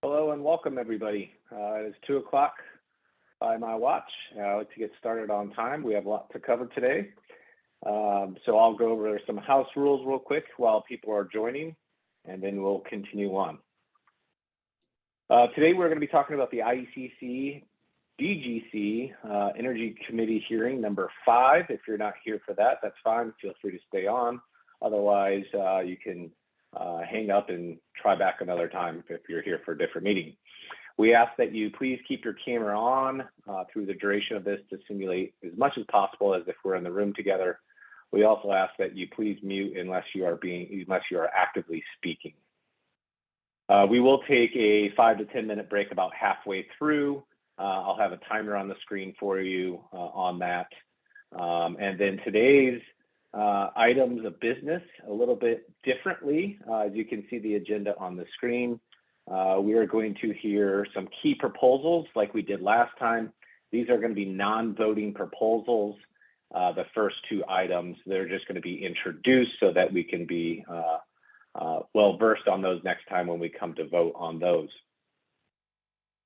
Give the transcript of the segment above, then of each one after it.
Hello and welcome everybody. It's 2 o'clock by my watch. I like to get started on time. We have a lot to cover today. So I'll go over some house rules real quick while people are joining, and then we'll continue on. Today we're going to be talking about the IECC DGC Energy Committee hearing number 5. If you're not here for that, that's fine. Feel free to stay on. Otherwise, you can hang up and try back another time if you're here for a different meeting. We ask that you please keep your camera on through the duration of this to simulate as much as possible as if we're in the room together. We also ask that you please mute unless you are actively speaking. We will take a 5 to 10 minute break about halfway through. I'll have a timer on the screen for you on that. And then today's items of business a little bit differently. As you can see the agenda on the screen, we are going to hear some key proposals like we did last time. These are going to be non-voting proposals. The first 2 items, they're just going to be introduced so that we can be well versed on those next time when we come to vote on those.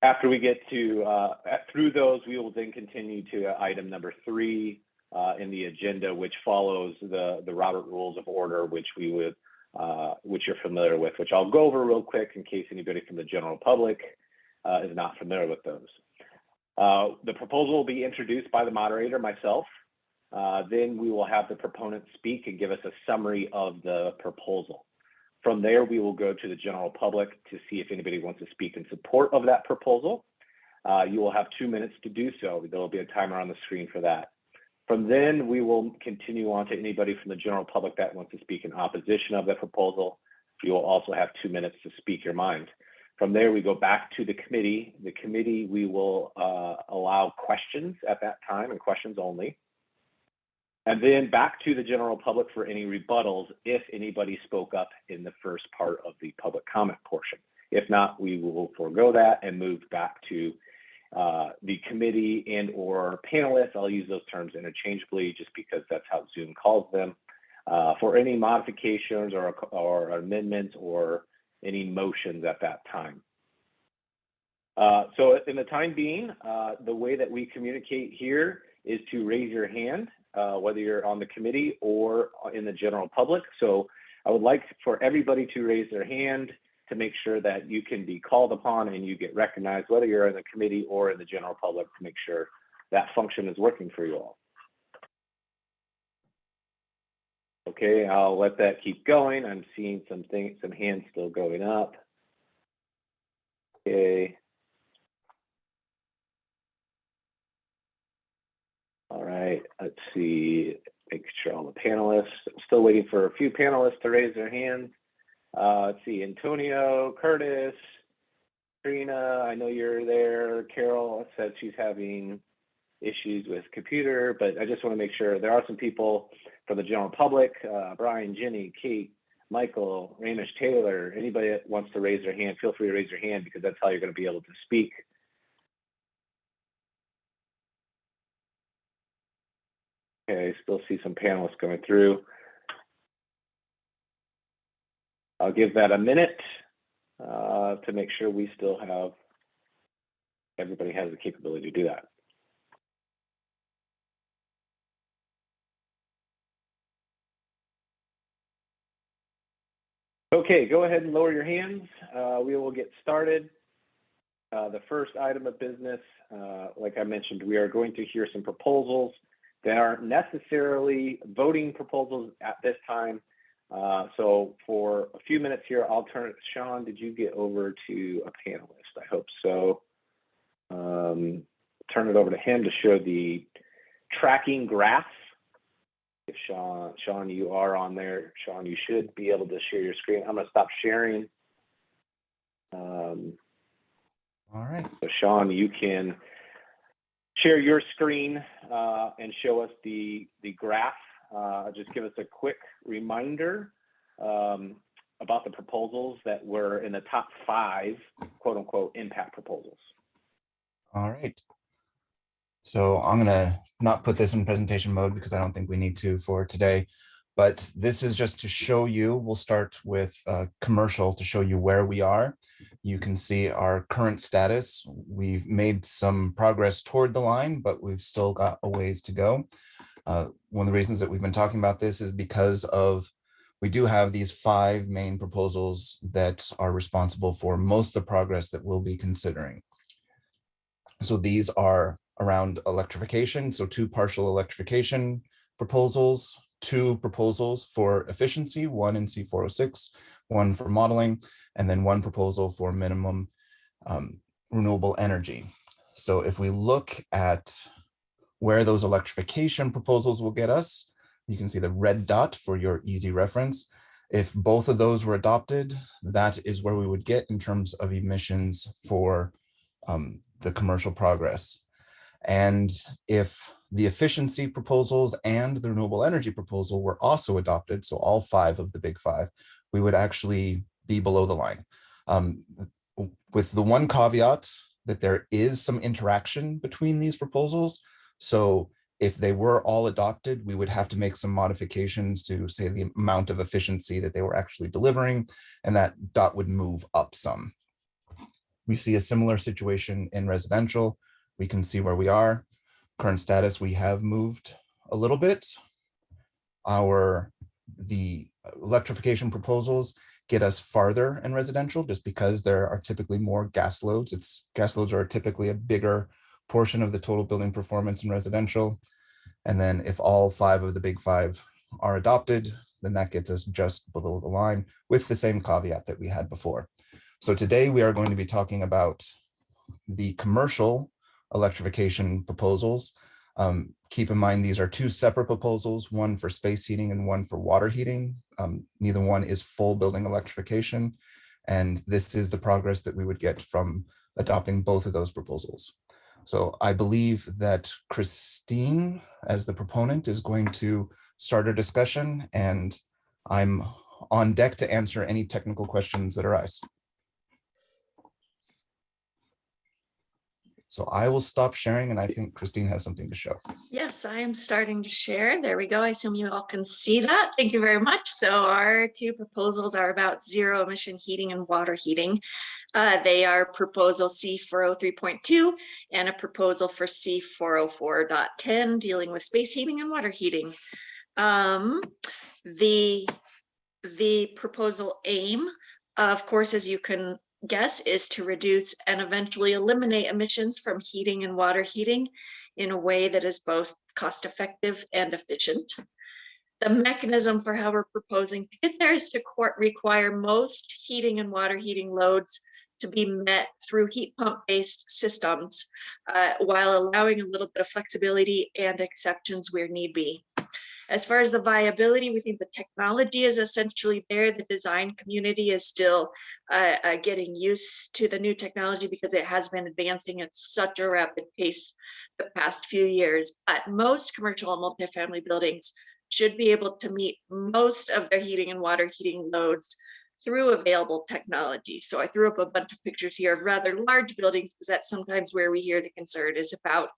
After we get to through those, we will then continue to item number 3 in the agenda, which follows the Robert Rules of Order, which you're familiar with, which I'll go over real quick in case anybody from the general public is not familiar with those. The proposal will be introduced by the moderator, myself. Then we will have the proponent speak and give us a summary of the proposal. From there, we will go to the general public to see if anybody wants to speak in support of that proposal. You will have 2 minutes to do so. There will be a timer on the screen for that. From then, we will continue on to anybody from the general public that wants to speak in opposition of the proposal. You will also have 2 minutes to speak your mind. From there, we go back to the committee. The committee, we will allow questions at that time and questions only. And then back to the general public for any rebuttals if anybody spoke up in the first part of the public comment portion. If not, we will forego that and move back to the committee and or panelists. I'll use those terms interchangeably just because that's how Zoom calls them, for any modifications or amendments or any motions at that time. So in the time being, the way that we communicate here is to raise your hand, whether you're on the committee or in the general public. So I would like for everybody to raise their hand to make sure that you can be called upon and you get recognized, whether you're in the committee or in the general public, to make sure that function is working for you all. Okay, I'll let that keep going. I'm seeing some hands still going up. Okay. All right, let's see, make sure all the panelists, I'm still waiting for a few panelists to raise their hands. Let's see, Antonio, Curtis, Trina, I know you're there. Carol said she's having issues with computer, but I just want to make sure there are some people from the general public, Brian, Jenny, Kate, Michael, Ramesh, Taylor, anybody that wants to raise their hand, feel free to raise your hand because that's how you're going to be able to speak. Okay, still see some panelists going through. I'll give that a minute to make sure we still have, everybody has the capability to do that. Okay, go ahead and lower your hands. We will get started. The first item of business, like I mentioned, we are going to hear some proposals that aren't necessarily voting proposals at this time. So for a few minutes here, I'll turn it, Sean, did you get over to a panelist? I hope so. Turn it over to him to show the tracking graph. If Sean, you are on there. Sean, you should be able to share your screen. I'm gonna stop sharing. All right. So Sean, you can share your screen and show us the graph. Just give us a quick reminder about the proposals that were in the top 5, quote unquote, impact proposals. All right. So I'm going to not put this in presentation mode because I don't think we need to for today. But this is just to show you, we'll start with commercial to show you where we are. You can see our current status. We've made some progress toward the line, but we've still got a ways to go. One of the reasons that we've been talking about this is because we do have these 5 main proposals that are responsible for most of the progress that we'll be considering. So these are around electrification. So 2 partial electrification proposals, 2 proposals for efficiency, 1 in C406, 1 for modeling, and then 1 proposal for minimum renewable energy. So if we look at where those electrification proposals will get us, you can see the red dot for your easy reference. If both of those were adopted, that is where we would get in terms of emissions for the commercial progress. And if the efficiency proposals and the renewable energy proposal were also adopted, so all 5 of the big 5, we would actually be below the line. With the one caveat that there is some interaction between these proposals. So if they were all adopted, we would have to make some modifications to, say, the amount of efficiency that they were actually delivering, and that dot would move up some. We see a similar situation in residential. We can see where we are. Current status, we have moved a little bit. The electrification proposals get us farther in residential just because there are typically more gas loads. Gas loads are typically a bigger portion of the total building performance in residential. And then if all 5 of the big 5 are adopted, then that gets us just below the line with the same caveat that we had before. So today we are going to be talking about the commercial electrification proposals. Keep in mind, these are 2 separate proposals, one for space heating and one for water heating. Neither one is full building electrification. And this is the progress that we would get from adopting both of those proposals. So I believe that Christine, as the proponent, is going to start our discussion, and I'm on deck to answer any technical questions that arise. So I will stop sharing, and I think Christine has something to show. Yes, I am starting to share. There we go. I assume you all can see that. Thank you very much. So our 2 proposals are about zero emission heating and water heating. They are proposal C403.2 and a proposal for C404.10 dealing with space heating and water heating. The proposal aim, of course, as you can guess, is to reduce and eventually eliminate emissions from heating and water heating in a way that is both cost effective and efficient. The mechanism for how we're proposing to get there is to require most heating and water heating loads to be met through heat pump based systems, while allowing a little bit of flexibility and exceptions where need be. As far as the viability, we think the technology is essentially there. The design community is still getting used to the new technology because it has been advancing at such a rapid pace the past few years. But most commercial and multifamily buildings should be able to meet most of their heating and water heating loads through available technology. So I threw up a bunch of pictures here of rather large buildings, because that's sometimes where we hear the concern is about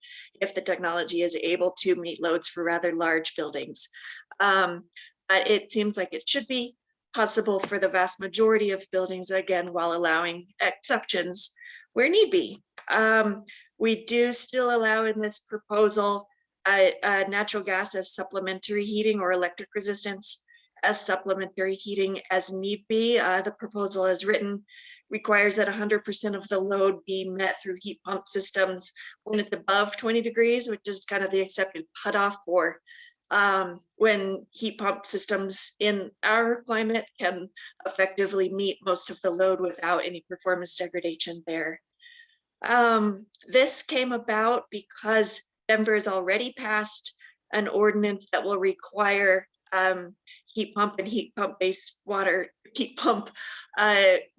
if the technology is able to meet loads for rather large buildings. But it seems like it should be possible for the vast majority of buildings, again, while allowing exceptions where need be. We do still allow in this proposal natural gas as supplementary heating or electric resistance as supplementary heating as need be. The proposal as written requires that 100% of the load be met through heat pump systems when it's above 20 degrees, which is kind of the accepted cutoff for when heat pump systems in our climate can effectively meet most of the load without any performance degradation there. This came about because Denver has already passed an ordinance that will require heat pump and heat pump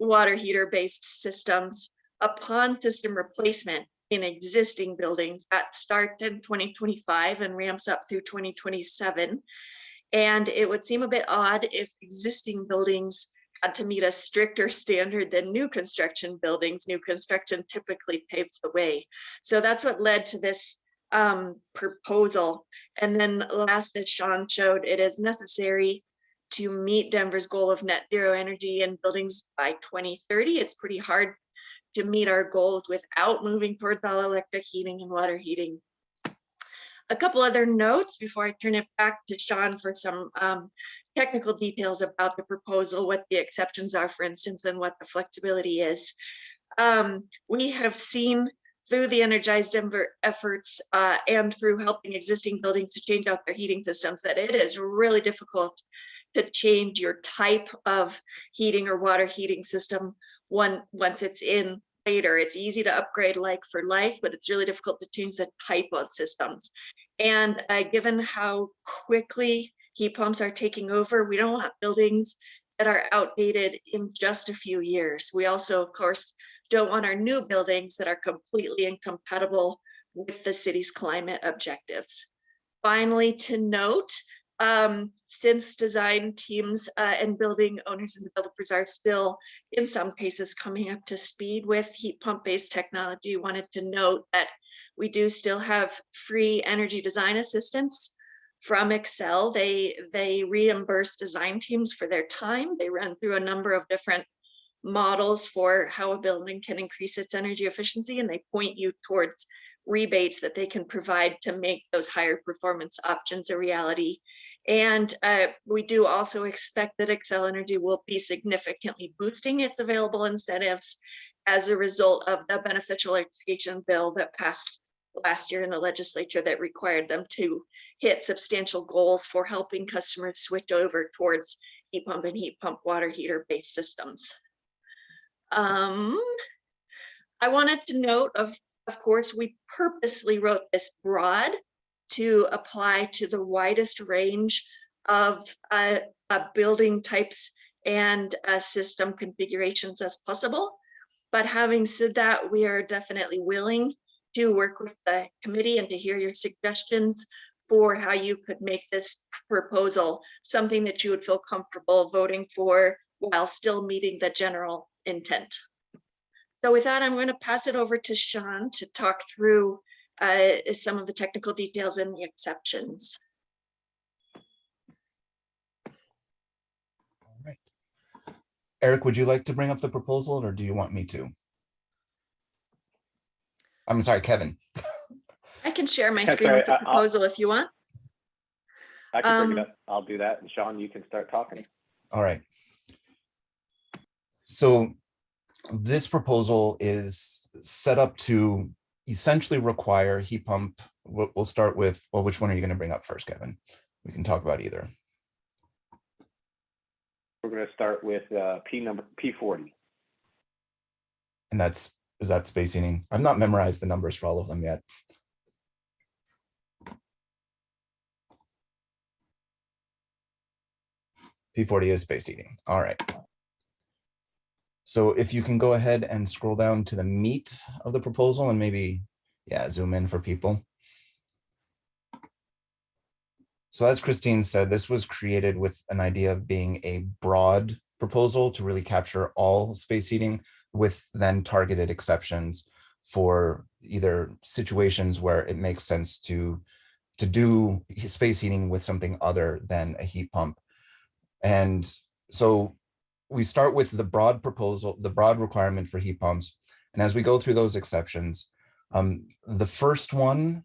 water heater based systems upon system replacement in existing buildings. That starts in 2025 and ramps up through 2027. And it would seem a bit odd if existing buildings had to meet a stricter standard than new construction buildings. New construction typically paves the way. So that's what led to this proposal. And then last, as Sean showed, it is necessary to meet Denver's goal of net zero energy in buildings by 2030. It's pretty hard to meet our goals without moving towards all electric heating and water heating. A couple other notes before I turn it back to Sean for some technical details about the proposal, what the exceptions are, for instance, and what the flexibility is. We have seen through the Energized Denver efforts and through helping existing buildings to change out their heating systems that it is really difficult to change your type of heating or water heating system once it's in later. It's easy to upgrade like for like, but it's really difficult to change the type of systems. And given how quickly heat pumps are taking over, we don't want buildings that are outdated in just a few years. We also, of course, don't want our new buildings that are completely incompatible with the city's climate objectives. Finally, to note, since design teams and building owners and developers are still, in some cases, coming up to speed with heat pump-based technology, wanted to note that we do still have free energy design assistance from Excel. They reimburse design teams for their time. They run through a number of different models for how a building can increase its energy efficiency, and they point you towards rebates that they can provide to make those higher performance options a reality. And we do also expect that Excel Energy will be significantly boosting its available incentives as a result of the beneficial electrification bill that passed last year in the legislature that required them to hit substantial goals for helping customers switch over towards heat pump and heat pump water heater based systems. I wanted to note, of course, we purposely wrote this broad to apply to the widest range of building types and system configurations as possible. But having said that, we are definitely willing to work with the committee and to hear your suggestions for how you could make this proposal something that you would feel comfortable voting for while still meeting the general intent. So with that, I'm going to pass it over to Sean to talk through some of the technical details and the exceptions. All right. Eric, would you like to bring up the proposal, or do you want me to? I'm sorry, Kevin. I can share my screen with the proposal if you want. I can bring it up. I'll do that. And Sean, you can start talking. All right. So this proposal is set up to essentially require heat pump. We'll start with, well, which one are you going to bring up first, Kevin? We can talk about either. We're going to start with P40. And is that space heating? I've not memorized the numbers for all of them yet. P40 is space heating. All right. So if you can go ahead and scroll down to the meat of the proposal and maybe, yeah, zoom in for people. So as Christine said, this was created with an idea of being a broad proposal to really capture all space heating, with then targeted exceptions for either situations where it makes sense to do space heating with something other than a heat pump. And so we start with the broad proposal, the broad requirement for heat pumps. And as we go through those exceptions, the first one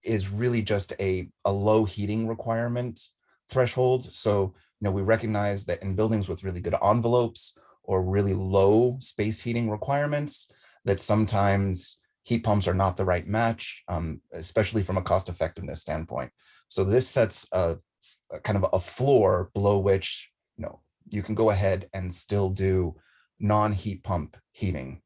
is really just a low heating requirement threshold. So, we recognize that in buildings with really good envelopes or really low space heating requirements, that sometimes heat pumps are not the right match, especially from a cost effectiveness standpoint. So this sets a kind of a floor below which, you can go ahead and still do non-heat pump heating.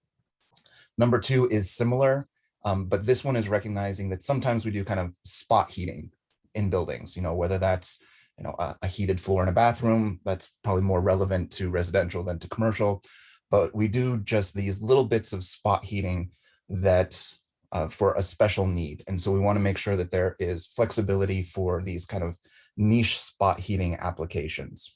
Number two is similar, but this one is recognizing that sometimes we do kind of spot heating in buildings, whether that's, a heated floor in a bathroom. That's probably more relevant to residential than to commercial, but we do just these little bits of spot heating that for a special need. And so we want to make sure that there is flexibility for these kind of niche spot heating applications.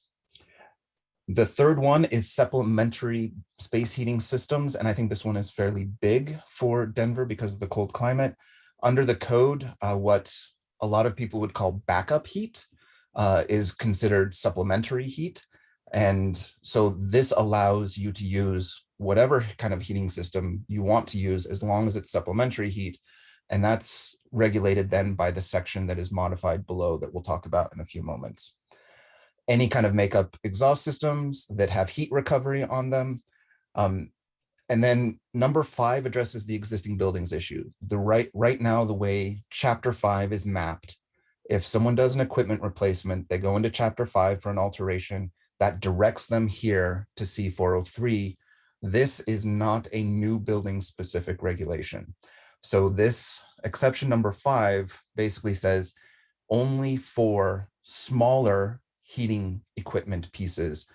The third one is supplementary space heating systems. And I think this one is fairly big for Denver because of the cold climate. Under the code, what a lot of people would call backup heat is considered supplementary heat. And so this allows you to use whatever kind of heating system you want to use as long as it's supplementary heat. And that's regulated then by the section that is modified below that we'll talk about in a few moments. Any kind of makeup exhaust systems that have heat recovery on them. And then number 5 addresses the existing buildings issue. Right now, the way Chapter 5 is mapped, if someone does an equipment replacement, they go into Chapter 5 for an alteration that directs them here to C403. This is not a new building specific regulation. So this exception number 5 basically says only for smaller heating equipment pieces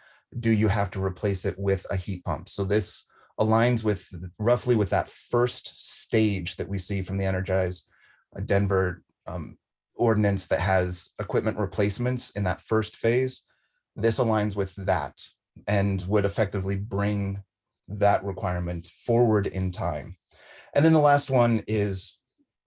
do you have to replace it with a heat pump. So this aligns with roughly with that first stage that we see from the Energized Denver ordinance that has equipment replacements in that first phase. This aligns with that and would effectively bring that requirement forward in time. And then the last one is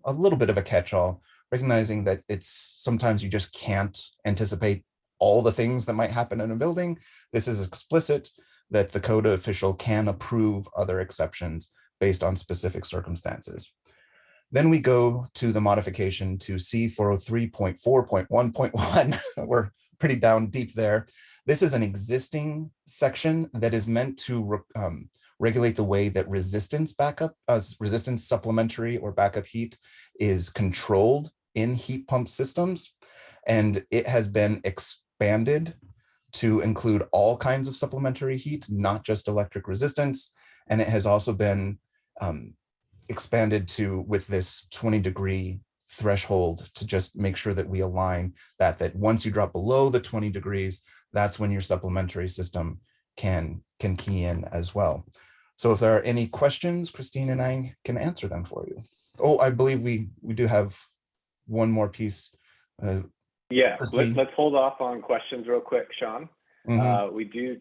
a little bit of a catch-all, recognizing that it's sometimes you just can't anticipate all the things that might happen in a building. This is explicit that the code official can approve other exceptions based on specific circumstances. Then we go to the modification to C403.4.1.1. We're pretty down deep there. This is an existing section that is meant to regulate the way that resistance supplementary or backup heat is controlled in heat pump systems. And it has been expanded to include all kinds of supplementary heat, not just electric resistance. And it has also been expanded to with this 20-degree threshold to just make sure that we align that once you drop below the 20 degrees, that's when your supplementary system can key in as well. So if there are any questions, Christine and I can answer them for you. Oh, I believe we do have one more piece. Yeah, let's hold off on questions real quick, Sean. We do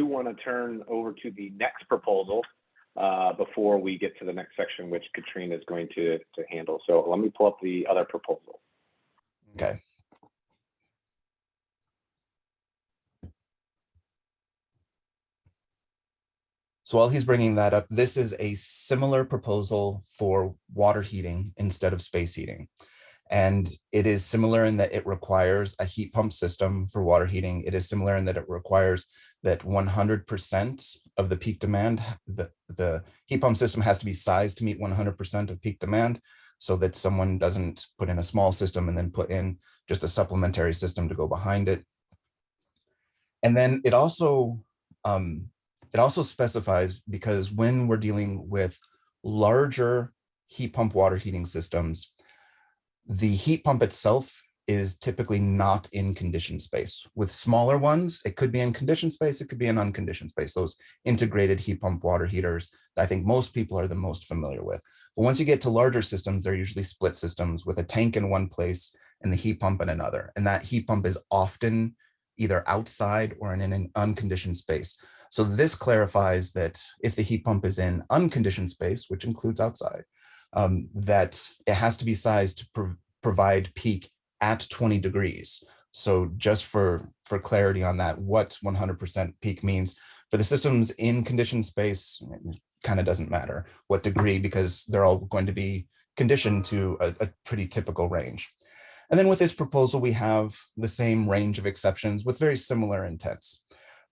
want to turn over to the next proposal before we get to the next section, which Katrina is going to handle. So let me pull up the other proposal. Okay. So while he's bringing that up, this is a similar proposal for water heating instead of space heating. And it is similar in that it requires a heat pump system for water heating. It is similar in that it requires that 100% of the peak demand, the heat pump system has to be sized to meet 100% of peak demand so that someone doesn't put in a small system and then put in just a supplementary system to go behind it. And then it also specifies, because when we're dealing with larger heat pump water heating systems, the heat pump itself is typically not in conditioned space. With smaller ones, it could be in conditioned space, it could be in unconditioned space, those integrated heat pump water heaters that I think most people are the most familiar with. But once you get to larger systems, they're usually split systems with a tank in one place and the heat pump in another. And that heat pump is often either outside or in an unconditioned space. So this clarifies that if the heat pump is in unconditioned space, which includes outside, that it has to be sized to provide peak at 20 degrees. So just for clarity on that, what 100% peak means for the systems in conditioned space, it kind of doesn't matter what degree, because they're all going to be conditioned to a pretty typical range. And then with this proposal, we have the same range of exceptions with very similar intents.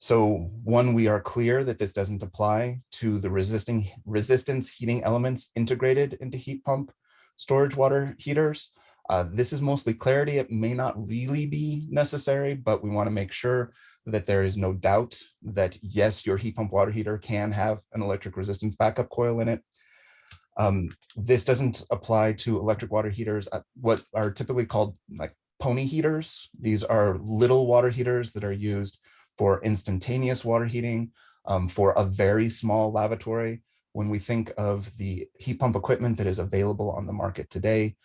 So one, we are clear that this doesn't apply to the resistance heating elements integrated into heat pump storage water heaters. This is mostly clarity. It may not really be necessary, but we want to make sure that there is no doubt that yes, your heat pump water heater can have an electric resistance backup coil in it. This doesn't apply to electric water heaters, what are typically called like pony heaters. These are little water heaters that are used for instantaneous water heating, for a very small lavatory. When we think of the heat pump equipment that is available on the market today,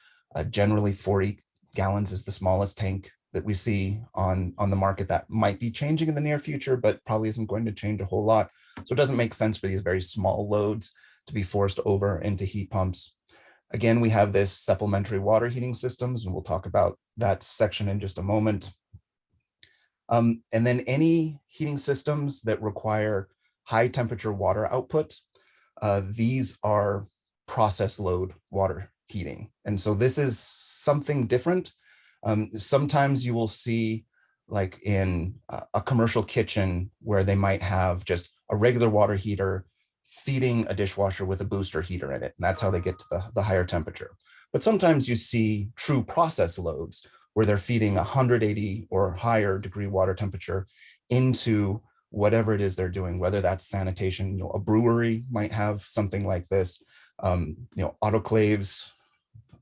generally 40 gallons is the smallest tank that we see on the market. That might be changing in the near future, but probably isn't going to change a whole lot. So it doesn't make sense for these very small loads to be forced over into heat pumps. Again, we have this supplementary water heating systems, and we'll talk about that section in just a moment. And then any heating systems that require high temperature water output, these are process load water heating. And so this is something different. Sometimes you will see, like in a commercial kitchen, where they might have just a regular water heater feeding a dishwasher with a booster heater in it. And that's how they get to the higher temperature. But sometimes you see true process loads where they're feeding 180 or higher degree water temperature into whatever it is they're doing, whether that's sanitation. A brewery might have something like this. Autoclaves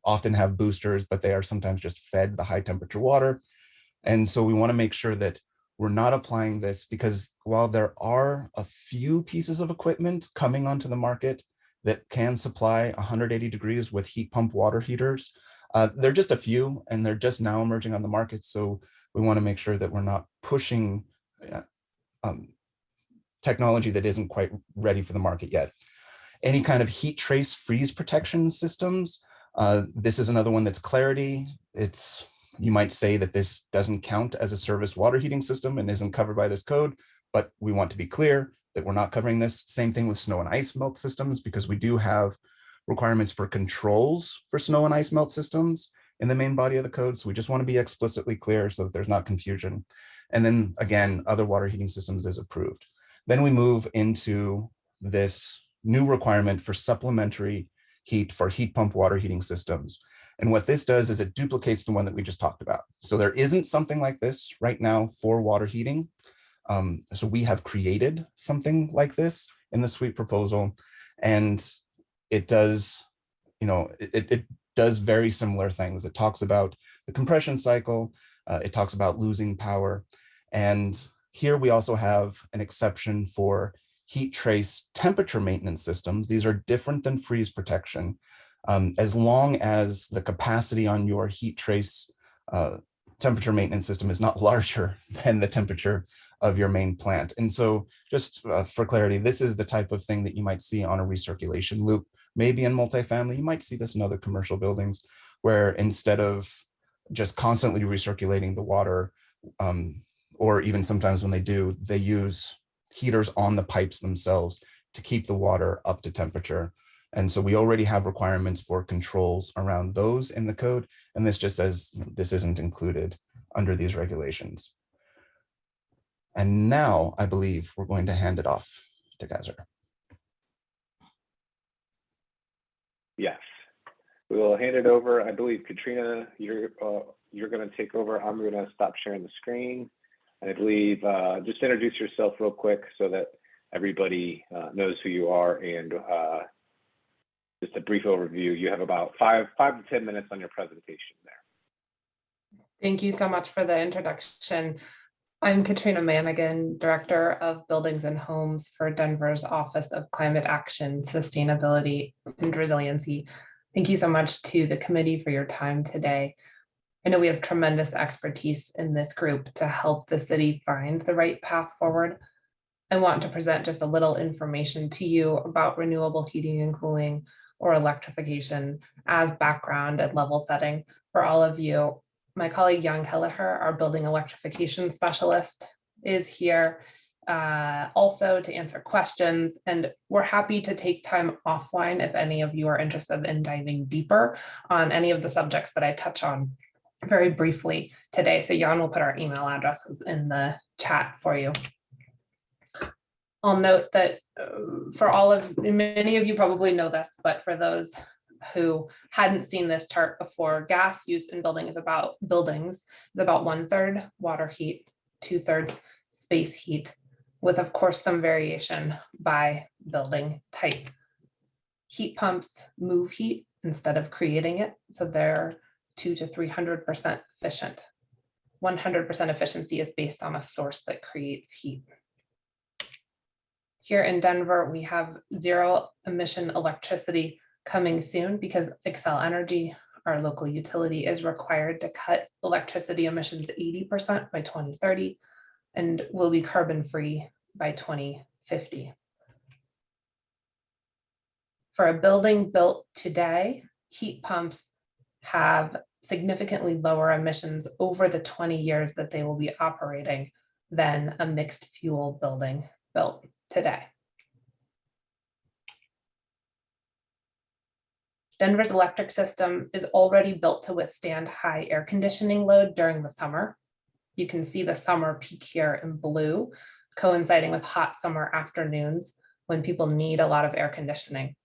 often have boosters, but they are sometimes just fed the high temperature water. And so we want to make sure that we're not applying this, because while there are a few pieces of equipment coming onto the market that can supply 180 degrees with heat pump water heaters, they're just a few, and they're just now emerging on the market. So we want to make sure that we're not pushing technology that isn't quite ready for the market yet. Any kind of heat trace freeze protection systems. This is another one that's clarity. You might say that this doesn't count as a service water heating system and isn't covered by this code, but we want to be clear that we're not covering this. Same thing with snow and ice melt systems, because we do have requirements for controls for snow and ice melt systems in the main body of the code. So we just want to be explicitly clear so that there's not confusion. And then again, other water heating systems is approved. Then we move into this new requirement for supplementary heat for heat pump water heating systems. And what this does is it duplicates the one that we just talked about. So there isn't something like this right now for water heating. So we have created something like this in the suite proposal, and it does, it does very similar things. It talks about the compression cycle. It talks about losing power. And here we also have an exception for heat trace temperature maintenance systems. These are different than freeze protection. As long as the capacity on your heat trace temperature maintenance system is not larger than the temperature of your main plant. And so just for clarity, this is the type of thing that you might see on a recirculation loop. Maybe in multifamily, you might see this in other commercial buildings, where instead of just constantly recirculating the water, or even sometimes when they do, they use heaters on the pipes themselves to keep the water up to temperature. And so we already have requirements for controls around those in the code. And this just says this isn't included under these regulations. And now I believe we're going to hand it off to Geyser. Yes, we will hand it over. I believe, Katrina, you're going to take over. I'm going to stop sharing the screen. And I believe just introduce yourself real quick so that everybody knows who you are, and just a brief overview. You have about 5 to 10 minutes on your presentation there. Thank you so much for the introduction. I'm Katrina Manigan, Director of Buildings and Homes for Denver's Office of Climate Action, Sustainability, and Resiliency. Thank you so much to the committee for your time today. I know we have tremendous expertise in this group to help the city find the right path forward. I want to present just a little information to you about renewable heating and cooling, or electrification, as background and level setting for all of you. My colleague Jan Kelleher, our building electrification specialist, is here also to answer questions, and we're happy to take time offline if any of you are interested in diving deeper on any of the subjects that I touch on very briefly today. So Jan will put our email addresses in the chat for you. I'll note that many of you probably know this, but for those who hadn't seen this chart before, gas used in buildings is about 1/3 water heat, 2/3 space heat, with of course some variation by building type. Heat pumps move heat instead of creating it, so they're 200 to 300% efficient. 100% efficiency is based on a source that creates heat. Here in Denver, we have zero emission electricity coming soon because Xcel Energy, our local utility, is required to cut electricity emissions 80% by 2030 and will be carbon free by 2050. For a building built today, heat pumps have significantly lower emissions over the 20 years that they will be operating than a mixed fuel building built today. Denver's electric system is already built to withstand high air conditioning load during the summer. You can see the summer peak here in blue, coinciding with hot summer afternoons when people need a lot of air conditioning.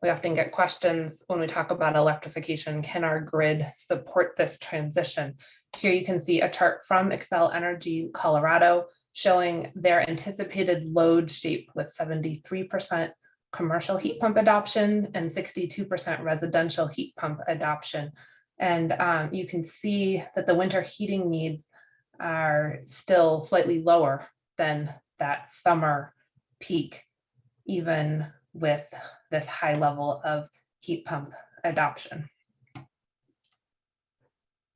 We often get questions when we talk about electrification, can our grid support this transition? Here you can see a chart from Xcel Energy Colorado showing their anticipated load shape with 73% commercial heat pump adoption and 62% residential heat pump adoption. And you can see that the winter heating needs are still slightly lower than that summer peak, even with this high level of heat pump adoption.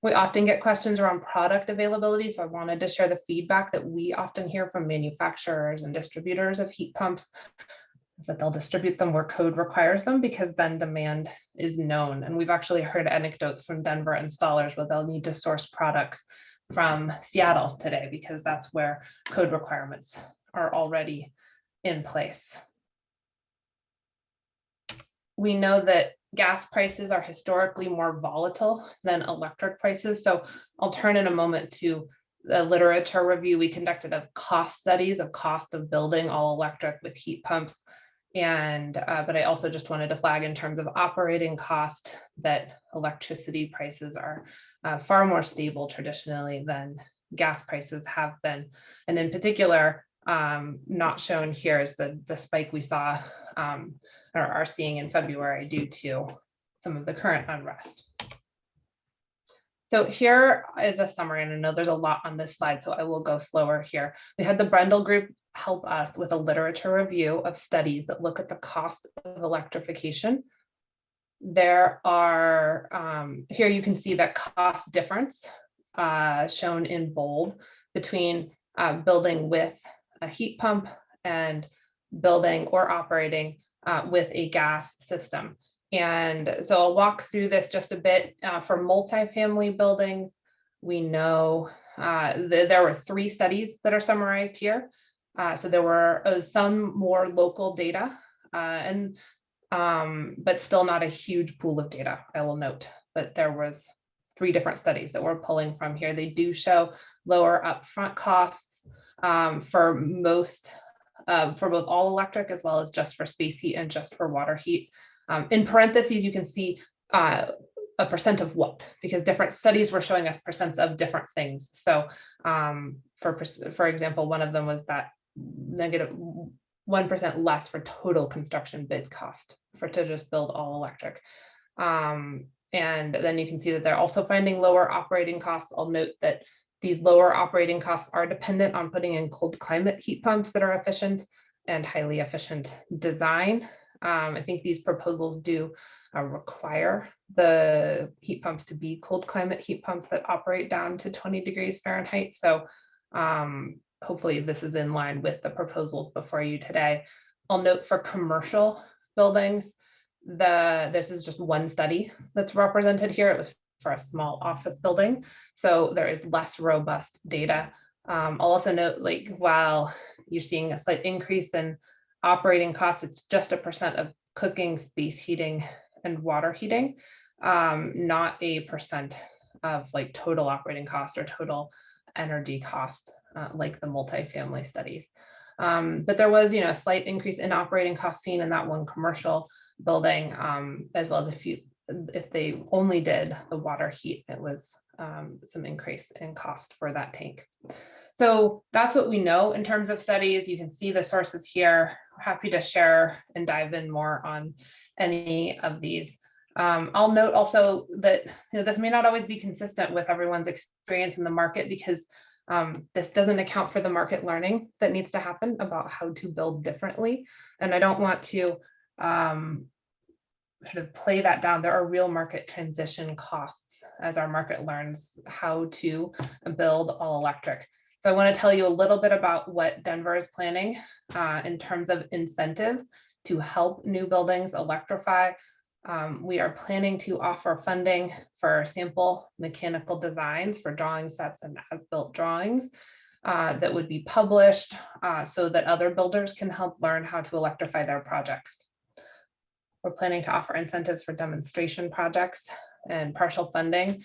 We often get questions around product availability, so I wanted to share the feedback that we often hear from manufacturers and distributors of heat pumps, that they'll distribute them where code requires them because then demand is known. And we've actually heard anecdotes from Denver installers where they'll need to source products from Seattle today because that's where code requirements are already in place. We know that gas prices are historically more volatile than electric prices. So I'll turn in a moment to the literature review we conducted of cost studies of cost of building all electric with heat pumps. And but I also just wanted to flag in terms of operating cost that electricity prices are far more stable traditionally than gas prices have been. And in particular, not shown here is the spike we saw or are seeing in February due to some of the current unrest. So here is a summary, and I know there's a lot on this slide, so I will go slower here. We had the Brendel Group help us with a literature review of studies that look at the cost of electrification. There are, here you can see that cost difference shown in bold between building with a heat pump and building or operating with a gas system. And so I'll walk through this just a bit. For multifamily buildings, we know there were 3 studies that are summarized here. So there were some more local data, but still not a huge pool of data, I will note. But there was 3 different studies that we're pulling from here. They do show lower upfront costs for most, for both all electric as well as just for space heat and just for water heat. In parentheses, you can see a percent of what, because different studies were showing us percents of different things. So for example, one of them was that negative 1% less for total construction bid cost to just build all electric. And then you can see that they're also finding lower operating costs. I'll note that these lower operating costs are dependent on putting in cold climate heat pumps that are efficient and highly efficient design. I think these proposals do require the heat pumps to be cold climate heat pumps that operate down to 20 degrees Fahrenheit. So hopefully this is in line with the proposals before you today. I'll note for commercial buildings, this is just one study that's represented here. It was for a small office building, so there is less robust data. I'll also note, like, while you're seeing a slight increase in operating costs, it's just 1% of cooking, space heating, and water heating, not a percent of like total operating cost or total energy cost, like the multifamily studies. But there was, a slight increase in operating costs seen in that one commercial building, as well as if they only did the water heat, it was some increase in cost for that tank. So that's what we know in terms of studies. You can see the sources here. We're happy to share and dive in more on any of these. I'll note also that this may not always be consistent with everyone's experience in the market, because this doesn't account for the market learning that needs to happen about how to build differently. And I don't want to sort of play that down. There are real market transition costs as our market learns how to build all electric. So I want to tell you a little bit about what Denver is planning in terms of incentives to help new buildings electrify. We are planning to offer funding for sample mechanical designs for drawing sets and as-built drawings that would be published so that other builders can help learn how to electrify their projects. We're planning to offer incentives for demonstration projects and partial funding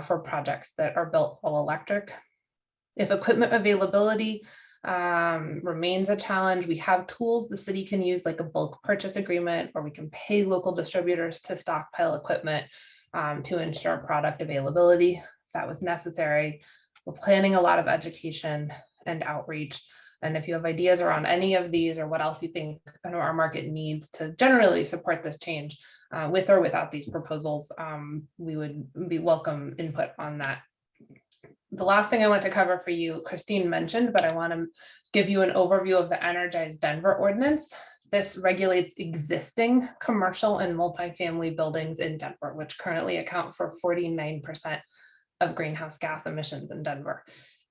for projects that are built all electric. If equipment availability remains a challenge, we have tools the city can use, like a bulk purchase agreement, or we can pay local distributors to stockpile equipment to ensure product availability if that was necessary. We're planning a lot of education and outreach. And if you have ideas around any of these or what else you think our market needs to generally support this change with or without these proposals, we would be welcome input on that. The last thing I want to cover for you, Christine mentioned, but I want to give you an overview of the Energized Denver Ordinance. This regulates existing commercial and multifamily buildings in Denver, which currently account for 49% of greenhouse gas emissions in Denver.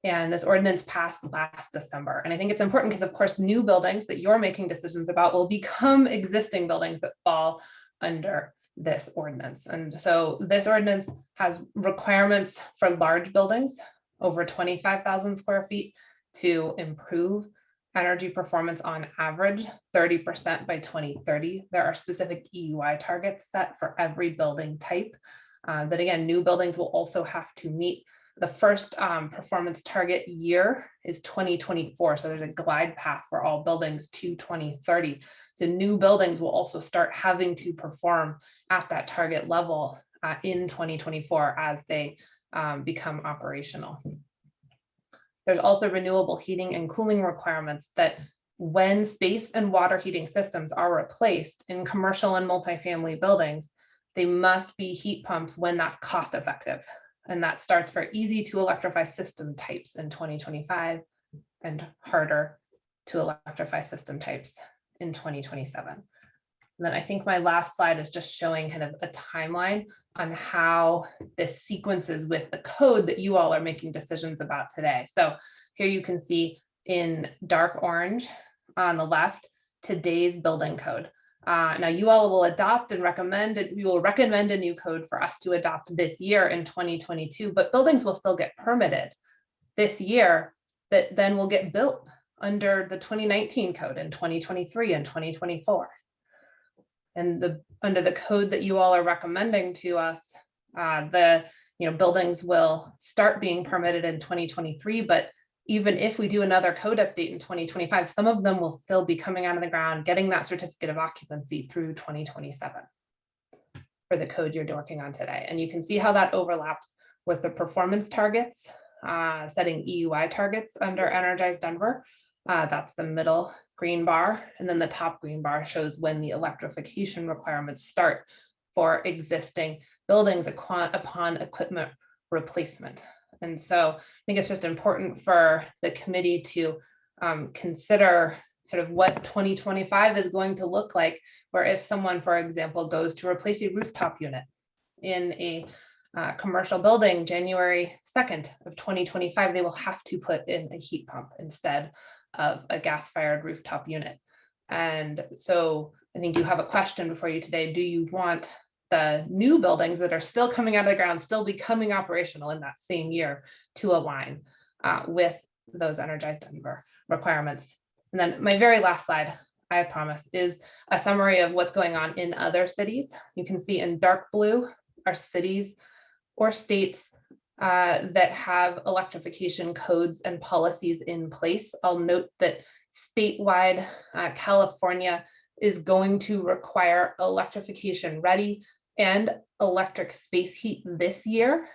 And this ordinance passed last December. And I think it's important because, of course, new buildings that you're making decisions about will become existing buildings that fall under this ordinance. And so this ordinance has requirements for large buildings over 25,000 square feet to improve energy performance on average 30% by 2030. There are specific EUI targets set for every building type that, again, new buildings will also have to meet. The first performance target year is 2024. So there's a glide path for all buildings to 2030. So new buildings will also start having to perform at that target level in 2024 as they become operational. There's also renewable heating and cooling requirements that when space and water heating systems are replaced in commercial and multifamily buildings, they must be heat pumps when that's cost effective. And that starts for easy to electrify system types in 2025 and harder to electrify system types in 2027. And then I think my last slide is just showing kind of a timeline on how this sequences with the code that you all are making decisions about today. So here you can see in dark orange on the left, today's building code. Now you all will adopt and recommend it. We will recommend a new code for us to adopt this year in 2022, but buildings will still get permitted this year that then will get built under the 2019 code in 2023 and 2024. And under the code that you all are recommending to us, buildings will start being permitted in 2023, but even if we do another code update in 2025, some of them will still be coming out of the ground, getting that certificate of occupancy through 2027 for the code you're working on today. And you can see how that overlaps with the performance targets, setting EUI targets under Energized Denver. That's the middle green bar. And then the top green bar shows when the electrification requirements start for existing buildings upon equipment replacement. And so I think it's just important for the committee to consider sort of what 2025 is going to look like, where if someone, for example, goes to replace a rooftop unit in a commercial building, January 2nd of 2025, they will have to put in a heat pump instead of a gas-fired rooftop unit. And so I think you have a question before you today. Do you want the new buildings that are still coming out of the ground, still becoming operational in that same year to align with those Energized Denver requirements? And then my very last slide, I promise, is a summary of what's going on in other cities. You can see in dark blue are cities or states that have electrification codes and policies in place. I'll note that statewide, California is going to require electrification ready and electric space heat this year.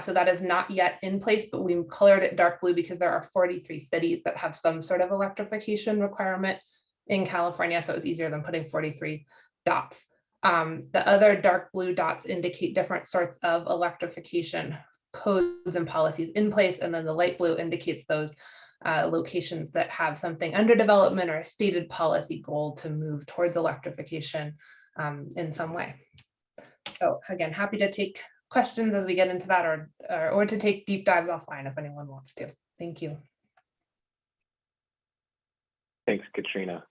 So that is not yet in place, but we colored it dark blue because there are 43 cities that have some sort of electrification requirement in California. So it's easier than putting 43 dots. The other dark blue dots indicate different sorts of electrification codes and policies in place. And then the light blue indicates those locations that have something under development or a stated policy goal to move towards electrification in some way. So again, happy to take questions as we get into that, or to take deep dives offline if anyone wants to. Thank you. Thanks, Katrina.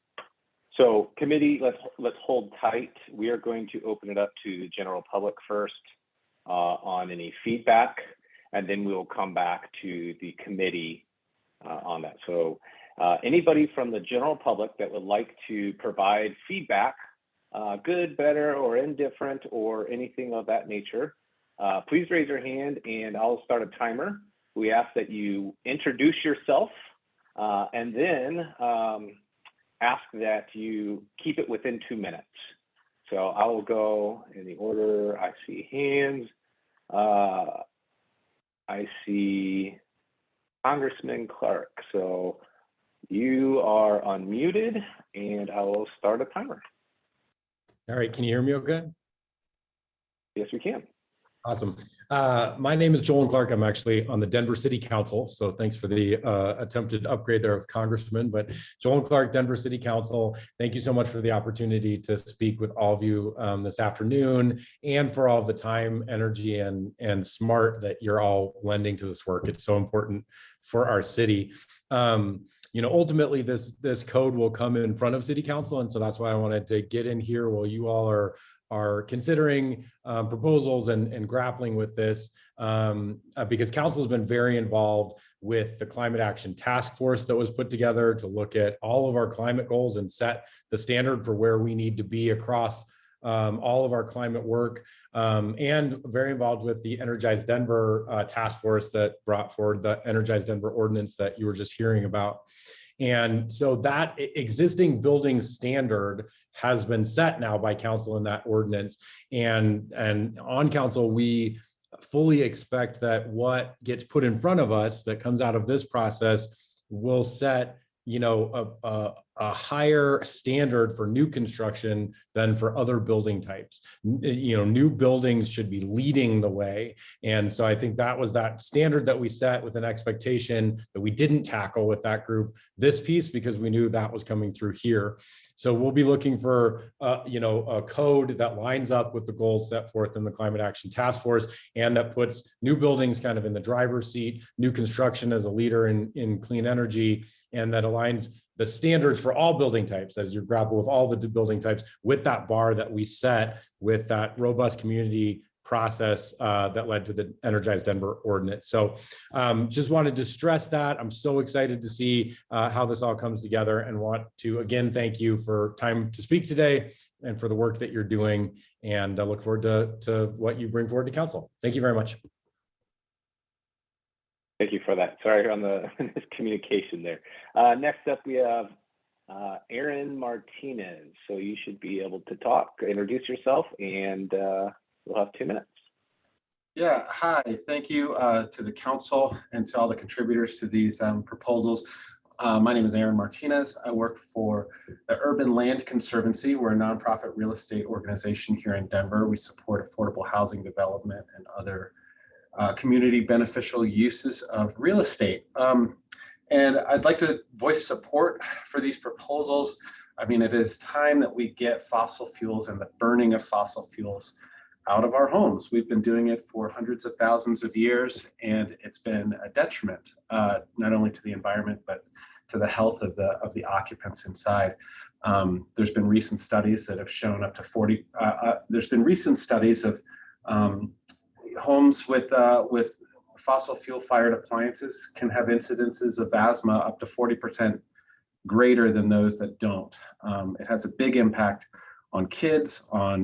So committee, let's hold tight. We are going to open it up to the general public first on any feedback, and then we will come back to the committee on that. So anybody from the general public that would like to provide feedback, good, better, or indifferent, or anything of that nature, please raise your hand and I'll start a timer. We ask that you introduce yourself and then ask that you keep it within 2 minutes. So I will go in the order I see hands. I see Congressman Clark. So you are unmuted and I will start a timer. All right, can you hear me okay? Yes, we can. Awesome. My name is Joel Clark. I'm actually on the Denver City Council. So thanks for the attempted upgrade there of Congressman, but Joel Clark, Denver City Council. Thank you so much for the opportunity to speak with all of you this afternoon, and for all of the time, energy, and smart that you're all lending to this work. It's so important for our city. You know, ultimately this code will come in front of City Council. And so that's why I wanted to get in here while you all are considering proposals and grappling with this, because council has been very involved with the climate action task force that was put together to look at all of our climate goals and set the standard for where we need to be across all of our climate work, and very involved with the Energized Denver task force that brought forward the Energized Denver Ordinance that you were just hearing about. And so that existing building standard has been set now by council in that ordinance. And on council, we fully expect that what gets put in front of us that comes out of this process will set, you know, a higher standard for new construction than for other building types. You know, new buildings should be leading the way. And so I think that was that standard that we set with an expectation that we didn't tackle with that group this piece, because we knew that was coming through here. So we'll be looking for, you know, a code that lines up with the goals set forth in the Climate Action Task Force, and that puts new buildings kind of in the driver's seat, new construction as a leader in clean energy, and that aligns the standards for all building types as you grapple with all the building types with that bar that we set with that robust community process that led to the Energized Denver Ordinance. So just wanted to stress that. I'm so excited to see how this all comes together, and want to again thank you for time to speak today and for the work that you're doing, and I look forward to what you bring forward to council. Thank you very much. Thank you for that. Sorry on the miscommunication there. Next up, we have Aaron Martinez. So you should be able to talk, introduce yourself, and we'll have 2 minutes. Yeah, hi. Thank you to the council and to all the contributors to these proposals. My name is Aaron Martinez. I work for the Urban Land Conservancy. We're a nonprofit real estate organization here in Denver. We support affordable housing development and other community beneficial uses of real estate. And I'd like to voice support for these proposals. I mean, it is time that we get fossil fuels and the burning of fossil fuels out of our homes. We've been doing it for hundreds of thousands of years, and it's been a detriment, not only to the environment, but to the health of the occupants inside. There's been recent studies that have shown up to 40, there's been recent studies of homes with fossil fuel fired appliances can have incidences of asthma up to 40% greater than those that don't. It has a big impact on kids, on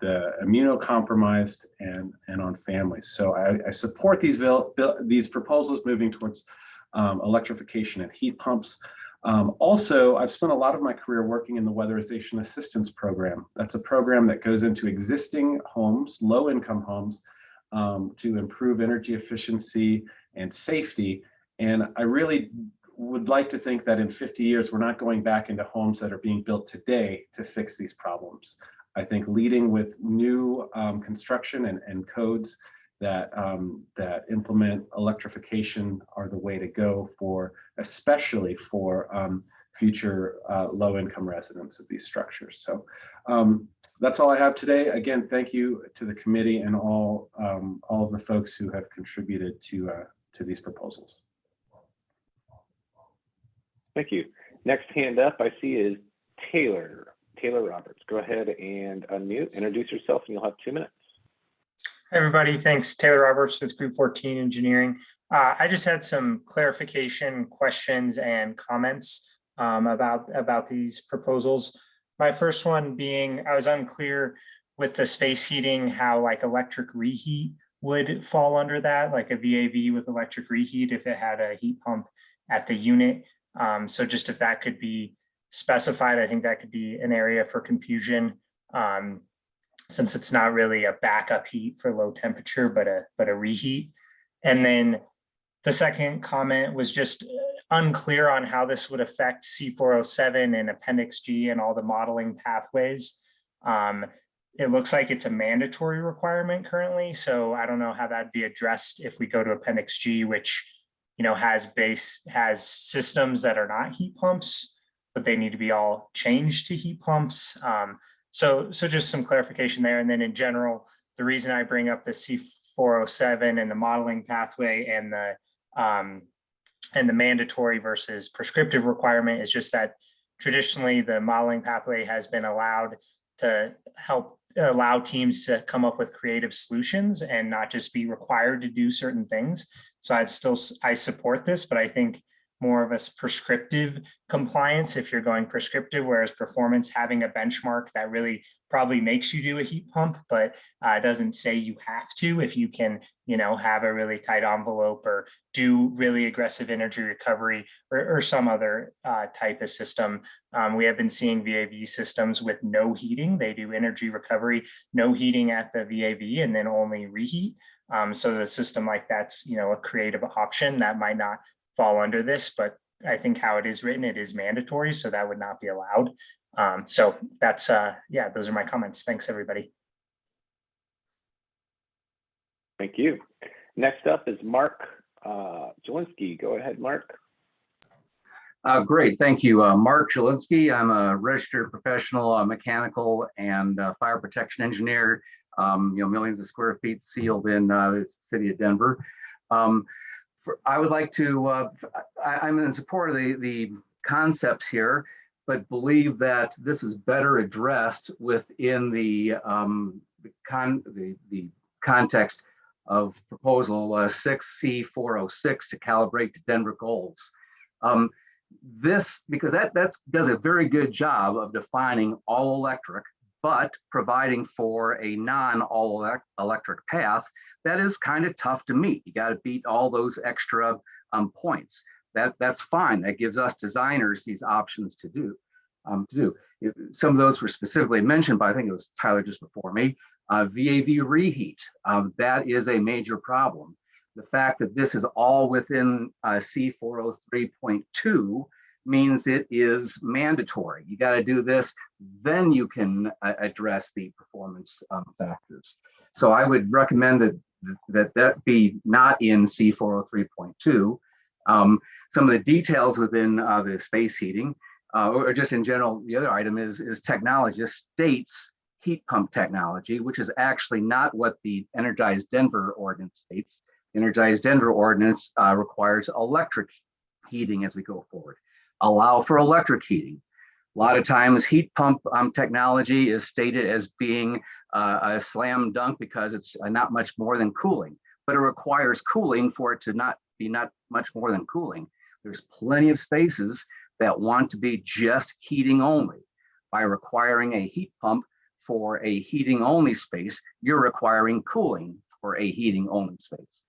the immunocompromised, and on families. So I support these proposals moving towards electrification and heat pumps. Also, I've spent a lot of my career working in the Weatherization Assistance Program. That's a program that goes into existing homes, low-income homes, to improve energy efficiency and safety. And I really would like to think that in 50 years, we're not going back into homes that are being built today to fix these problems. I think leading with new construction and codes that implement electrification are the way to go, for especially for future low-income residents of these structures. So that's all I have today. Again, thank you to the committee and all of the folks who have contributed to these proposals. Thank you. Next hand up I see is Taylor Roberts. Go ahead and unmute, introduce yourself, and you'll have 2 minutes. Hi, everybody. Thanks. Taylor Roberts with Group 14 Engineering. I just had some clarification questions and comments about these proposals. My first one being, I was unclear with the space heating, how like electric reheat would fall under that, like a VAV with electric reheat if it had a heat pump at the unit. So just if that could be specified, I think that could be an area for confusion. Since it's not really a backup heat for low temperature, but a reheat. And then the second comment was just unclear on how this would affect C407 and Appendix G and all the modeling pathways. It looks like it's a mandatory requirement currently, so I don't know how that'd be addressed if we go to Appendix G, which has systems that are not heat pumps, but they need to be all changed to heat pumps. So just some clarification there. And then in general, the reason I bring up the C407 and the modeling pathway and the mandatory versus prescriptive requirement is just that traditionally the modeling pathway has been allowed to help allow teams to come up with creative solutions and not just be required to do certain things. So I support this, but I think more of a prescriptive compliance if you're going prescriptive, whereas performance having a benchmark that really probably makes you do a heat pump, but doesn't say you have to if you can, have a really tight envelope or do really aggressive energy recovery or some other type of system. We have been seeing VAV systems with no heating. They do energy recovery, no heating at the VAV and then only reheat. So the system like that's, a creative option that might not fall under this, but I think how it is written, it is mandatory, so that would not be allowed. So that's, those are my comments. Thanks, everybody. Thank you. Next up is Mark Zielinski. Go ahead, Mark. Great, thank you. Mark Zielinski. I'm a registered professional mechanical and fire protection engineer. Millions of square feet sealed in the city of Denver. I would like to, I'm in support of the concepts here, but believe that this is better addressed within the context of proposal 6C406 to calibrate to Denver goals. Because that does a very good job of defining all electric, but providing for a non-all electric path that is kind of tough to meet. You got to beat all those extra points. That's fine. That gives us designers these options to do. Some of those were specifically mentioned by, I think it was Tyler just before me. VAV reheat, that is a major problem. The fact that this is all within C403.2 means it is mandatory. You got to do this, then you can address the performance factors. So I would recommend that be not in C403.2. Some of the details within the space heating, or just in general, the other item is technology. It states heat pump technology, which is actually not what the Energized Denver Ordinance states. The Energized Denver Ordinance requires electric heating as we go forward. Allow for electric heating. A lot of times heat pump technology is stated as being a slam dunk because it's not much more than cooling, but it requires cooling for it to not be much more than cooling. There's plenty of spaces that want to be just heating only. By requiring a heat pump for a heating only space, you're requiring cooling for a heating only space.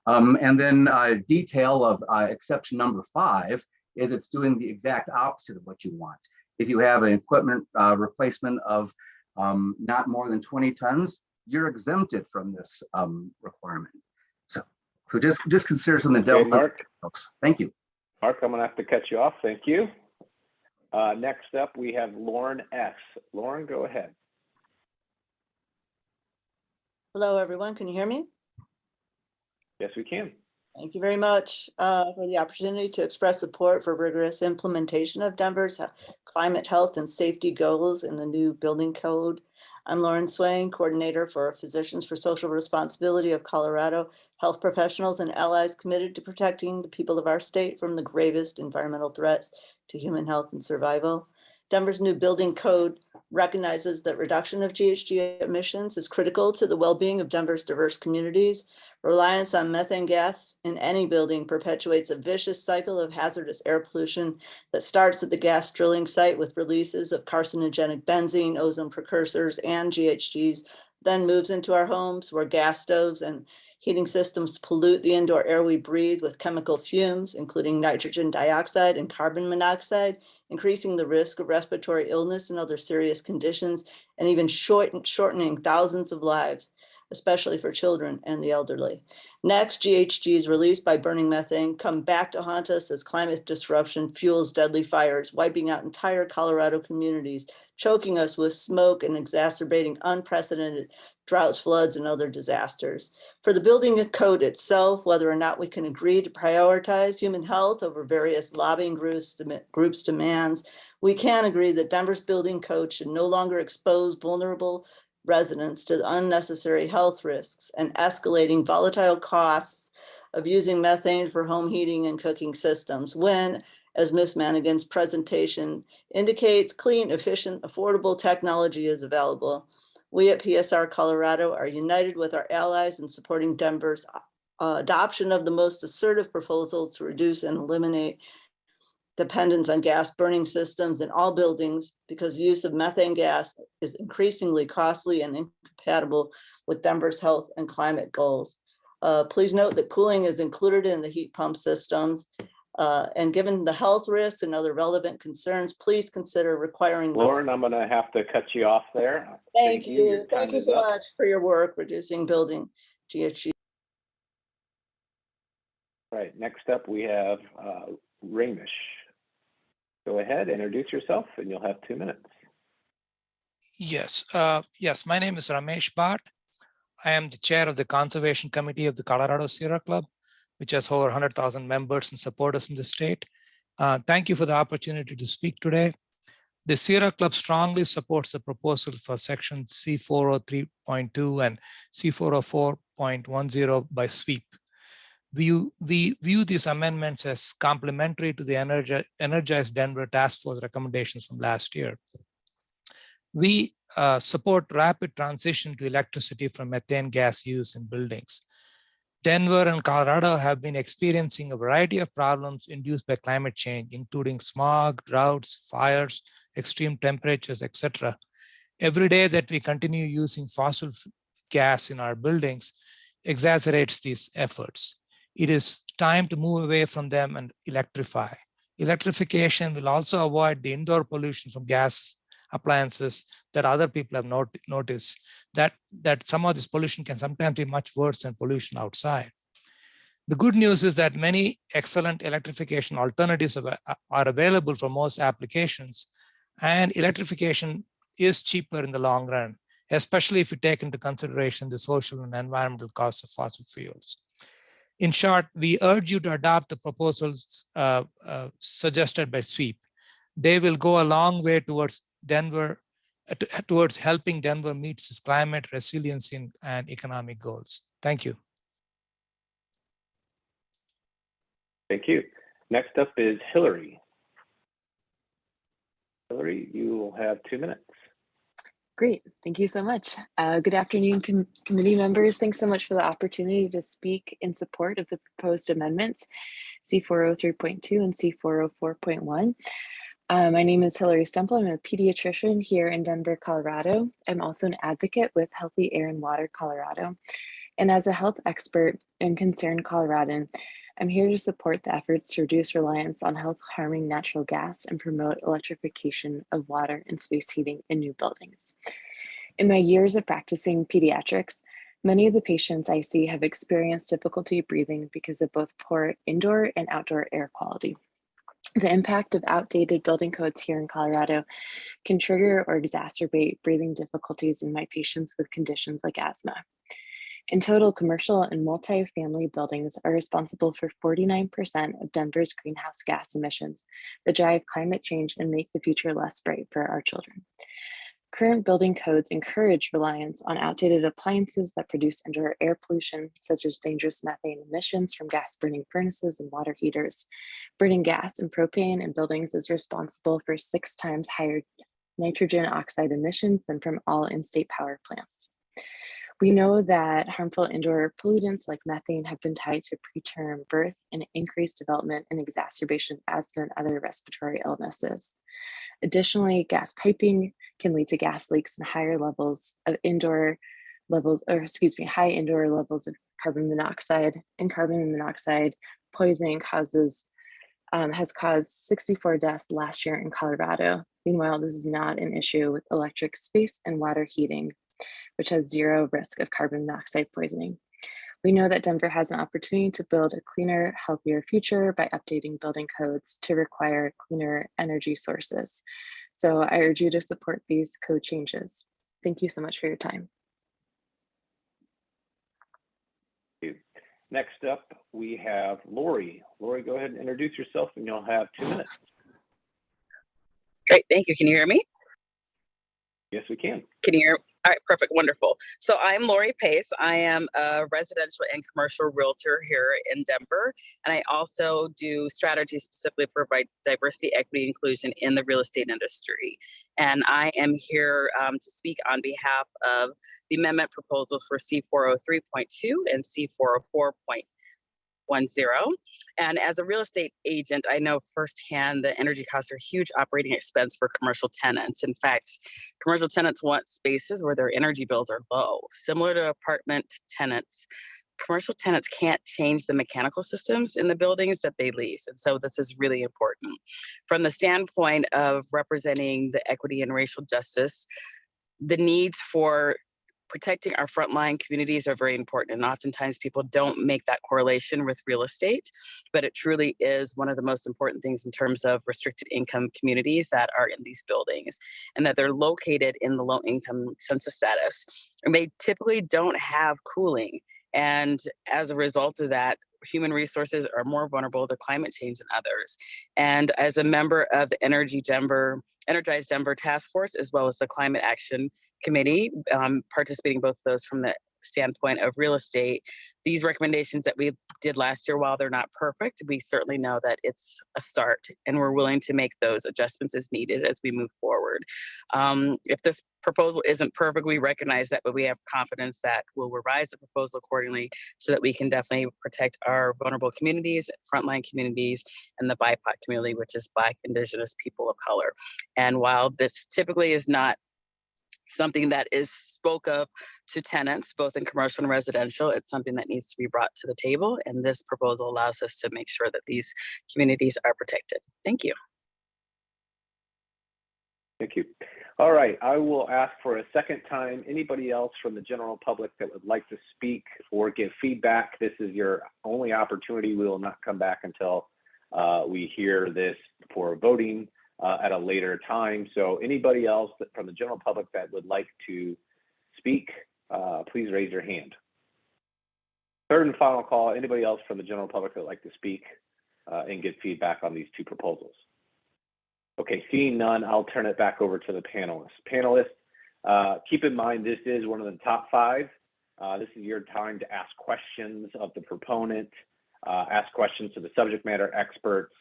And then detail of exception number 5 is it's doing the exact opposite of what you want. If you have an equipment replacement of not more than 20 tons, you're exempted from this requirement. So just consider some of the Okay, Mark. Thank you. Mark, I'm gonna have to cut you off. Thank you. Next up, we have Lauren S. Lauren, go ahead. Hello, everyone. Can you hear me? Yes, we can. Thank you very much for the opportunity to express support for rigorous implementation of Denver's climate, health, and safety goals in the new building code. I'm Lauren Swain, coordinator for Physicians for Social Responsibility of Colorado, health professionals and allies committed to protecting the people of our state from the gravest environmental threats to human health and survival. Denver's new building code recognizes that reduction of GHG emissions is critical to the well-being of Denver's diverse communities. Reliance on methane gas in any building perpetuates a vicious cycle of hazardous air pollution that starts at the gas drilling site with releases of carcinogenic benzene, ozone precursors, and GHGs, then moves into our homes where gas stoves and heating systems pollute the indoor air we breathe with chemical fumes, including nitrogen dioxide and carbon monoxide, increasing the risk of respiratory illness and other serious conditions, and even shortening thousands of lives, especially for children and the elderly. Next, GHGs released by burning methane come back to haunt us as climate disruption fuels deadly fires, wiping out entire Colorado communities, choking us with smoke and exacerbating unprecedented droughts, floods, and other disasters. For the building code itself, whether or not we can agree to prioritize human health over various lobbying groups' demands, we can agree that Denver's building code should no longer expose vulnerable residents to unnecessary health risks and escalating volatile costs of using methane for home heating and cooking systems when, as Ms. Manigan's presentation indicates, clean, efficient, affordable technology is available. We at PSR Colorado are united with our allies in supporting Denver's adoption of the most assertive proposals to reduce and eliminate dependence on gas burning systems in all buildings because use of methane gas is increasingly costly and incompatible with Denver's health and climate goals. Please note that cooling is included in the heat pump systems. And given the health risks and other relevant concerns, please consider requiring. Lauren, I'm going to have to cut you off there. Thank you. Your Thank time you is so up. much for your work reducing building GHG. Right, next up we have Ramesh. Go ahead, introduce yourself, and you'll have 2 minutes. Yes, yes, my name is Ramesh Bhatt. I am the chair of the Conservation Committee of the Colorado Sierra Club, which has over 100,000 members and supporters in the state. Thank you for the opportunity to speak today. The Sierra Club strongly supports the proposals for section C403.2 and C404.10 by sweep. We view these amendments as complementary to the Energized Denver Task Force recommendations from last year. We support rapid transition to electricity from methane gas use in buildings. Denver and Colorado have been experiencing a variety of problems induced by climate change, including smog, droughts, fires, extreme temperatures, etc. Every day that we continue using fossil gas in our buildings exacerbates these efforts. It is time to move away from them and electrify. Electrification will also avoid the indoor pollution from gas appliances that other people have noticed, that some of this pollution can sometimes be much worse than pollution outside. The good news is that many excellent electrification alternatives are available for most applications, and electrification is cheaper in the long run, especially if you take into consideration the social and environmental costs of fossil fuels. In short, we urge you to adopt the proposals suggested by SWEEP. They will go a long way towards towards helping Denver meet its climate resiliency and economic goals. Thank you. Thank you. Next up is Hillary. Hillary, you will have 2 minutes. Great, thank you so much. Good afternoon, committee members. Thanks so much for the opportunity to speak in support of the proposed amendments, C403.2 and C404.1. My name is Hillary Stemple. I'm a pediatrician here in Denver, Colorado. I'm also an advocate with Healthy Air and Water Colorado. And as a health expert and concerned Coloradan, I'm here to support the efforts to reduce reliance on health-harming natural gas and promote electrification of water and space heating in new buildings. In my years of practicing pediatrics, many of the patients I see have experienced difficulty breathing because of both poor indoor and outdoor air quality. The impact of outdated building codes here in Colorado can trigger or exacerbate breathing difficulties in my patients with conditions like asthma. In total, commercial and multi-family buildings are responsible for 49% of Denver's greenhouse gas emissions that drive climate change and make the future less bright for our children. Current building codes encourage reliance on outdated appliances that produce indoor air pollution, such as dangerous methane emissions from gas burning furnaces and water heaters. Burning gas and propane in buildings is responsible for 6 times higher nitrogen oxide emissions than from all in-state power plants. We know that harmful indoor pollutants like methane have been tied to preterm birth and increased development and exacerbation of asthma and other respiratory illnesses. Additionally, gas piping can lead to gas leaks and higher levels of high indoor levels of carbon monoxide, and carbon monoxide poisoning has caused 64 deaths last year in Colorado. Meanwhile, this is not an issue with electric space and water heating, which has 0 risk of carbon monoxide poisoning. We know that Denver has an opportunity to build a cleaner, healthier future by updating building codes to require cleaner energy sources. So I urge you to support these code changes. Thank you so much for your time. Next up, we have Lori. Lori, go ahead and introduce yourself and you'll have 2 minutes. Great, thank you. Can you hear me? Yes, we can. Can you hear? All right, perfect, wonderful. So I'm Lori Pace. I am a residential and commercial realtor here in Denver. And I also do strategies specifically for diversity, equity, inclusion in the real estate industry. And I am here to speak on behalf of the amendment proposals for C403.2 and C404.10. And as a real estate agent, I know firsthand that energy costs are a huge operating expense for commercial tenants. In fact, commercial tenants want spaces where their energy bills are low. Similar to apartment tenants, commercial tenants can't change the mechanical systems in the buildings that they lease. And so this is really important. From the standpoint of representing the equity and racial justice, the needs for protecting our frontline communities are very important. And oftentimes people don't make that correlation with real estate, but it truly is one of the most important things in terms of restricted income communities that are in these buildings, and that they're located in the low income census status. And they typically don't have cooling. And as a result of that, human resources are more vulnerable to climate change than others. And as a member of the Energized Denver Task Force, as well as the Climate Action Committee, participating both of those from the standpoint of real estate, these recommendations that we did last year, while they're not perfect, we certainly know that it's a start, and we're willing to make those adjustments as needed as we move forward. If this proposal isn't perfect, we recognize that, but we have confidence that we'll revise the proposal accordingly so that we can definitely protect our vulnerable communities, frontline communities, and the BIPOC community, which is Black, Indigenous, people of color. And while this typically is not something that is spoke of to tenants, both in commercial and residential, it's something that needs to be brought to the table. And this proposal allows us to make sure that these communities are protected. Thank you. Thank you. All right, I will ask for a second time. Anybody else from the general public that would like to speak or give feedback, this is your only opportunity. We will not come back until we hear this for voting at a later time. So anybody else from the general public that would like to speak, please raise your hand. Third and final call, anybody else from the general public that would like to speak and give feedback on these 2 proposals? Okay, seeing none, I'll turn it back over to the panelists. Panelists, keep in mind this is one of the top 5. This is your time to ask questions of the proponent, ask questions to the subject matter experts,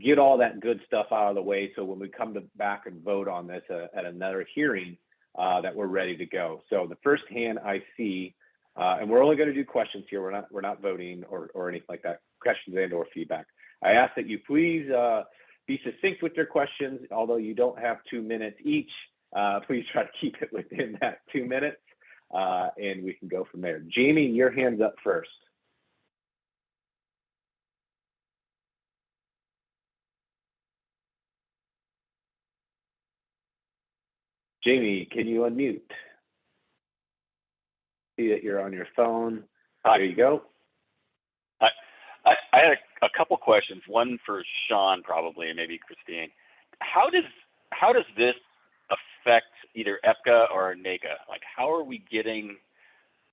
get all that good stuff out of the way so when we come back and vote on this at another hearing, that we're ready to go. So the first hand I see, and we're only going to do questions here. We're not voting or anything like that. Questions and or feedback. I ask that you please be succinct with your questions. Although you don't have 2 minutes each, please try to keep it within that 2 minutes, and we can go from there. Jamie, your hand's up first. Jamie, can you unmute? See that you're on your phone. There you go. I had a couple questions. One for Sean, probably, and maybe Christine. How does this affect either EPCA or NACA? Like, how are we getting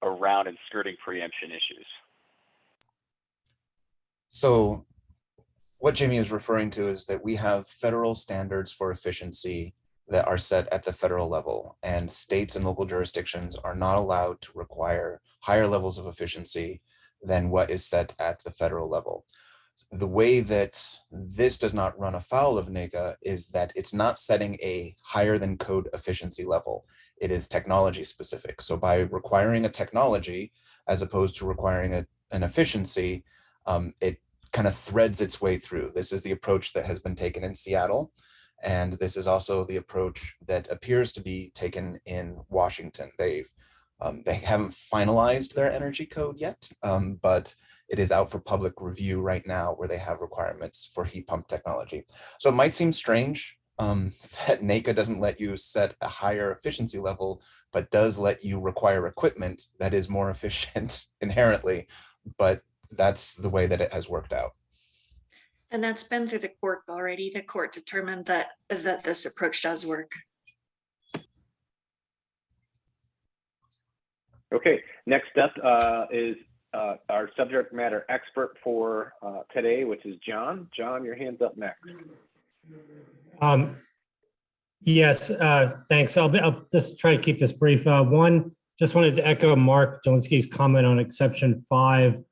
around and skirting preemption issues? So what Jamie is referring to is that we have federal standards for efficiency that are set at the federal level, and states and local jurisdictions are not allowed to require higher levels of efficiency than what is set at the federal level. The way that this does not run afoul of NECA is that it's not setting a higher than code efficiency level. It is technology specific. So by requiring a technology as opposed to requiring an efficiency, it kind of threads its way through. This is the approach that has been taken in Seattle. And this is also the approach that appears to be taken in Washington. They haven't finalized their energy code yet, but it is out for public review right now, where they have requirements for heat pump technology. So it might seem strange that NECA doesn't let you set a higher efficiency level, but does let you require equipment that is more efficient inherently. But that's the way that it has worked out. And that's been through the courts already. The court determined that this approach does work. Okay, next up is our subject matter expert for today, which is John. John, your hand's up next. Yes, thanks. I'll just try to keep this brief. One, just wanted to echo Mark Zielinski's comment on exception 5.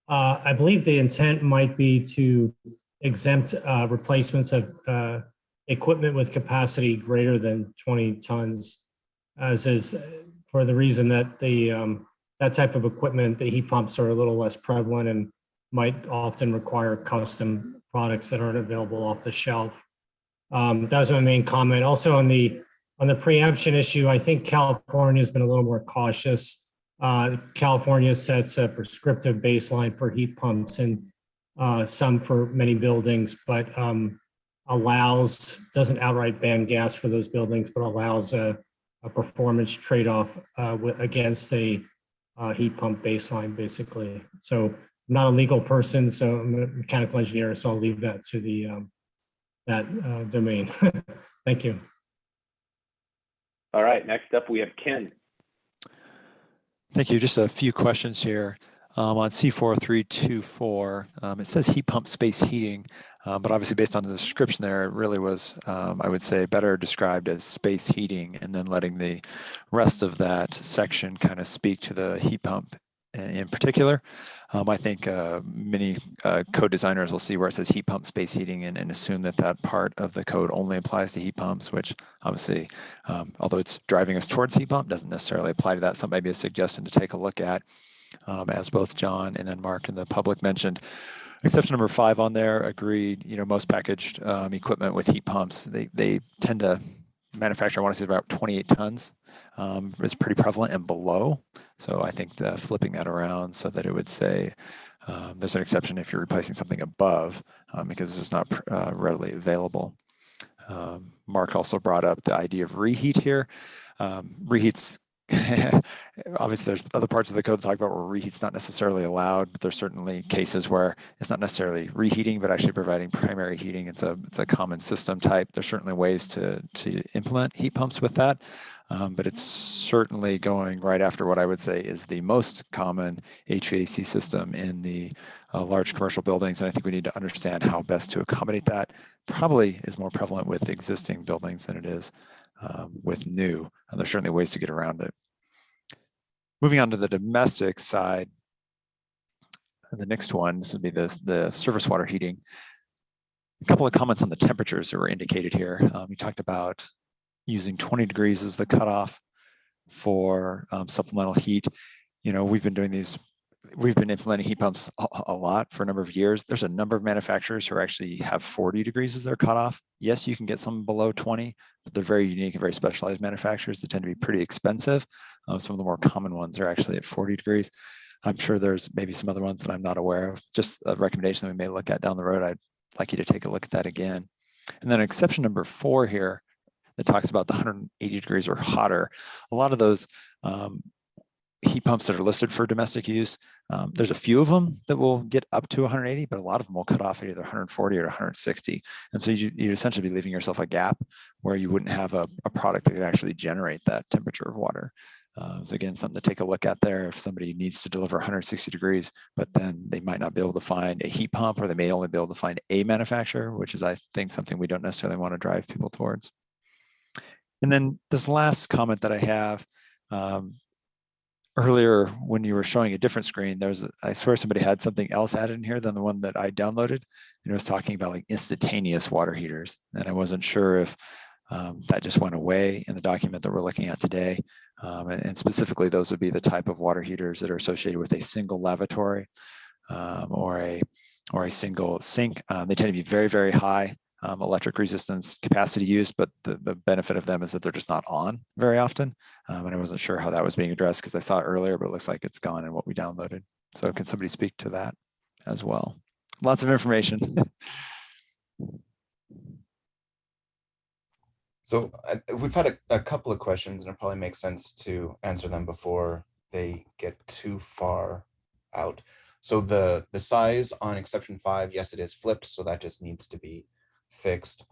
I believe the intent might be to exempt replacements of equipment with capacity greater than 20 tons, as is for the reason that that type of equipment, the heat pumps are a little less prevalent and might often require custom products that aren't available off the shelf. That was my main comment. Also on the preemption issue, I think California has been a little more cautious. California sets a prescriptive baseline for heat pumps and some for many buildings, but doesn't outright ban gas for those buildings, but allows a performance trade-off against a heat pump baseline, basically. So I'm not a legal person, so I'm a mechanical engineer, so I'll leave that to the that domain. Thank you. All right, next up we have Ken. Thank you. Just a few questions here. On C40324, it says heat pump space heating, but obviously based on the description there, it really was, I would say, better described as space heating, and then letting the rest of that section kind of speak to the heat pump in particular. I think many code designers will see where it says heat pump space heating and assume that that part of the code only applies to heat pumps, which obviously, although it's driving us towards heat pump, doesn't necessarily apply to that. So that might be a suggestion to take a look at. As both John and then Mark and the public mentioned. Exception number 5 on there, agreed, most packaged equipment with heat pumps, they tend to manufacture, I want to say about 28 tons is pretty prevalent and below. So I think flipping that around so that it would say there's an exception if you're replacing something above because it's not readily available. Mark also brought up the idea of reheat here. Reheat's obviously there's other parts of the code that talk about where reheat's not necessarily allowed, but there's certainly cases where it's not necessarily reheating, but actually providing primary heating. It's a common system type. There's certainly ways to implement heat pumps with that, but it's certainly going right after what I would say is the most common HVAC system in the large commercial buildings. And I think we need to understand how best to accommodate that. Probably is more prevalent with existing buildings than it is with new, and there's certainly ways to get around it. Moving on to the domestic side, the next one, this would be the surface water heating. A couple of comments on the temperatures that were indicated here. We talked about using 20 degrees as the cutoff for supplemental heat. We've been doing these. We've been implementing heat pumps a lot for a number of years. There's a number of manufacturers who actually have 40 degrees as their cutoff. Yes, you can get some below 20, but they're very unique and very specialized manufacturers that tend to be pretty expensive. Some of the more common ones are actually at 40 degrees. I'm sure there's maybe some other ones that I'm not aware of. Just a recommendation that we may look at down the road. I'd like you to take a look at that again. And then exception number 4 here that talks about the 180 degrees or hotter. A lot of those heat pumps that are listed for domestic use, there's a few of them that will get up to 180, but a lot of them will cut off at either 140 or 160. And so you'd essentially be leaving yourself a gap where you wouldn't have a product that could actually generate that temperature of water. So again, something to take a look at there if somebody needs to deliver 160 degrees, but then they might not be able to find a heat pump, or they may only be able to find a manufacturer, which is, I think, something we don't necessarily want to drive people towards. And then this last comment that I have, earlier when you were showing a different screen, I swear somebody had something else added in here than the one that I downloaded. And it was talking about like instantaneous water heaters. And I wasn't sure if that just went away in the document that we're looking at today. And specifically, those would be the type of water heaters that are associated with a single lavatory or a single sink. They tend to be very, very high electric resistance capacity used, but the benefit of them is that they're just not on very often. And I wasn't sure how that was being addressed because I saw it earlier, but it looks like it's gone in what we downloaded. So can somebody speak to that as well? Lots of information. So we've had a couple of questions, and it probably makes sense to answer them before they get too far out. So the size on exception 5, yes, it is flipped, so that just needs to be fixed.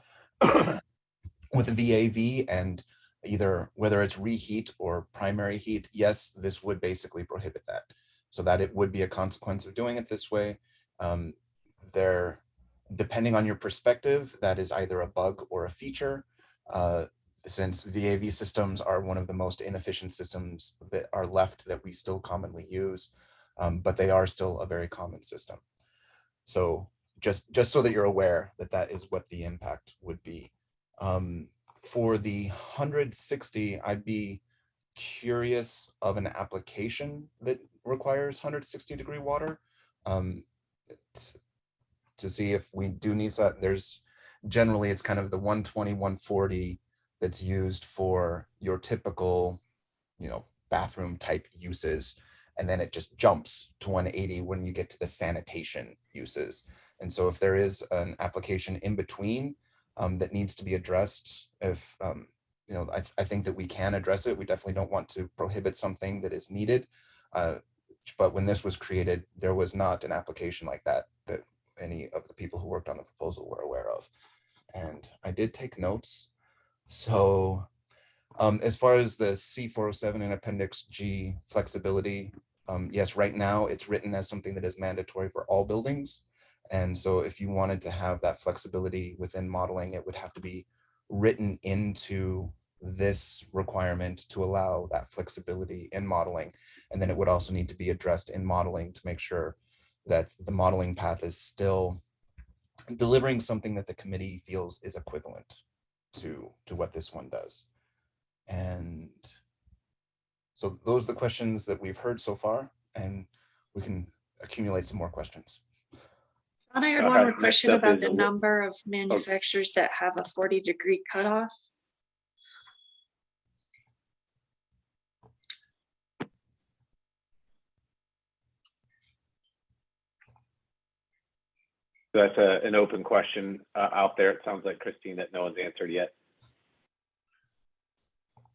With VAV and either whether it's reheat or primary heat, yes, this would basically prohibit that. So that it would be a consequence of doing it this way. Depending on your perspective, that is either a bug or a feature. Since VAV systems are one of the most inefficient systems that are left that we still commonly use, but they are still a very common system. So just so that you're aware that that is what the impact would be. For the 160, I'd be curious of an application that requires 160-degree water to see if we do need that. There's generally, it's kind of the 120, 140 that's used for your typical, bathroom type uses. And then it just jumps to 180 when you get to the sanitation uses. And so if there is an application in between that needs to be addressed, if, I think that we can address it. We definitely don't want to prohibit something that is needed. But when this was created, there was not an application like that any of the people who worked on the proposal were aware of. And I did take notes. So as far as the C407 and Appendix G flexibility, yes, right now it's written as something that is mandatory for all buildings. And so if you wanted to have that flexibility within modeling, it would have to be written into this requirement to allow that flexibility in modeling. And then it would also need to be addressed in modeling to make sure that the modeling path is still delivering something that the committee feels is equivalent to what this one does. And so those are the questions that we've heard so far, and we can accumulate some more questions. And I had one more question about the number of manufacturers that have a 40-degree cutoff. That's an open question out there. It sounds like, Christine, that no one's answered yet.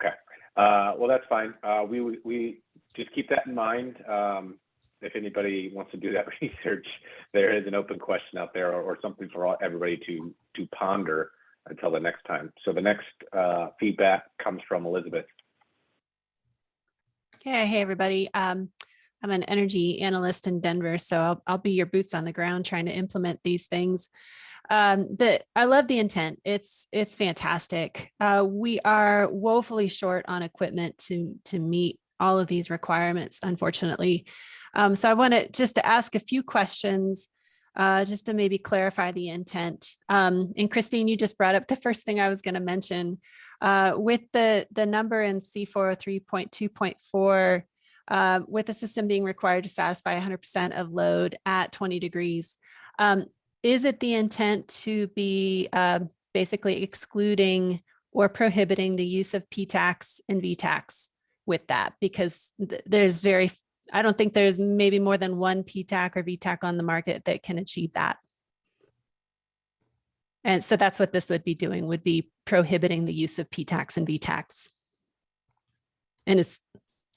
Okay, well, that's fine. We just keep that in mind. If anybody wants to do that research, there is an open question out there or something for everybody to ponder until the next time. So the next feedback comes from Elizabeth. Yeah, hey everybody. I'm an energy analyst in Denver, so I'll be your boots on the ground trying to implement these things. I love the intent. It's fantastic. We are woefully short on equipment to meet all of these requirements, unfortunately. So I wanted just to ask a few questions, just to maybe clarify the intent. And Christine, you just brought up the first thing I was going to mention with the number in C403.2.4. With the system being required to satisfy 100% of load at 20 degrees. Is it the intent to be basically excluding or prohibiting the use of PTACs and VTACs with that? Because I don't think there's maybe more than one PTAC or VTAC on the market that can achieve that. And so that's what this would be doing, would be prohibiting the use of PTACs and VTACs. And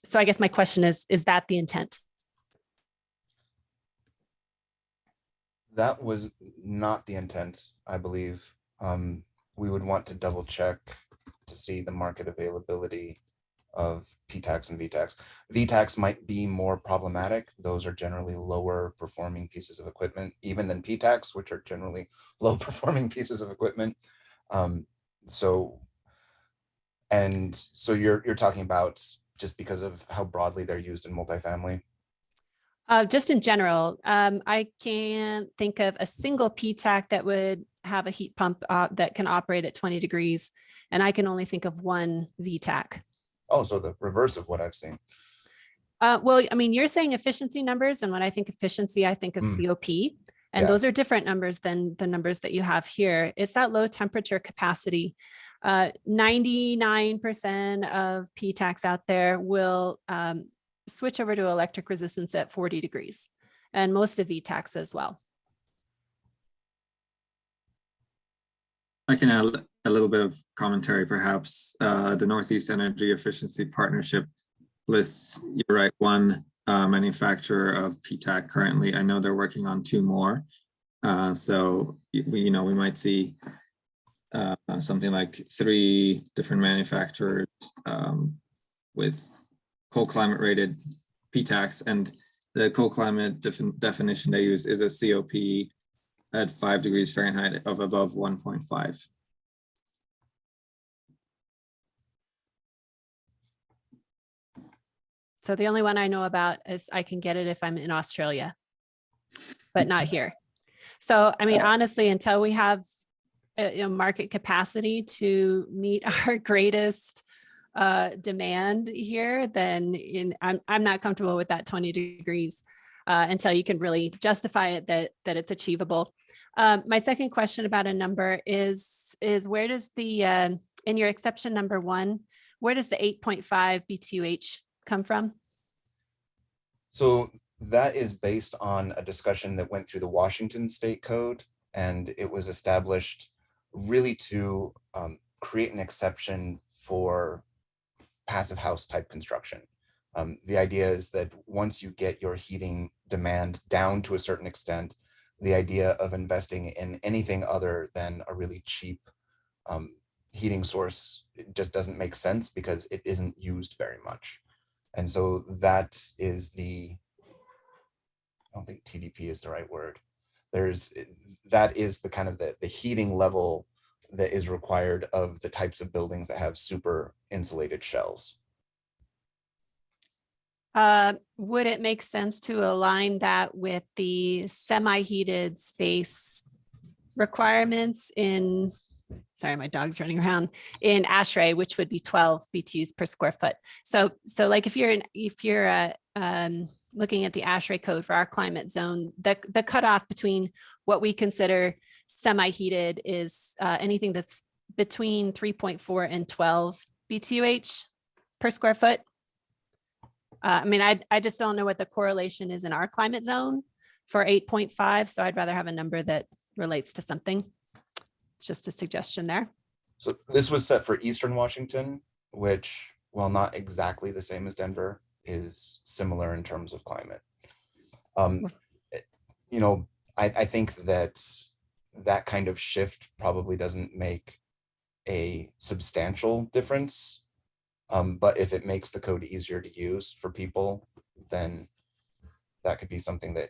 so I guess my question is that the intent? That was not the intent, I believe. We would want to double check to see the market availability of PTACs and VTACs. VTACs might be more problematic. Those are generally lower performing pieces of equipment, even than PTACs, which are generally low performing pieces of equipment. So And so you're talking about just because of how broadly they're used in multifamily? Just in general, I can't think of a single PTAC that would have a heat pump that can operate at 20 degrees. And I can only think of one VTAC. Oh, so the reverse of what I've seen. Well, I mean, you're saying efficiency numbers, and when I think efficiency, I think of COP, and those are different numbers than the numbers that you have here. It's that low temperature capacity. 99% of PTACs out there will switch over to electric resistance at 40 degrees, and most of VTACs as well. I can add a little bit of commentary, perhaps. The Northeast Energy Efficiency Partnership lists, you're right, one manufacturer of PTAC currently. I know they're working on 2 more. So we might see something like 3 different manufacturers with cold climate rated PTACs, and the cold climate definition they use is a COP at 5 degrees Fahrenheit of above 1.5. So the only one I know about is I can get it if I'm in Australia, but not here. So, I mean, honestly, until we have market capacity to meet our greatest demand here, then I'm not comfortable with that 20 degrees until you can really justify it that it's achievable. My second question about a number is where does the, in your exception number 1, where does the 8.5 BTUH come from? So that is based on a discussion that went through the Washington State Code, and it was established really to create an exception for passive house type construction. The idea is that once you get your heating demand down to a certain extent, the idea of investing in anything other than a really cheap heating source just doesn't make sense because it isn't used very much. And so that is I don't think TDP is the right word. That is the kind of the heating level that is required of the types of buildings that have super insulated shells. Would it make sense to align that with the semi-heated space requirements in, sorry, my dog's running around, in ASHRAE, which would be 12 BTUs per square foot. So like if you're looking at the ASHRAE code for our climate zone, the cutoff between what we consider semi-heated is anything that's between 3.4 and 12 BTUH per square foot. I mean, I just don't know what the correlation is in our climate zone for 8.5. So I'd rather have a number that relates to something. It's just a suggestion there. So this was set for Eastern Washington, which, while not exactly the same as Denver, is similar in terms of climate. I think that kind of shift probably doesn't make a substantial difference. But if it makes the code easier to use for people, then that could be something that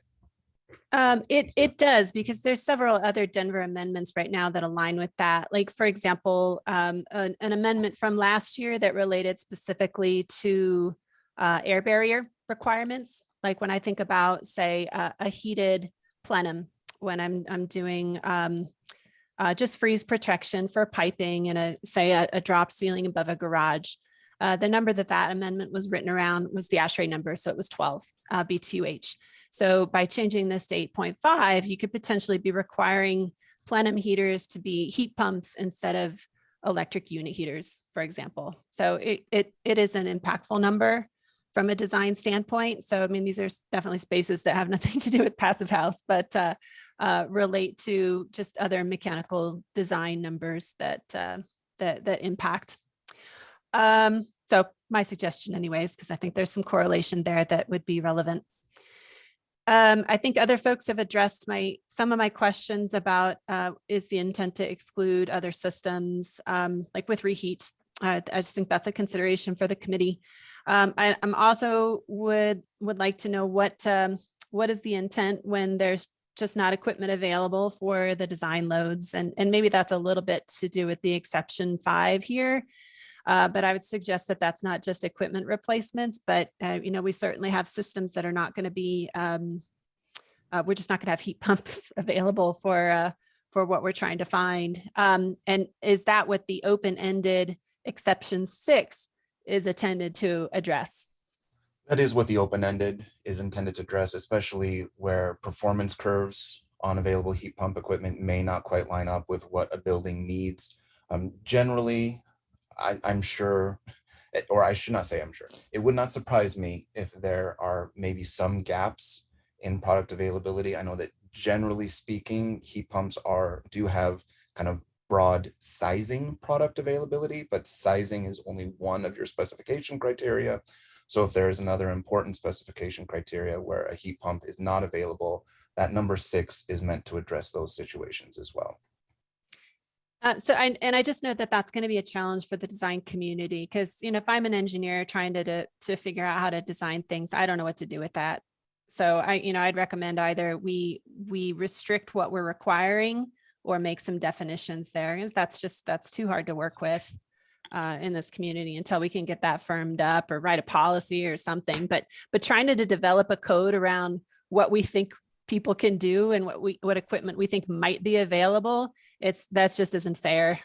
it does, because there's several other Denver amendments right now that align with that. Like, for example, an amendment from last year that related specifically to air barrier requirements. Like when I think about, say, a heated plenum, when I'm doing just freeze protection for piping in a drop ceiling above a garage. The number that amendment was written around was the ASHRAE number, so it was 12 BTUH. So by changing this to 8.5, you could potentially be requiring plenum heaters to be heat pumps instead of electric unit heaters, for example. So it is an impactful number from a design standpoint. So I mean, these are definitely spaces that have nothing to do with passive house, but relate to just other mechanical design numbers that impact. So my suggestion anyways, because I think there's some correlation there that would be relevant. I think other folks have addressed some of my questions about is the intent to exclude other systems, like with Reheat. I just think that's a consideration for the committee. I'm also would like to know what is the intent when there's just not equipment available for the design loads, and maybe that's a little bit to do with the exception 5 here. But I would suggest that that's not just equipment replacements, but we certainly have systems that are not going to be, we're just not going to have heat pumps available for what we're trying to find. And is that what the open-ended exception 6 is intended to address? That is what the open-ended is intended to address, especially where performance curves on available heat pump equipment may not quite line up with what a building needs. Generally, I'm sure, or I should not say I'm sure, it would not surprise me if there are maybe some gaps in product availability. I know that generally speaking, heat pumps do have kind of broad sizing product availability, but sizing is only one of your specification criteria. So if there is another important specification criteria where a heat pump is not available, that number 6 is meant to address those situations as well. I just know that that's going to be a challenge for the design community, because if I'm an engineer trying to figure out how to design things, I don't know what to do with that. So I'd recommend either we restrict what we're requiring or make some definitions there, because that's too hard to work with in this community until we can get that firmed up or write a policy or something. But trying to develop a code around what we think people can do and what equipment we think might be available, that's just isn't fair.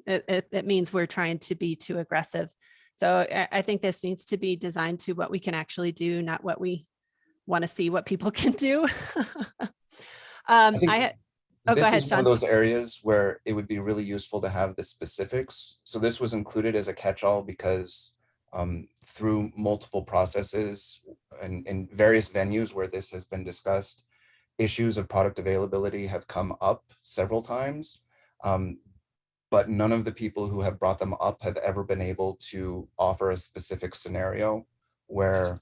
It means we're trying to be too aggressive. So I think this needs to be designed to what we can actually do, not what we want to see what people can do. Go ahead, This is one Sean. of those areas where it would be really useful to have the specifics. So this was included as a catch-all because through multiple processes and in various venues where this has been discussed, issues of product availability have come up several times, but none of the people who have brought them up have ever been able to offer a specific scenario where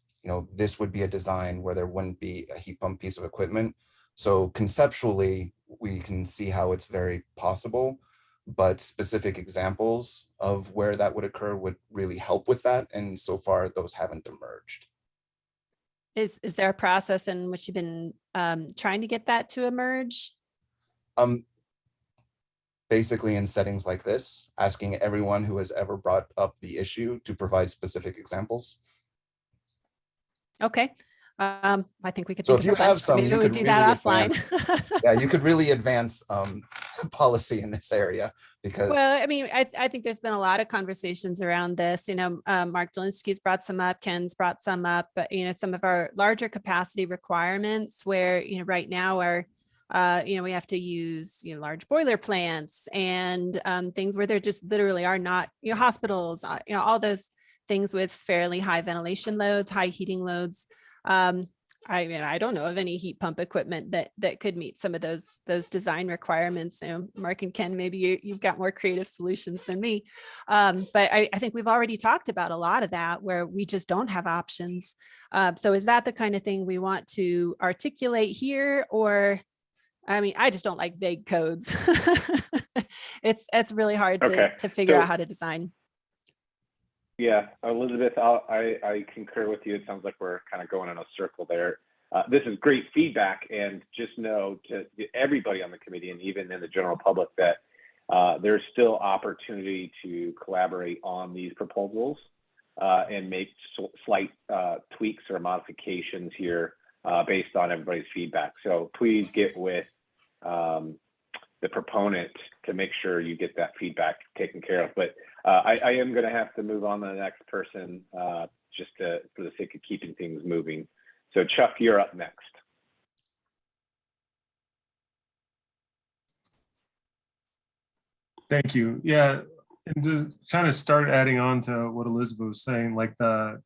this would be a design where there wouldn't be a heat pump piece of equipment. So conceptually, we can see how it's very possible, but specific examples of where that would occur would really help with that. And so far, those haven't emerged. Is there a process in which you've been trying to get that to emerge? Basically in settings like this, asking everyone who has ever brought up the issue to provide specific examples. Okay. I think we could So think if you of a have bunch. some, Maybe you we could do really that offline. Yeah, you could really advance policy in this area because. Well, I mean, I think there's been a lot of conversations around this. Mark Zielinski's brought some up, Ken's brought some up, but some of our larger capacity requirements where right now are we have to use large boiler plants and things where there just literally are not hospitals, all those things with fairly high ventilation loads, high heating loads. I don't know of any heat pump equipment that could meet some of those design requirements. Mark and Ken, maybe you've got more creative solutions than me. But I think we've already talked about a lot of that where we just don't have options. So is that the kind of thing we want to articulate here? Or, I just don't like vague codes. It's really hard to figure out how to design. Yeah, Elizabeth, I concur with you. It sounds like we're kind of going in a circle there. This is great feedback, and just know to everybody on the committee and even in the general public that there's still opportunity to collaborate on these proposals and make slight tweaks or modifications here based on everybody's feedback. So please get with the proponent to make sure you get that feedback taken care of. But I am going to have to move on to the next person just for the sake of keeping things moving. So Chuck, you're up next. Thank you. Yeah, and to kind of start adding on to what Elizabeth was saying, like the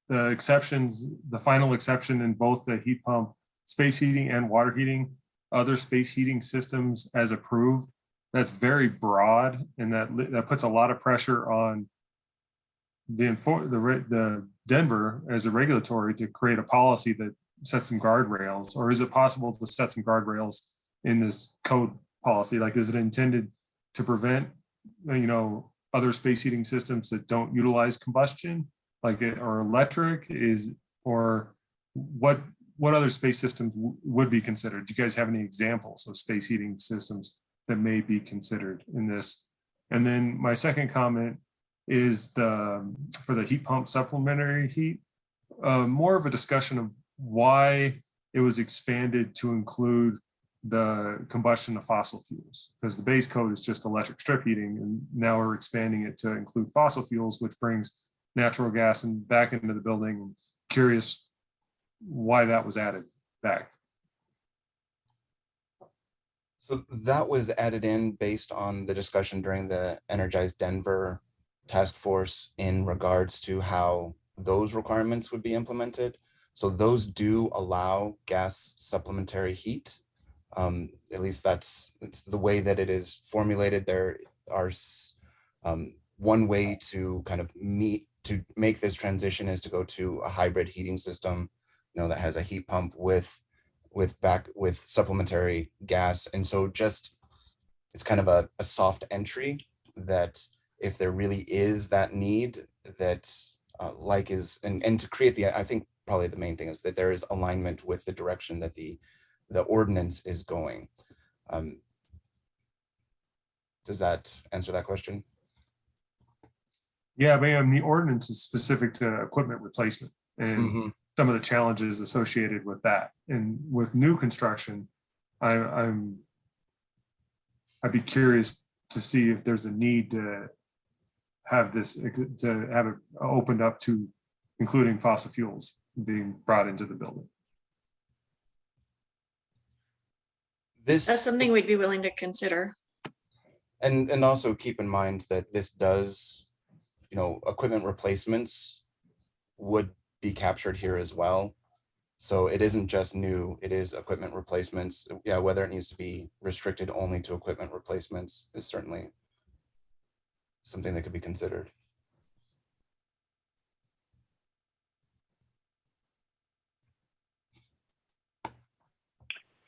exceptions, the final exception in both the heat pump, space heating and water heating, other space heating systems as approved, that's very broad, and that puts a lot of pressure on the Denver as a regulatory to create a policy that sets some guardrails. Or is it possible to set some guardrails in this code policy? Like, is it intended to prevent other space heating systems that don't utilize combustion, or electric? Or what other space systems would be considered? Do you guys have any examples of space heating systems that may be considered in this? And then my second comment is for the heat pump supplementary heat, more of a discussion of why it was expanded to include the combustion of fossil fuels, because the base code is just electric strip heating, and now we're expanding it to include fossil fuels, which brings natural gas and back into the building. Curious why that was added back. So that was added in based on the discussion during the Energized Denver task force in regards to how those requirements would be implemented. So those do allow gas supplementary heat. At least it's the way that it is formulated. There are one way to kind of make this transition is to go to a hybrid heating system, that has a heat pump with supplementary gas. And so it's kind of a soft entry that if there really is that need that and to create I think probably the main thing is that there is alignment with the direction that the ordinance is going. Does that answer that question? Yeah, but the ordinance is specific to equipment replacement and some of the challenges associated with that. And with new construction, I'd be curious to see if there's a need to have it opened up to including fossil fuels being brought into the building. That's something we'd be willing to consider. And also keep in mind that this does, equipment replacements would be captured here as well. So it isn't just new, it is equipment replacements. Yeah, whether it needs to be restricted only to equipment replacements is certainly something that could be considered.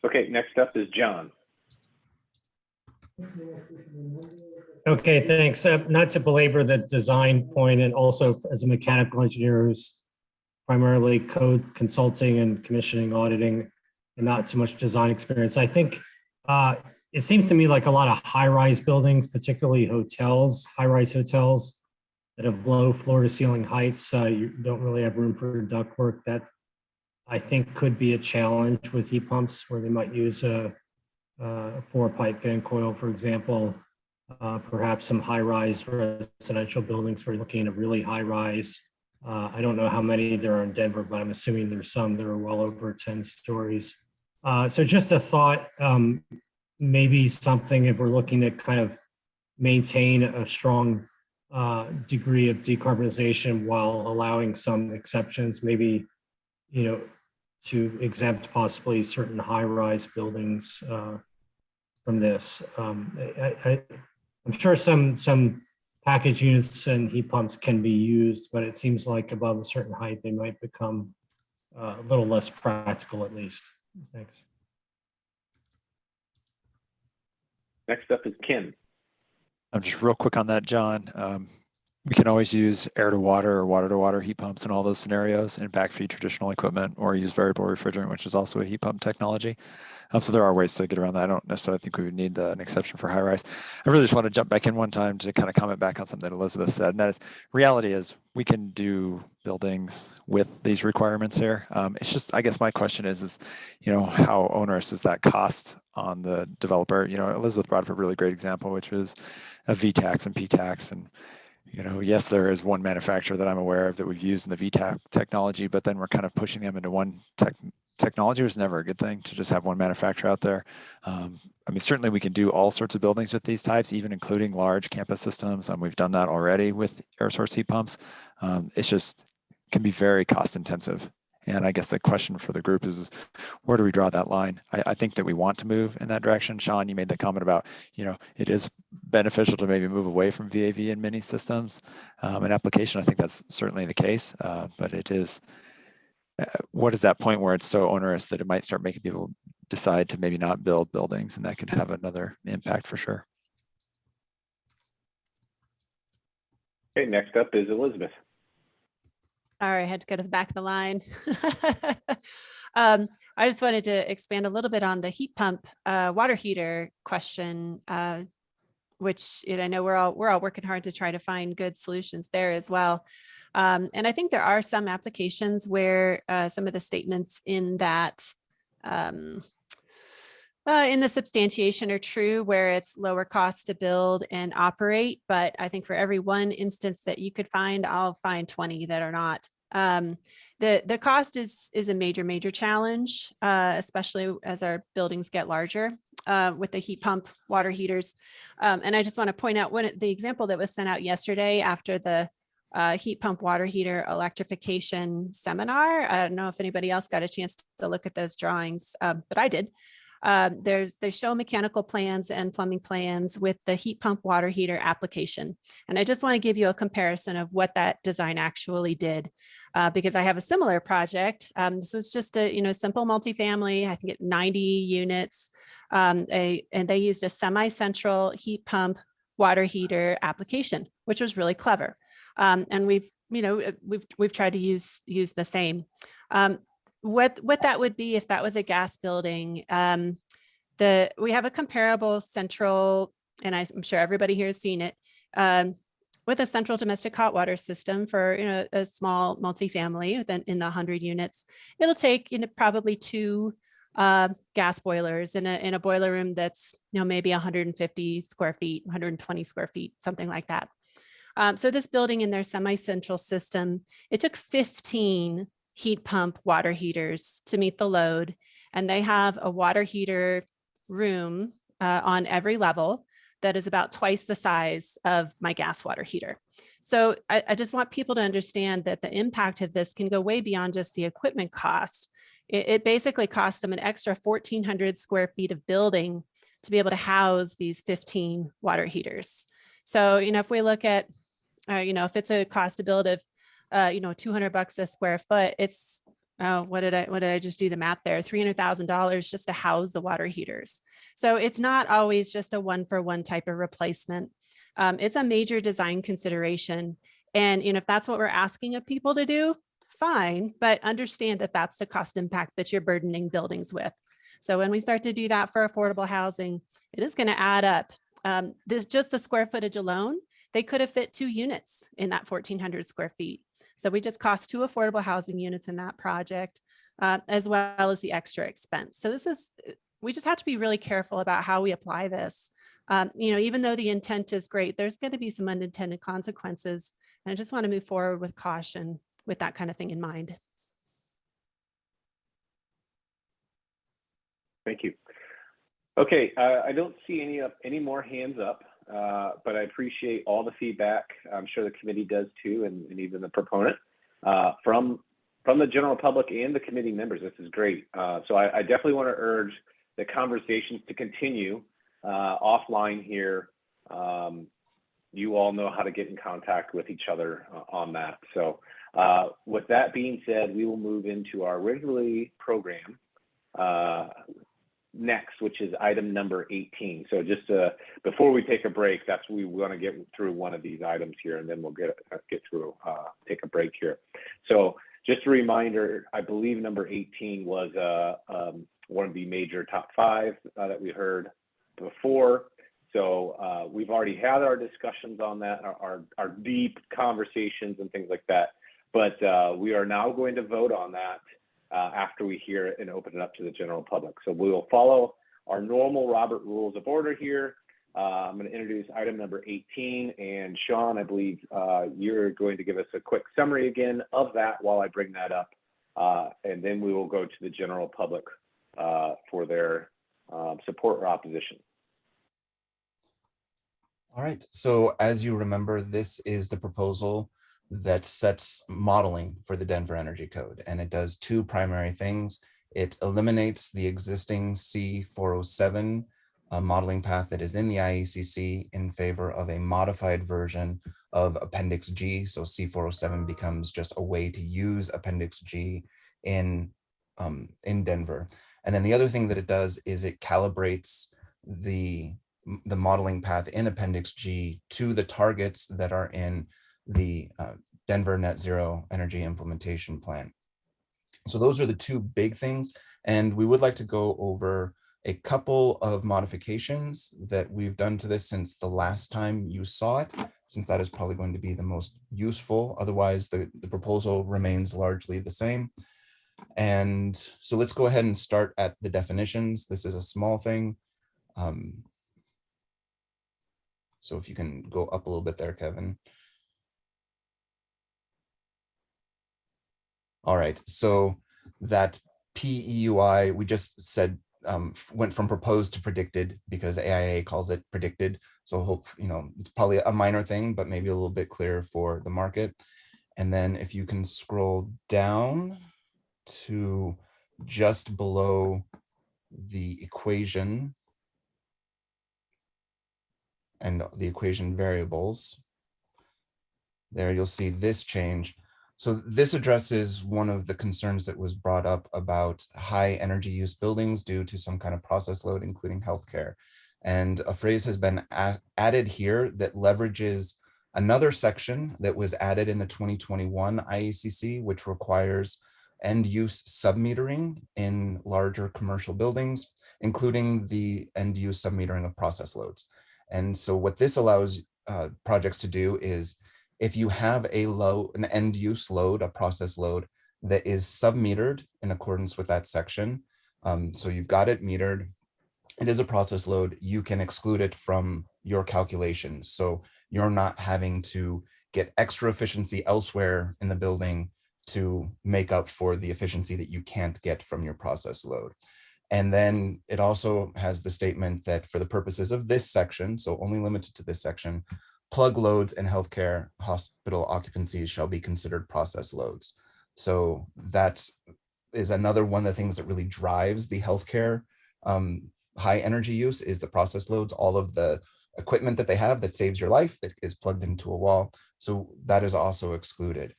Okay, next up is John. Okay, thanks. Not to belabor the design point, and also as a mechanical engineer who's primarily code consulting and commissioning auditing and not so much design experience, I think it seems to me like a lot of high-rise buildings, particularly hotels, high-rise hotels that have low floor-to-ceiling heights, you don't really have room for ductwork. That I think could be a challenge with heat pumps, where they might use a 4-pipe fan coil, for example. Perhaps some high-rise residential buildings where you're looking at a really high-rise. I don't know how many there are in Denver, but I'm assuming there's some that are well over 10 stories. So just a thought, maybe something if we're looking to kind of maintain a strong degree of decarbonization while allowing some exceptions, maybe, to exempt possibly certain high-rise buildings from this. I'm sure some package units and heat pumps can be used, but it seems like above a certain height, they might become a little less practical, at least. Thanks. Next up is Kim. I'm just real quick on that, John. We can always use air to water or water to water heat pumps in all those scenarios and backfeed traditional equipment, or use variable refrigerant, which is also a heat pump technology. So there are ways to get around that. I don't necessarily think we would need an exception for high rise. I really just want to jump back in one time to kind of comment back on something that Elizabeth said, and that is, reality is we can do buildings with these requirements here. It's just, I guess my question is, how onerous is that cost on the developer? Elizabeth brought up a really great example, which was a VTAX and PTAX, and yes, there is one manufacturer that I'm aware of that we've used in the VTAC technology, but then we're kind of pushing them into one technology. Was never a good thing to just have one manufacturer out there. Certainly we can do all sorts of buildings with these types, even including large campus systems. We've done that already with air source heat pumps. It's just can be very cost intensive. And I guess the question for the group is where do we draw that line? I think that we want to move in that direction. Sean, you made the comment about, it is beneficial to maybe move away from VAV in many systems and application. I think that's certainly the case, but it is, what is that point where it's so onerous that it might start making people decide to maybe not build buildings, and that could have another impact for sure. Okay, next up is Elizabeth. Sorry, I had to go to the back of the line. I just wanted to expand a little bit on the heat pump water heater question. which I know we're all working hard to try to find good solutions there as well. And I think there are some applications where some of the statements in that in the substantiation are true, where it's lower cost to build and operate. But I think for every one instance that you could find, I'll find 20 that are not. The cost is a major challenge, especially as our buildings get larger with the heat pump water heaters. And I just want to point out the example that was sent out yesterday after the heat pump water heater electrification seminar. I don't know if anybody else got a chance to look at those drawings, but I did. They show mechanical plans and plumbing plans with the heat pump water heater application. And I just want to give you a comparison of what that design actually did, because I have a similar project. This was just a simple multifamily, I think at 90 units, and they used a semi-central heat pump water heater application, which was really clever. And we've tried to use the same. What that would be if that was a gas building. We have a comparable central, and I'm sure everybody here has seen it, with a central domestic hot water system for a small multifamily in the 100 units. It'll take probably 2 gas boilers in a boiler room that's maybe 150 square feet, 120 square feet, something like that. So this building in their semi-central system, it took 15 heat pump water heaters to meet the load. And they have a water heater room on every level that is about twice the size of my gas water heater. So I just want people to understand that the impact of this can go way beyond just the equipment cost. It basically costs them an extra 1,400 square feet of building to be able to house these 15 water heaters. So, if we look at, if it's a cost to build of $200 a square foot, it's what did I just do the math there? $300,000 just to house the water heaters. So it's not always just a 1-for-1 type of replacement. It's a major design consideration. And if that's what we're asking of people to do, fine, but understand that that's the cost impact that you're burdening buildings with. So when we start to do that for affordable housing, it is going to add up. Just the square footage alone, they could have fit 2 units in that 1,400 square feet. So we just cost 2 affordable housing units in that project, as well as the extra expense. So we just have to be really careful about how we apply this. Even though the intent is great, there's going to be some unintended consequences. And I just want to move forward with caution with that kind of thing in mind. Thank you. Okay, I don't see any more hands up. But I appreciate all the feedback. I'm sure the committee does too, and even the proponent from the general public and the committee members. This is great. So I definitely want to urge the conversations to continue offline here. You all know how to get in contact with each other on that. So with that being said, we will move into our regularly program next, which is item number 18. So just before we take a break, we want to get through one of these items here, and then we'll get through, take a break here. So just a reminder, I believe number 18 was one of the major top 5 that we heard before. So we've already had our discussions on that, our deep conversations and things like that. But we are now going to vote on that after we hear it and open it up to the general public. So we will follow our normal Robert Rules of Order here. I'm going to introduce item number 18, and Sean, I believe you're going to give us a quick summary again of that while I bring that up, and then we will go to the general public for their support or opposition. All right, so as you remember, this is the proposal that sets modeling for the Denver Energy Code, and it does 2 primary things. It eliminates the existing C407 modeling path that is in the IECC in favor of a modified version of Appendix G. So C407 becomes just a way to use Appendix G in Denver. And then the other thing that it does is it calibrates the modeling path in Appendix G to the targets that are in the Denver Net Zero Energy Implementation Plan. So those are the 2 big things. And we would like to go over a couple of modifications that we've done to this since the last time you saw it, since that is probably going to be the most useful. Otherwise, the proposal remains largely the same. And so let's go ahead and start at the definitions. This is a small thing. So if you can go up a little bit there, Kevin. All right, so that PEUI, we just said, went from proposed to predicted because AIA calls it predicted. So hope, it's probably a minor thing, but maybe a little bit clearer for the market. And then if you can scroll down to just below the equation and the equation variables, there you'll see this change. So this addresses one of the concerns that was brought up about high energy use buildings due to some kind of process load, including healthcare. And a phrase has been added here that leverages another section that was added in the 2021 IECC, which requires end use submetering in larger commercial buildings, including the end use submetering of process loads. And so what this allows projects to do is, if you have an end use load, a process load that is submetered in accordance with that section, so you've got it metered, it is a process load, you can exclude it from your calculations. So you're not having to get extra efficiency elsewhere in the building to make up for the efficiency that you can't get from your process load. And then it also has the statement that for the purposes of this section, so only limited to this section, plug loads and healthcare hospital occupancies shall be considered process loads. So that is another one of the things that really drives the healthcare high energy use is the process loads, all of the equipment that they have that saves your life that is plugged into a wall. So that is also excluded.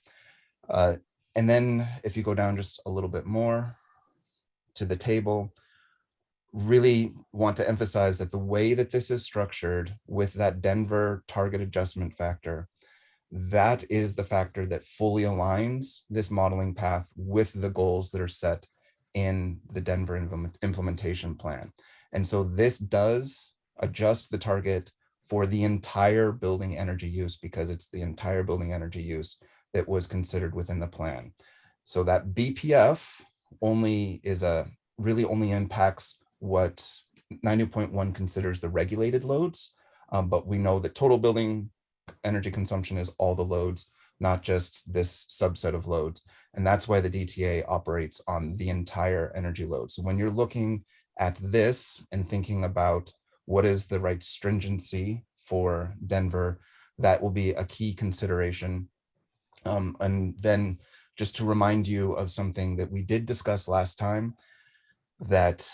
And then if you go down just a little bit more to the table, really want to emphasize that the way that this is structured with that Denver target adjustment factor, that is the factor that fully aligns this modeling path with the goals that are set in the Denver implementation plan. And so this does adjust the target for the entire building energy use because it's the entire building energy use that was considered within the plan. So that BPF really only impacts what 90.1 considers the regulated loads, but we know that total building energy consumption is all the loads, not just this subset of loads. And that's why the DTA operates on the entire energy load. So when you're looking at this and thinking about what is the right stringency for Denver, that will be a key consideration. And then just to remind you of something that we did discuss last time, that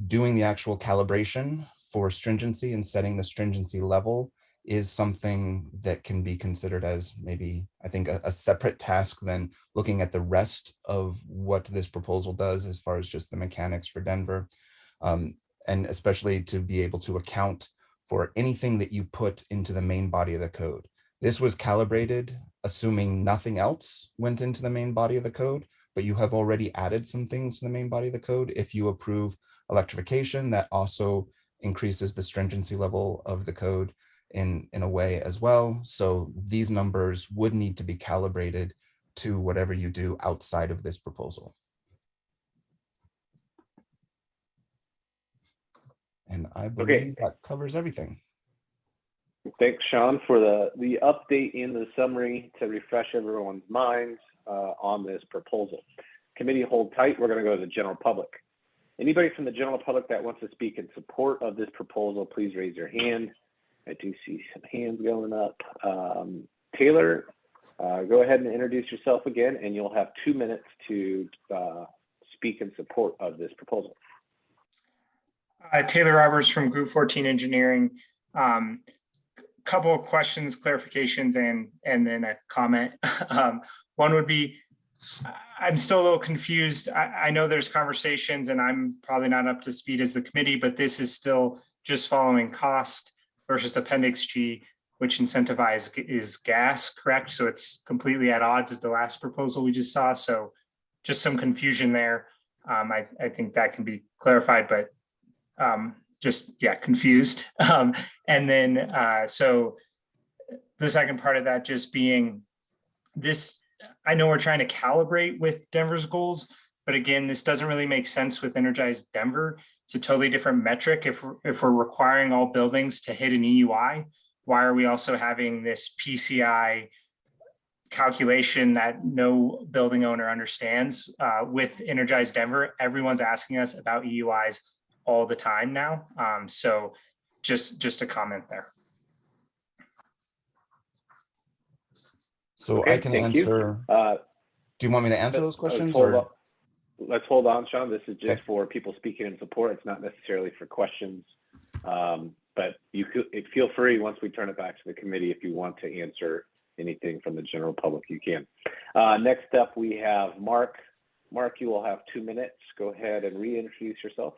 doing the actual calibration for stringency and setting the stringency level is something that can be considered as maybe, I think, a separate task than looking at the rest of what this proposal does as far as just the mechanics for Denver. And especially to be able to account for anything that you put into the main body of the code. This was calibrated assuming nothing else went into the main body of the code, but you have already added some things to the main body of the code. If you approve electrification, that also increases the stringency level of the code in a way as well. So these numbers would need to be calibrated to whatever you do outside of this proposal. And I believe that covers everything. Thanks, Sean, for the update in the summary to refresh everyone's minds on this proposal. Committee, hold tight. We're going to go to the general public. Anybody from the general public that wants to speak in support of this proposal, please raise your hand. I do see some hands going up. Taylor, go ahead and introduce yourself again, and you'll have 2 minutes to speak in support of this proposal. Taylor Roberts from Group 14 Engineering. Couple of questions, clarifications, and then a comment. One would be, I'm still a little confused. I know there's conversations and I'm probably not up to speed as the committee, but this is still just following cost versus Appendix G, which incentivized is gas, correct? So it's completely at odds with the last proposal we just saw. So just some confusion there. I think that can be clarified, but just, yeah, confused. And then, so the second part of that just being this, I know we're trying to calibrate with Denver's goals, but again, this doesn't really make sense with Energized Denver. It's a totally different metric. If we're requiring all buildings to hit an EUI, why are we also having this PCI calculation that no building owner understands? With Energized Denver, everyone's asking us about EUIs all the time now. So just a comment there. So Okay, I can thank you. answer. Do you want me to answer those questions? Let's hold on, Sean. This is just for people speaking in support. It's not necessarily for questions. But you could feel free, once we turn it back to the committee, if you want to answer anything from the general public, you can. Next up, we have Mark. Mark, you will have 2 minutes. Go ahead and reintroduce yourself.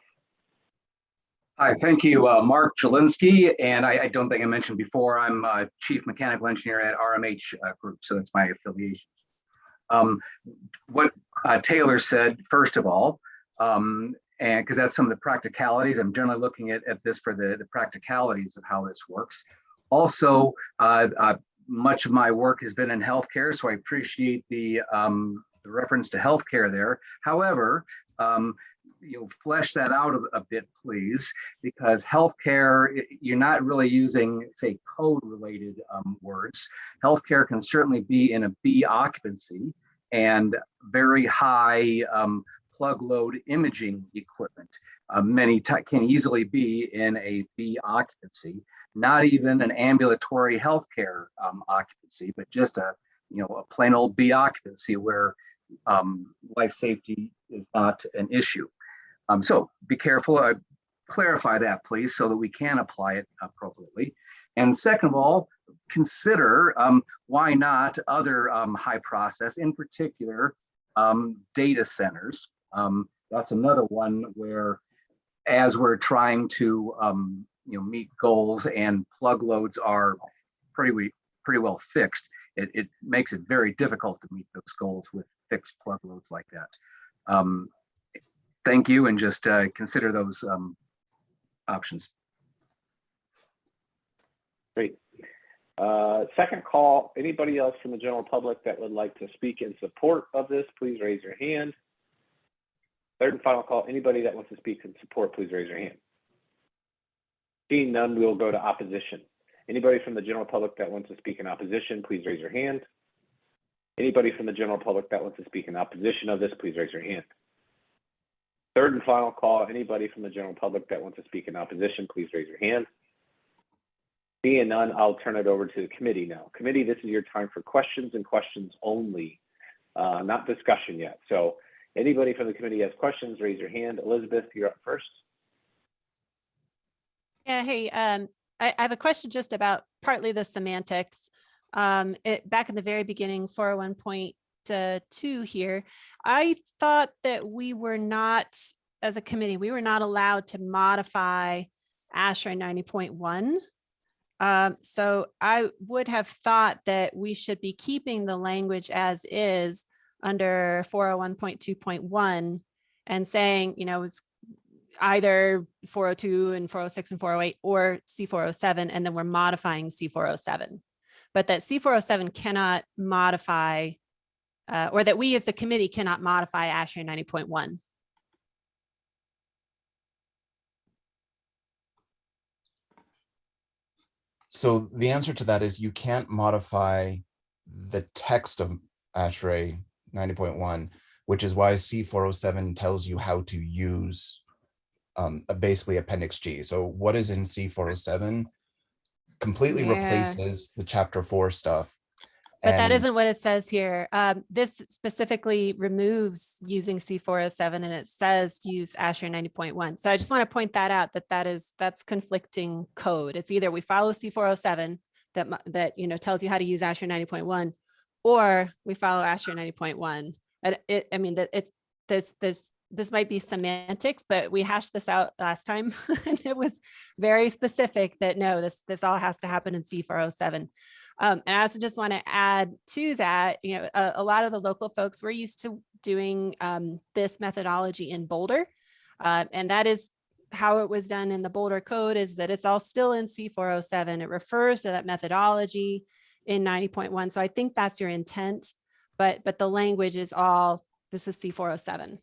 Hi, thank you, Mark Zielinski, and I don't think I mentioned before, I'm Chief Mechanical Engineer at RMH Group, so that's my affiliation. What Taylor said, first of all, and because that's some of the practicalities, I'm generally looking at this for the practicalities of how this works. Also, much of my work has been in healthcare, so I appreciate the reference to healthcare there. However, flesh that out a bit, please, because healthcare, you're not really using, say, code-related words. Healthcare can certainly be in a B occupancy and very high plug load imaging equipment. Many can easily be in a B occupancy, not even an ambulatory healthcare occupancy, but just a plain old B occupancy where life safety is not an issue. So be careful, clarify that, please, so that we can apply it appropriately. And second of all, consider why not other high process, in particular, data centers. That's another one where, as we're trying to meet goals and plug loads are pretty well fixed, it makes it very difficult to meet those goals with fixed plug loads like that. Thank you, and just consider those options. Great. Second call, anybody else from the general public that would like to speak in support of this, please raise your hand. Third and final call, anybody that wants to speak in support, please raise your hand. Seeing none, we'll go to opposition. Anybody from the general public that wants to speak in opposition, please raise your hand. Anybody from the general public that wants to speak in opposition of this, please raise your hand. Third and final call, anybody from the general public that wants to speak in opposition, please raise your hand. Seeing none, I'll turn it over to the committee now. Committee, this is your time for questions and questions only, not discussion yet. So anybody from the committee has questions, raise your hand. Elizabeth, you're up first. Yeah, hey, I have a question just about partly the semantics. Back in the very beginning, 401.2 here, I thought that we were not, as a committee, we were not allowed to modify ASHRAE 90.1. So I would have thought that we should be keeping the language as is under 401.2.1 and saying, it's either 402 and 406 and 408 or C407, and then we're modifying C407. But that C407 cannot modify, or that we as the committee cannot modify ASHRAE 90.1. So the answer to that is you can't modify the text of ASHRAE 90.1, which is why C407 tells you how to use basically Appendix G. So what is in C407 completely replaces the Chapter 4 stuff. But that isn't what it says here. This specifically removes using C407 and it says use ASHRAE 90.1. So I just want to point that out, that's conflicting code. It's either we follow C407 that tells you how to use ASHRAE 90.1, or we follow ASHRAE 90.1. I mean this might be semantics, but we hashed this out last time and it was very specific that no, this all has to happen in C407. And I also just want to add to that, a lot of the local folks, we're used to doing this methodology in Boulder. And that is how it was done in the Boulder Code is that it's all still in C407. It refers to that methodology in 90.1. So I think that's your intent, but the language is all, this is C407.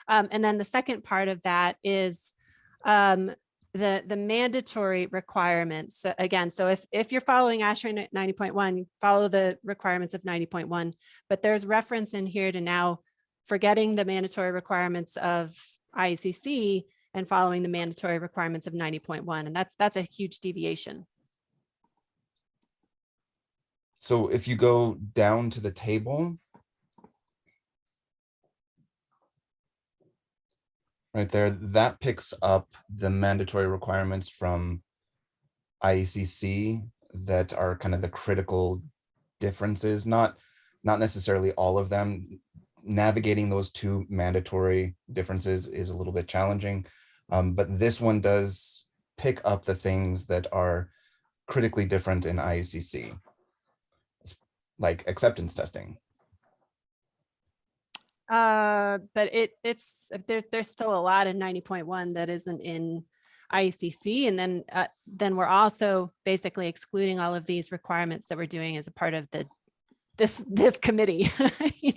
And then the second part of that is the mandatory requirements. So again, so if you're following ASHRAE 90.1, follow the requirements of 90.1, but there's reference in here to now forgetting the mandatory requirements of IECC and following the mandatory requirements of 90.1. And that's a huge deviation. So if you go down to the table, right there, that picks up the mandatory requirements from IECC that are kind of the critical differences, not necessarily all of them. Navigating those two mandatory differences is a little bit challenging, but this one does pick up the things that are critically different in IECC, like acceptance testing. But there's still a lot of 90.1 that isn't in IECC, and then we're also basically excluding all of these requirements that we're doing as a part of this committee.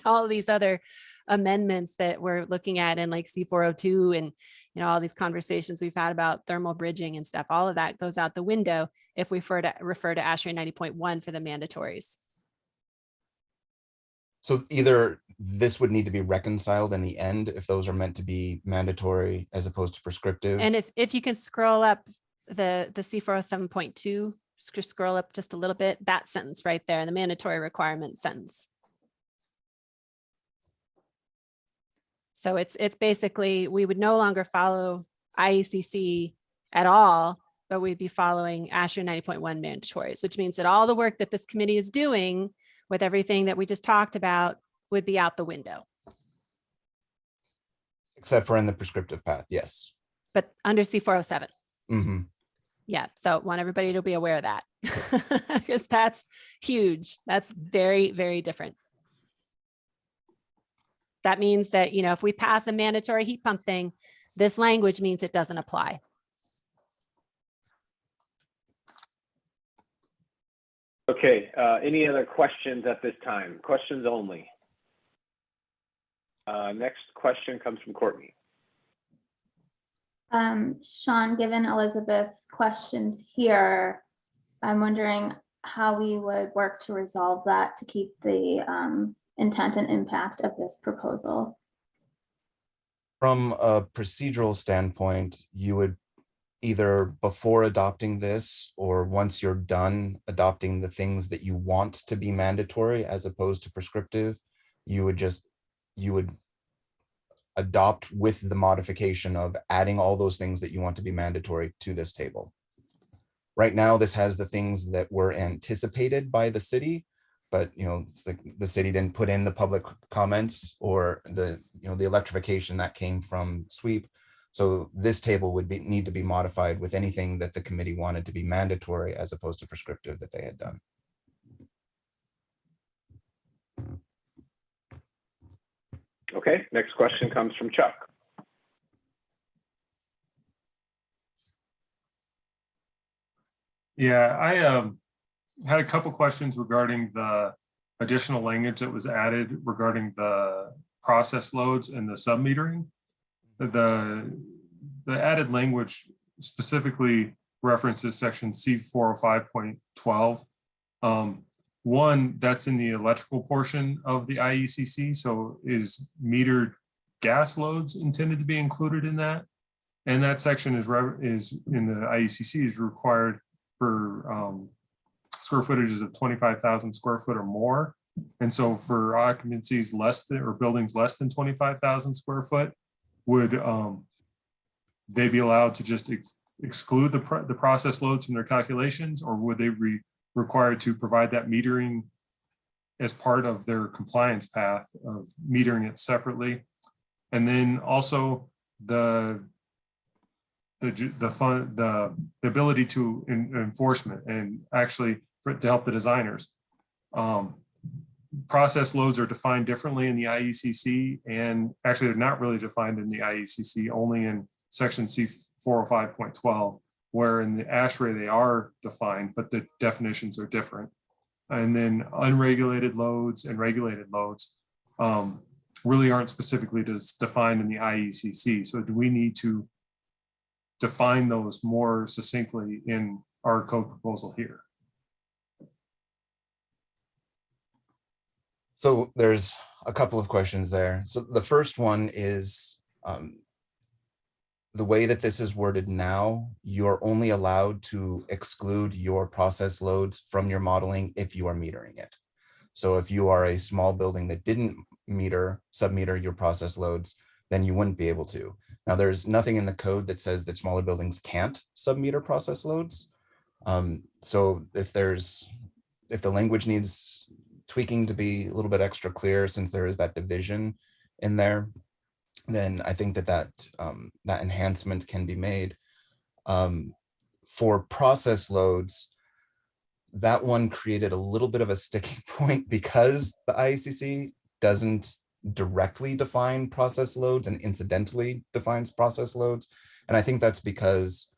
All of these other amendments that we're looking at in like C402 and all these conversations we've had about thermal bridging and stuff, all of that goes out the window if we refer to ASHRAE 90.1 for the mandatories. So either this would need to be reconciled in the end if those are meant to be mandatory as opposed to prescriptive. And if you can scroll up the C407.2, just scroll up just a little bit, that sentence right there, the mandatory requirement sentence. So it's basically, we would no longer follow IECC at all, but we'd be following ASHRAE 90.1 mandatories, which means that all the work that this committee is doing with everything that we just talked about would be out the window. Except for in the prescriptive path, yes. But under C407. Mm-hmm. Yeah, so want everybody to be aware of that because that's huge. That's very, very different. That means that, if we pass a mandatory heat pump thing, this language means it doesn't apply. Okay, any other questions at this time? Questions only. Next question comes from Courtney. Sean, given Elizabeth's questions here, I'm wondering how we would work to resolve that to keep the intent and impact of this proposal. From a procedural standpoint, you would either before adopting this or once you're done adopting the things that you want to be mandatory as opposed to prescriptive, you would adopt with the modification of adding all those things that you want to be mandatory to this table. Right now, this has the things that were anticipated by the city, but it's like the city didn't put in the public comments or the electrification that came from sweep. So this table would need to be modified with anything that the committee wanted to be mandatory as opposed to prescriptive that they had done. Okay, next question comes from Chuck. Yeah, I had a couple questions regarding the additional language that was added regarding the process loads and the sub-metering. The added language specifically references section C405.12. One, that's in the electrical portion of the IECC. So is metered gas loads intended to be included in that? And that section is in the IECC is required for square footages of 25,000 square foot or more. And so for occupancies less than, or buildings less than 25,000 square foot, would they be allowed to just exclude the process loads from their calculations, or would they be required to provide that metering as part of their compliance path of metering it separately? And then also the ability to enforcement and actually to help the designers. Process loads are defined differently in the IECC, and actually they're not really defined in the IECC, only in section C405.12, where in the ASHRAE they are defined, but the definitions are different. And then unregulated loads and regulated loads really aren't specifically defined in the IECC. So do we need to define those more succinctly in our code proposal here? So there's a couple of questions there. So the first one is the way that this is worded now, you're only allowed to exclude your process loads from your modeling if you are metering it. So if you are a small building that didn't submeter your process loads, then you wouldn't be able to. Now, there's nothing in the code that says that smaller buildings can't submeter process loads. So if the language needs tweaking to be a little bit extra clear, since there is that division in there, then I think that enhancement can be made. For process loads, that one created a little bit of a sticking point because the IECC doesn't directly define process loads and incidentally defines process loads. And I think that's because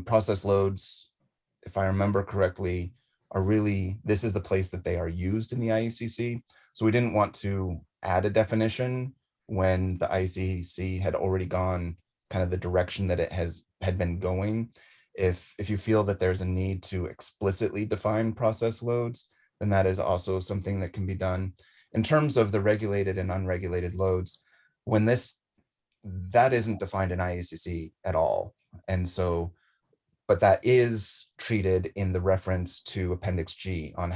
process loads, if I remember correctly, are really, this is the place that they are used in the IECC. So we didn't want to add a definition when the IECC had already gone kind of the direction that it had been going. If you feel that there's a need to explicitly define process loads, then that is also something that can be done. In terms of the regulated and unregulated loads, when that isn't defined in IECC at all. And so, but that is treated in the reference to Appendix G on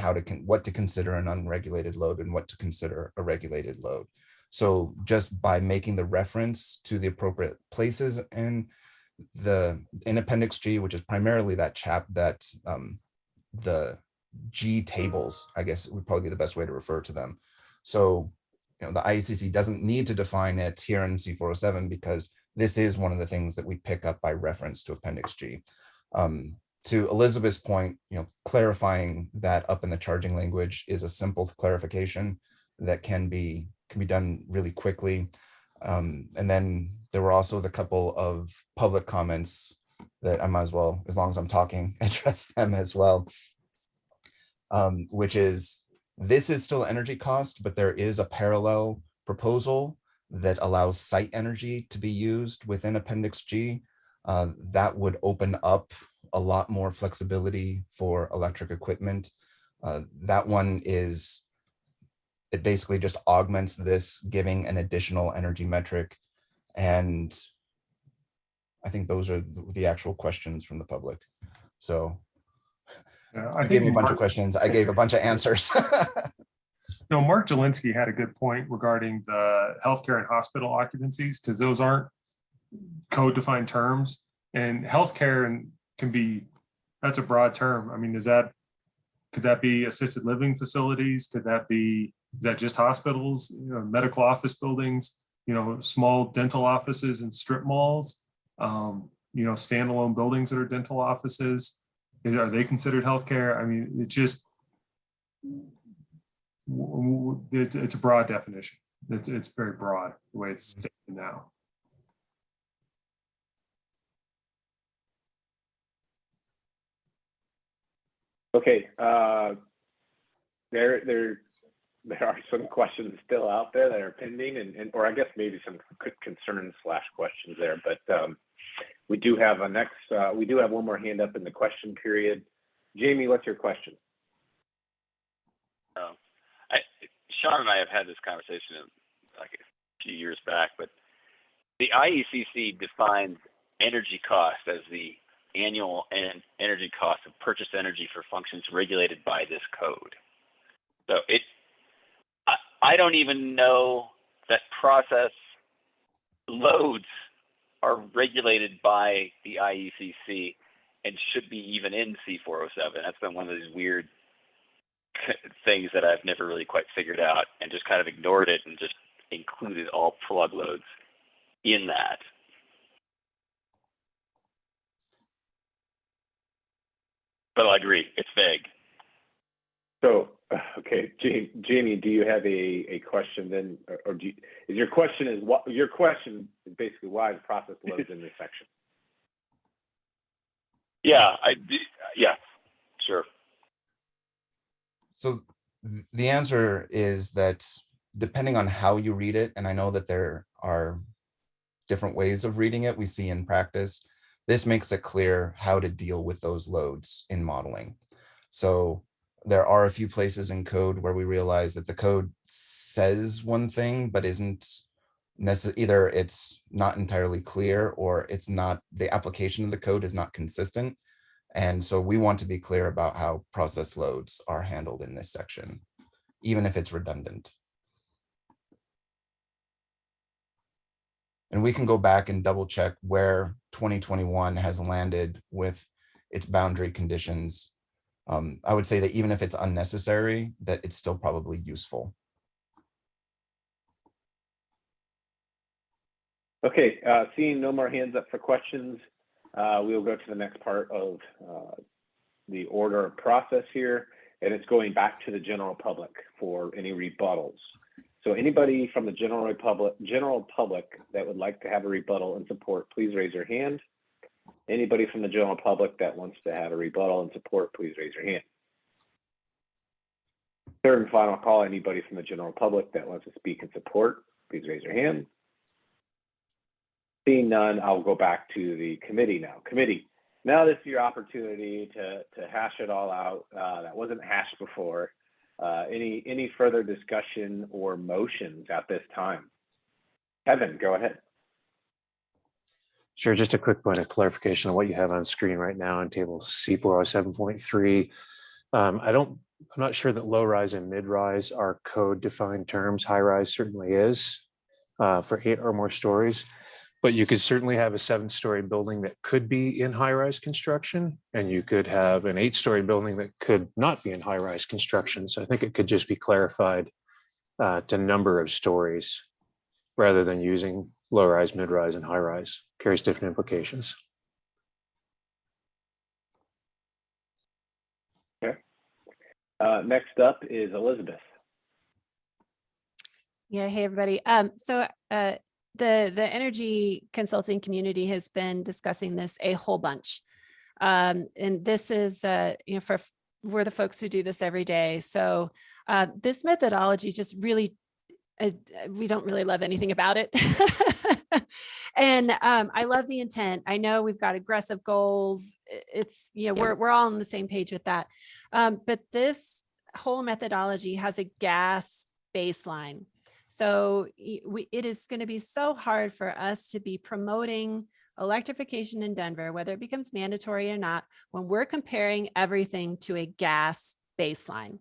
what to consider an unregulated load and what to consider a regulated load. So just by making the reference to the appropriate places in Appendix G, which is primarily the G tables, I guess would probably be the best way to refer to them. So, the IECC doesn't need to define it here in C407 because this is one of the things that we pick up by reference to Appendix G. To Elizabeth's point, clarifying that up in the charging language is a simple clarification that can be done really quickly. And then there were also the couple of public comments that I might as well, as long as I'm talking, address them as well, which is, this is still energy cost, but there is a parallel proposal that allows site energy to be used within Appendix G. That would open up a lot more flexibility for electric equipment. That one it basically just augments this, giving an additional energy metric. And I think those are the actual questions from the public. So I gave me a bunch of questions. I gave a bunch of answers. No, Mark Zielinski had a good point regarding the healthcare and hospital occupancies, because those aren't code defined terms, and healthcare that's a broad term. I mean, could that be assisted living facilities? Is that just hospitals, medical office buildings, small dental offices and strip malls, standalone buildings that are dental offices? Are they considered healthcare? I mean, it's a broad definition. It's very broad the way it's stated now. Okay, there are some questions still out there that are pending, or I guess maybe some concerns / questions there. But we do have one more hand up in the question period. Jamie, what's your question? Sean and I have had this conversation like a few years back, but the IECC defines energy cost as the annual energy cost of purchased energy for functions regulated by this code. So I don't even know that process loads are regulated by the IECC and should be even in C407. That's been one of these weird things that I've never really quite figured out, and just kind of ignored it and just included all plug loads in that. But I agree, it's vague. So Okay, Jamie, do you have a question then, or do you, is your question is what your question is basically why is process loads in this section? Yeah, yeah, sure. So the answer is that depending on how you read it, and I know that there are different ways of reading it we see in practice, this makes it clear how to deal with those loads in modeling. So there are a few places in code where we realize that the code says one thing, but isn't necessarily, either it's not entirely clear or it's not, the application of the code is not consistent. And so we want to be clear about how process loads are handled in this section, even if it's redundant. And we can go back and double check where 2021 has landed with its boundary conditions. I would say that even if it's unnecessary, that it's still probably useful. Okay, seeing no more hands up for questions, we will go to the next part of the order of process here, and it's going back to the general public for any rebuttals. So anybody from the general public that would like to have a rebuttal and support, please raise your hand. Anybody from the general public that wants to have a rebuttal and support, please raise your hand. Third and final call, anybody from the general public that wants to speak in support, please raise your hand. Seeing none, I'll go back to the committee now. Committee, now this is your opportunity to hash it all out. That wasn't hashed before. Any further discussion or motions at this time? Kevin, go ahead. Sure, just a quick point of clarification on what you have on screen right now in table C407.3. I'm not sure that low rise and mid rise are code defined terms. High rise certainly is for 8 or more stories, but you could certainly have a 7-story building that could be in high rise construction, and you could have an 8-story building that could not be in high rise construction. So I think it could just be clarified to number of stories rather than using low rise, mid rise, and high rise. Carries different implications. Okay. Next up is Elizabeth. Yeah, hey everybody. So the energy consulting community has been discussing this a whole bunch, and this is we're the folks who do this every day. So this methodology just really we don't really love anything about it. And I love the intent. I know we've got aggressive goals. It's, we're all on the same page with that. But this whole methodology has a gas baseline. So it is going to be so hard for us to be promoting electrification in Denver, whether it becomes mandatory or not, when we're comparing everything to a gas baseline.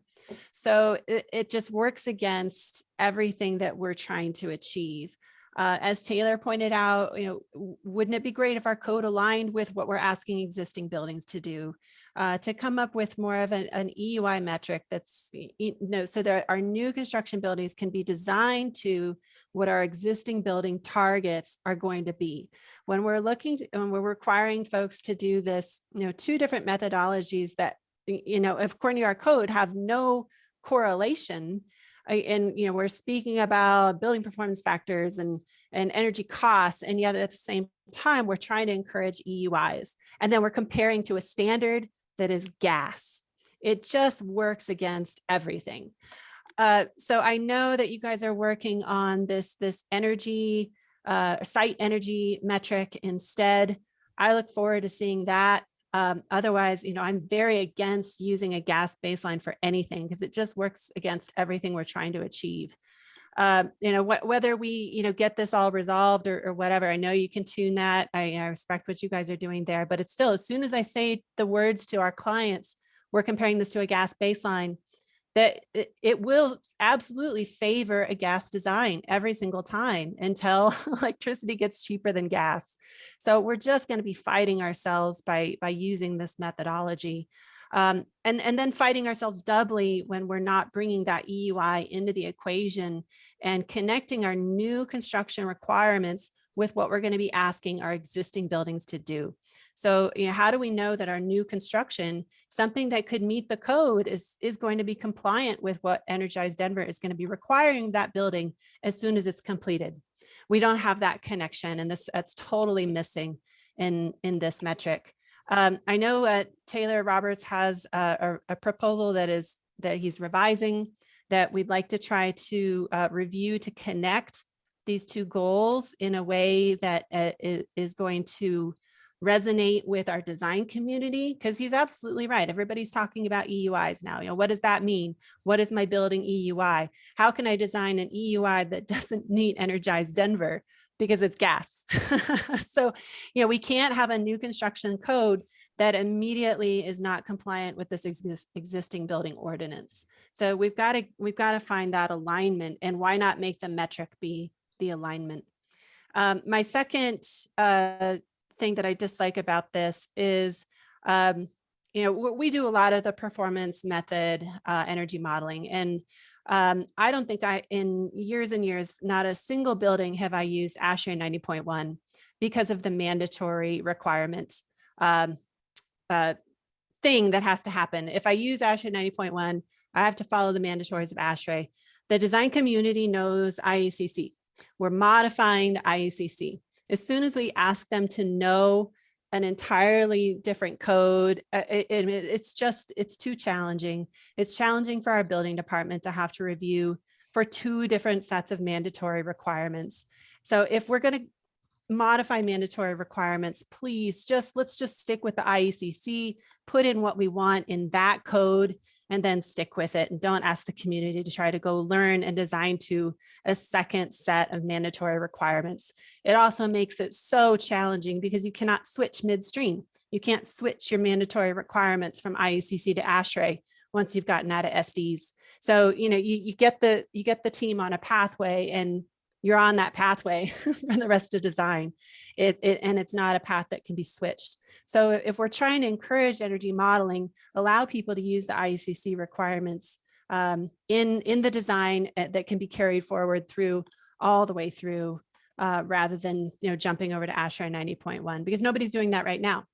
So it just works against everything that we're trying to achieve. As Taylor pointed out, wouldn't it be great if our code aligned with what we're asking existing buildings to do, to come up with more of an EUI metric that's, so that our new construction buildings can be designed to what our existing building targets are going to be. When we're requiring folks to do this, 2 different methodologies that, according to our code, have no correlation. And we're speaking about building performance factors and energy costs, and yet at the same time we're trying to encourage EUIs, and then we're comparing to a standard that is gas. It just works against everything. So I know that you guys are working on this energy site energy metric instead. I look forward to seeing that. Otherwise, I'm very against using a gas baseline for anything, because it just works against everything we're trying to achieve. Whether we, get this all resolved or whatever, I know you can tune that. I respect what you guys are doing there, but it's still, as soon as I say the words to our clients, we're comparing this to a gas baseline, that it will absolutely favor a gas design every single time until electricity gets cheaper than gas. So we're just going to be fighting ourselves by using this methodology, and then fighting ourselves doubly when we're not bringing that EUI into the equation and connecting our new construction requirements with what we're going to be asking our existing buildings to do. So, how do we know that our new construction, something that could meet the code, is going to be compliant with what Energized Denver is going to be requiring that building as soon as it's completed? We don't have that connection, and that's totally missing in this metric. I know Taylor Roberts has a proposal that he's revising, that we'd like to try to review to connect these two goals in a way that is going to resonate with our design community, because he's absolutely right. Everybody's talking about EUIs now. What does that mean? What is my building EUI? How can I design an EUI that doesn't meet Energized Denver because it's gas? So, we can't have a new construction code that immediately is not compliant with this existing building ordinance. So we've got to find that alignment, and why not make the metric be the alignment? My second thing that I dislike about this is, we do a lot of the performance method energy modeling, and I don't think in years and years, not a single building have I used ASHRAE 90.1 because of the mandatory requirements thing that has to happen. If I use ASHRAE 90.1, I have to follow the mandatories of ASHRAE. The design community knows IECC. We're modifying the IECC. As soon as we ask them to know an entirely different code, it's too challenging. It's challenging for our building department to have to review for two different sets of mandatory requirements. So if we're going to modify mandatory requirements, please let's just stick with the IECC, put in what we want in that code, and then stick with it. And don't ask the community to try to go learn and design to a second set of mandatory requirements. It also makes it so challenging because you cannot switch midstream. You can't switch your mandatory requirements from IECC to ASHRAE once you've gotten out of SDs. So, you get the team on a pathway, and you're on that pathway for the rest of design. And it's not a path that can be switched. So if we're trying to encourage energy modeling, allow people to use the IECC requirements in the design that can be carried forward through all the way through, rather than jumping over to ASHRAE 90.1, because nobody's doing that right now.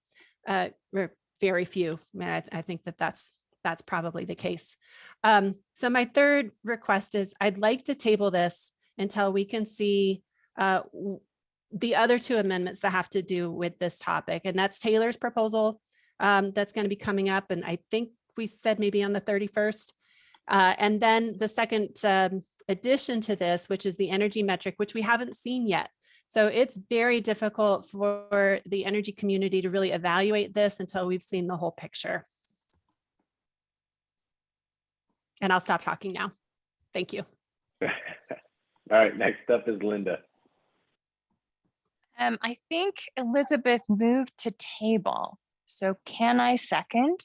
Very few. I think that's probably the case. So my third request is I'd like to table this until we can see the other two amendments that have to do with this topic. And that's Taylor's proposal that's going to be coming up. And I think we said maybe on the 31st. And then the second addition to this, which is the energy metric, which we haven't seen yet. So it's very difficult for the energy community to really evaluate this until we've seen the whole picture. And I'll stop talking now. Thank you. All right, next up is Linda. I think Elizabeth moved to table. So can I second?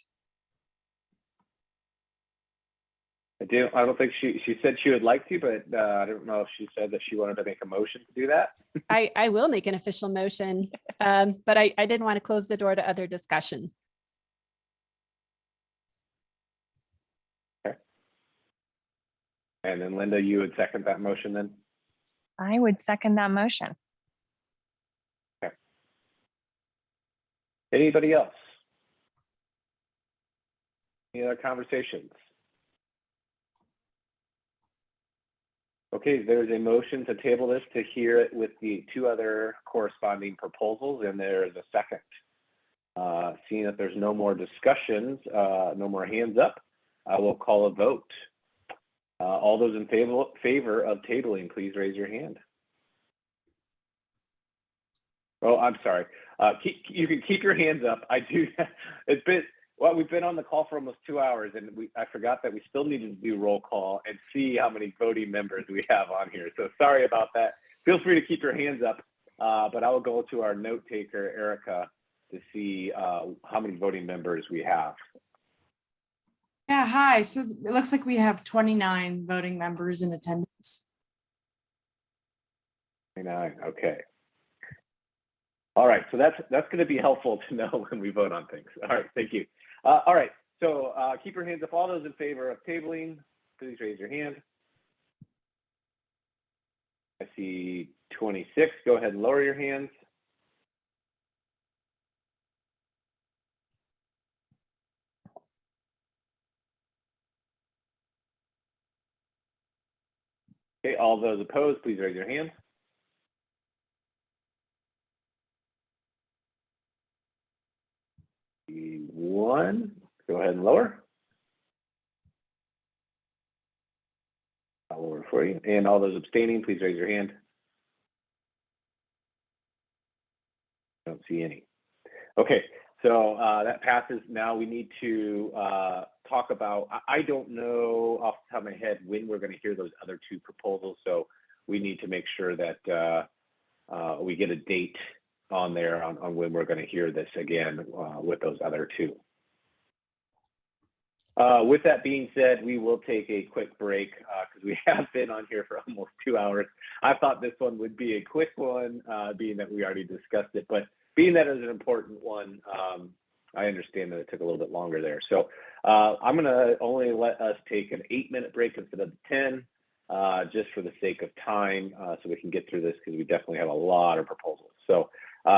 I don't think she said she would like to, but I don't know if she said that she wanted to make a motion to do that. I will make an official motion, but I didn't want to close the door to other discussion. And then Linda, you would second that motion then? I would second that motion. Okay. Anybody else? Any other conversations? Okay, there's a motion to table this to hear it with the two other corresponding proposals, and there is a second. Seeing that there's no more discussions, no more hands up, I will call a vote. All those in favor of tabling, please raise your hand. Oh, I'm sorry. You can keep your hands up. We've been on the call for almost 2 hours, and I forgot that we still needed to do roll call and see how many voting members we have on here. So sorry about that. Feel free to keep your hands up, but I will go to our note taker, Erica, to see how many voting members we have. Yeah, hi. So it looks like we have 29 voting members in attendance. 29, okay. All right, so that's going to be helpful to know when we vote on things. All right, thank you. All right, so keep your hands up. All those in favor of tabling, please raise your hand. I see 26. Go ahead and lower your hands. Okay, all those opposed, please raise your hand. One, go ahead and lower. I'll lower for you. And all those abstaining, please raise your hand. Don't see any. Okay, so that passes. Now we need to talk about, I don't know off the top of my head when we're going to hear those other two proposals. So we need to make sure that we get a date on there on when we're going to hear this again with those other two. With that being said, we will take a quick break because we have been on here for almost 2 hours. I thought this one would be a quick one, being that we already discussed it, but being that it was an important one, I understand that it took a little bit longer there. So I'm going to only let us take an 8-minute break instead of 10, just for the sake of time, so we can get through this because we definitely have a lot of proposals. So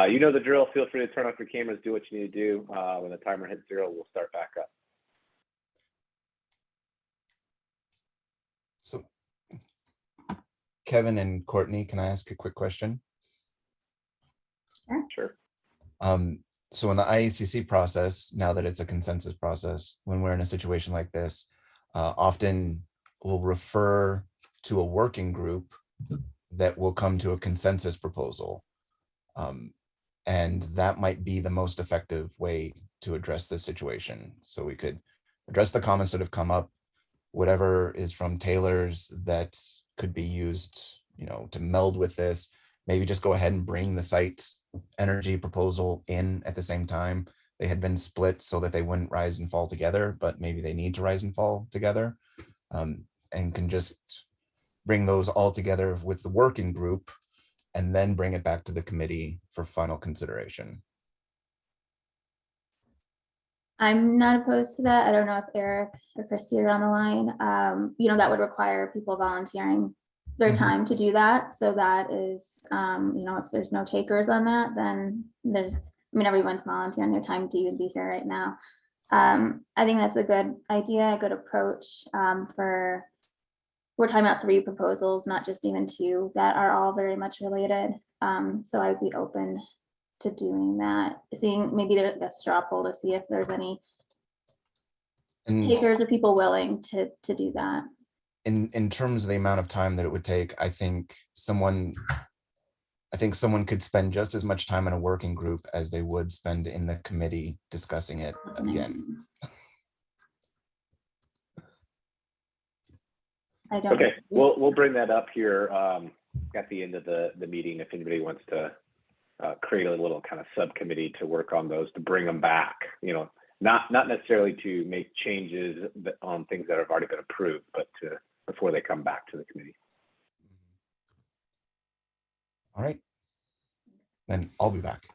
you know the drill. Feel free to turn off your cameras, do what you need to do. When the timer hits 0, we'll start back up. So, Kevin and Courtney, can I ask a quick question? Sure. So in the IECC process, now that it's a consensus process, when we're in a situation like this, often we'll refer to a working group that will come to a consensus proposal. And that might be the most effective way to address this situation. So we could address the comments that have come up, whatever is from Taylor's that could be used, to meld with this. Maybe just go ahead and bring the site energy proposal in at the same time. They had been split so that they wouldn't rise and fall together, but maybe they need to rise and fall together, and can just bring those all together with the working group and then bring it back to the committee for final consideration. I'm not opposed to that. I don't know if Eric or Christy are on the line. That would require people volunteering their time to do that. So that is, if there's no takers on that, then everyone's volunteering their time to even be here right now. I think that's a good idea, a good approach we're talking about 3 proposals, not just even 2 that are all very much related. So I would be open to doing that, seeing maybe a straw poll to see if there's any takers or people willing to do that. In terms of the amount of time that it would take, I think someone could spend just as much time in a working group as they would spend in the committee discussing it again. Okay, we'll bring that up here at the end of the meeting if anybody wants to create a little kind of subcommittee to work on those, to bring them back. Not necessarily to make changes on things that have already been approved, but before they come back to the committee. All right, then I'll be back.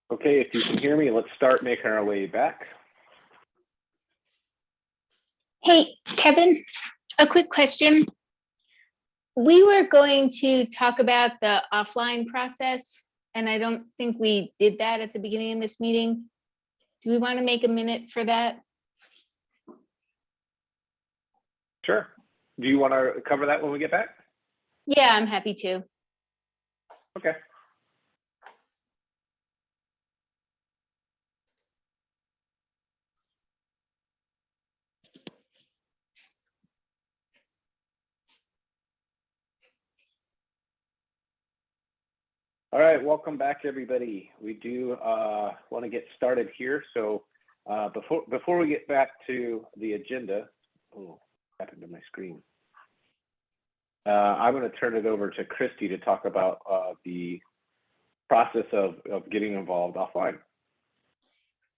Okay, if you can hear me, let's start making our way back. Hey, Kevin, a quick question. We were going to talk about the offline process, and I don't think we did that at the beginning of this meeting. Do we want to make a minute for that? Sure. Do you want to cover that when we get back? Yeah, I'm happy to. Okay. All right, welcome back, everybody. We do want to get started here. So before we get back to the agenda, oh, what happened to my screen? I'm going to turn it over to Christy to talk about the process of getting involved offline.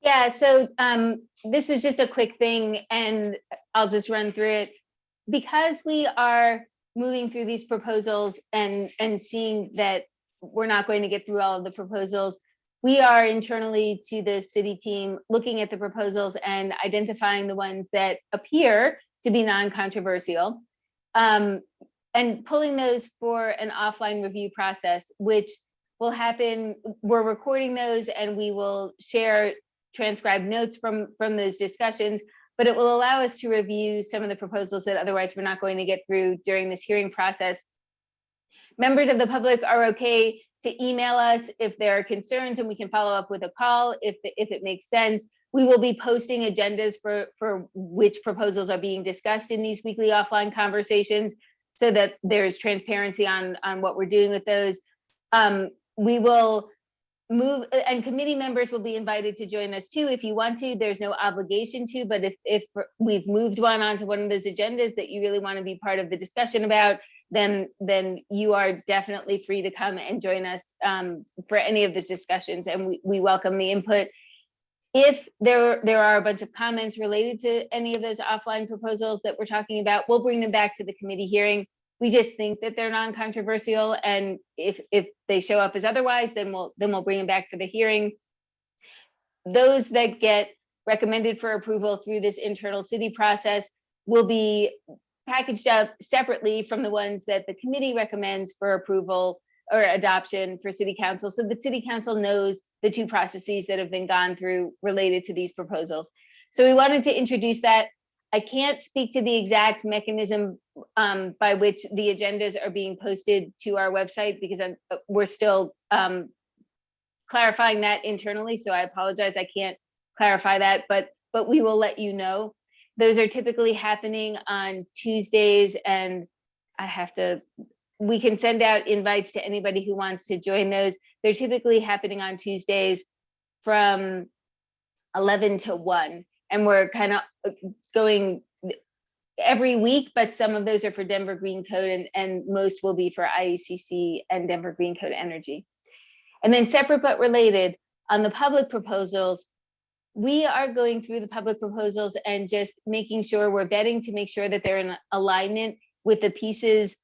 Yeah, so this is just a quick thing, and I'll just run through it. Because we are moving through these proposals and seeing that we're not going to get through all of the proposals, we are internally to the city team looking at the proposals and identifying the ones that appear to be non-controversial, and pulling those for an offline review process, which will happen. We're recording those and we will share transcribed notes from those discussions, but it will allow us to review some of the proposals that otherwise we're not going to get through during this hearing process. Members of the public are okay to email us if there are concerns, and we can follow up with a call if it makes sense. We will be posting agendas for which proposals are being discussed in these weekly offline conversations so that there's transparency on what we're doing with those. We will move, and committee members will be invited to join us too if you want to. There's no obligation to, but if we've moved one onto one of those agendas that you really want to be part of the discussion about, then you are definitely free to come and join us for any of these discussions, and we welcome the input. If there are a bunch of comments related to any of those offline proposals that we're talking about, we'll bring them back to the committee hearing. We just think that they're non-controversial, and if they show up as otherwise, then we'll bring them back for the hearing. Those that get recommended for approval through this internal city process will be packaged up separately from the ones that the committee recommends for approval or adoption for city council, so the city council knows the two processes that have been gone through related to these proposals. So we wanted to introduce that. I can't speak to the exact mechanism by which the agendas are being posted to our website because we're still clarifying that internally. So I apologize, I can't clarify that, but we will let you know. Those are typically happening on Tuesdays, and we can send out invites to anybody who wants to join those. They're typically happening on Tuesdays from 11 to 1. And we're kind of going every week, but some of those are for Denver Green Code and most will be for IECC and Denver Green Code Energy. And then separate but related, on the public proposals, we are going through the public proposals and just making sure we're vetting to make sure that they're in alignment with the pieces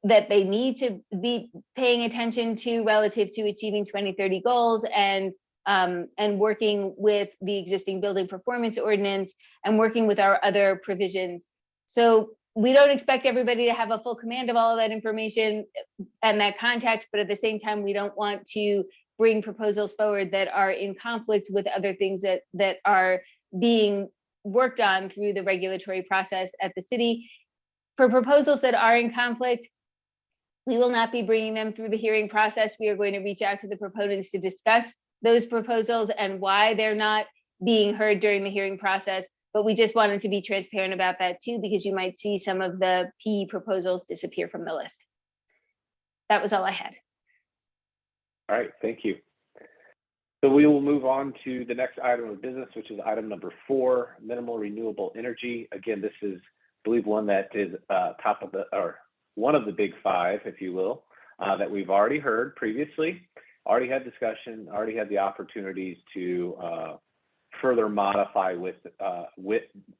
that they need to be paying attention to relative to achieving 2030 goals and working with the existing building performance ordinance and working with our other provisions. So we don't expect everybody to have a full command of all of that information and that context, but at the same time, we don't want to bring proposals forward that are in conflict with other things that are being worked on through the regulatory process at the city. For proposals that are in conflict, we will not be bringing them through the hearing process. We are going to reach out to the proponents to discuss those proposals and why they're not being heard during the hearing process. But we just wanted to be transparent about that too, because you might see some of the PE proposals disappear from the list. That was all I had. All right, thank you. So we will move on to the next item of business, which is item number 4, minimal renewable energy. Again, this is, I believe, one that is top of the, or one of the big 5, if you will, that we've already heard previously, already had discussion, already had the opportunities to further modify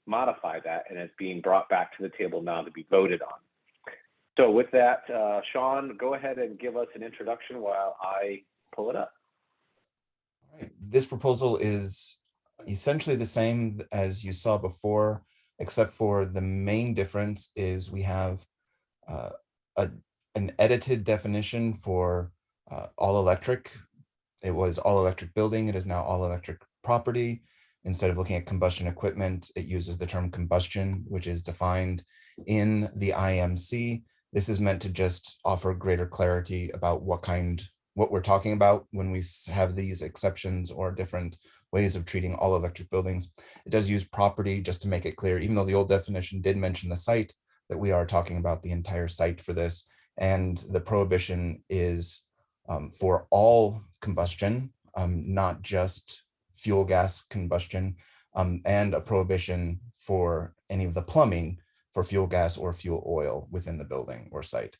modify that, and it's being brought back to the table now to be voted on. So with that, Sean, go ahead and give us an introduction while I pull it up. This proposal is essentially the same as you saw before, except for the main difference is we have an edited definition for all electric. It was all electric building. It is now all electric property. Instead of looking at combustion equipment, it uses the term combustion, which is defined in the IMC. This is meant to just offer greater clarity about what we're talking about when we have these exceptions or different ways of treating all electric buildings. It does use property just to make it clear, even though the old definition did mention the site, that we are talking about the entire site for this. And the prohibition is for all combustion, not just fuel gas combustion, and a prohibition for any of the plumbing for fuel gas or fuel oil within the building or site.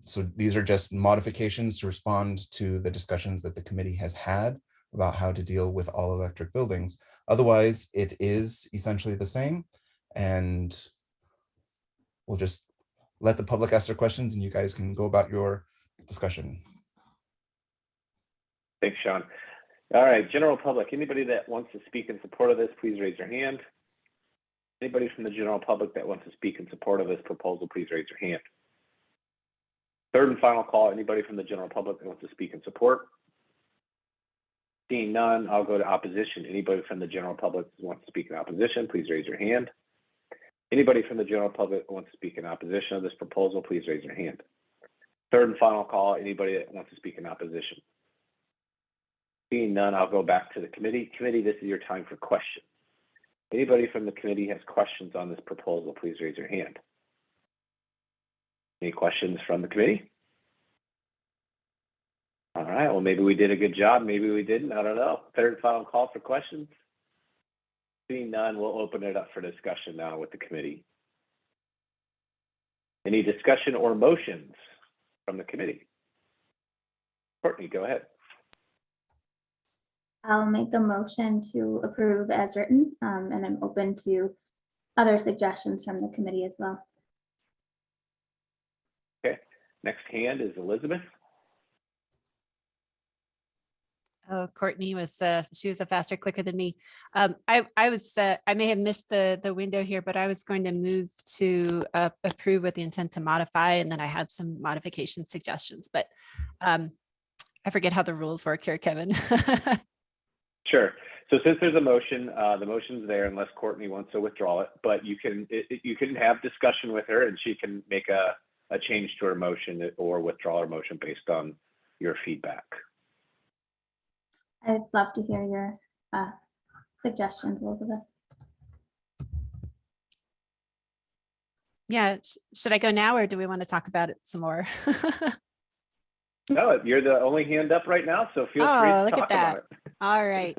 So these are just modifications to respond to the discussions that the committee has had about how to deal with all electric buildings. Otherwise, it is essentially the same. And we'll just let the public ask their questions and you guys can go about your discussion. Thanks, Sean. All right, general public, anybody that wants to speak in support of this, please raise your hand. Anybody from the general public that wants to speak in support of this proposal, please raise your hand. Third and final call, anybody from the general public that wants to speak in support? Seeing none, I'll go to opposition. Anybody from the general public that wants to speak in opposition, please raise your hand. Anybody from the general public that wants to speak in opposition of this proposal, please raise your hand. Third and final call, anybody that wants to speak in opposition? Seeing none, I'll go back to the committee. Committee, this is your time for questions. Anybody from the committee has questions on this proposal, please raise your hand. Any questions from the committee? All right, well, maybe we did a good job, maybe we didn't, I don't know. Third and final call for questions. Seeing none, we'll open it up for discussion now with the committee. Any discussion or motions from the committee? Courtney, go ahead. I'll make a motion to approve as written, and I'm open to other suggestions from the committee as well. Okay, next hand is Elizabeth. Oh, Courtney was, she was a faster clicker than me. I may have missed the window here, but I was going to move to approve with the intent to modify, and then I had some modification suggestions, but I forget how the rules work here, Kevin. Sure. So since there's a motion, the motion's there unless Courtney wants to withdraw it, but you can have discussion with her and she can make a change to her motion or withdraw her motion based on your feedback. I'd love to hear your suggestions, Elizabeth. Yeah, should I go now or do we want to talk about it some more? No, you're the only hand up right now, so feel free to look talk at that. about it. All right.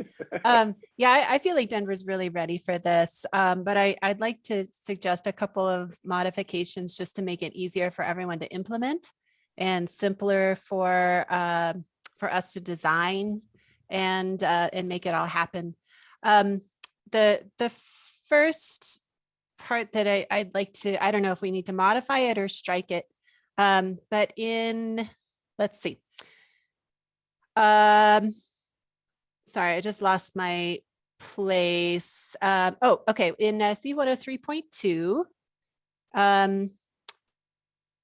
Yeah, I feel like Denver's really ready for this, but I'd like to suggest a couple of modifications just to make it easier for everyone to implement and simpler for us to design and make it all happen. The first part that I'd like to, I don't know if we need to modify it or strike it, but let's see. Sorry, I just lost my place. Oh, okay. In C103.2,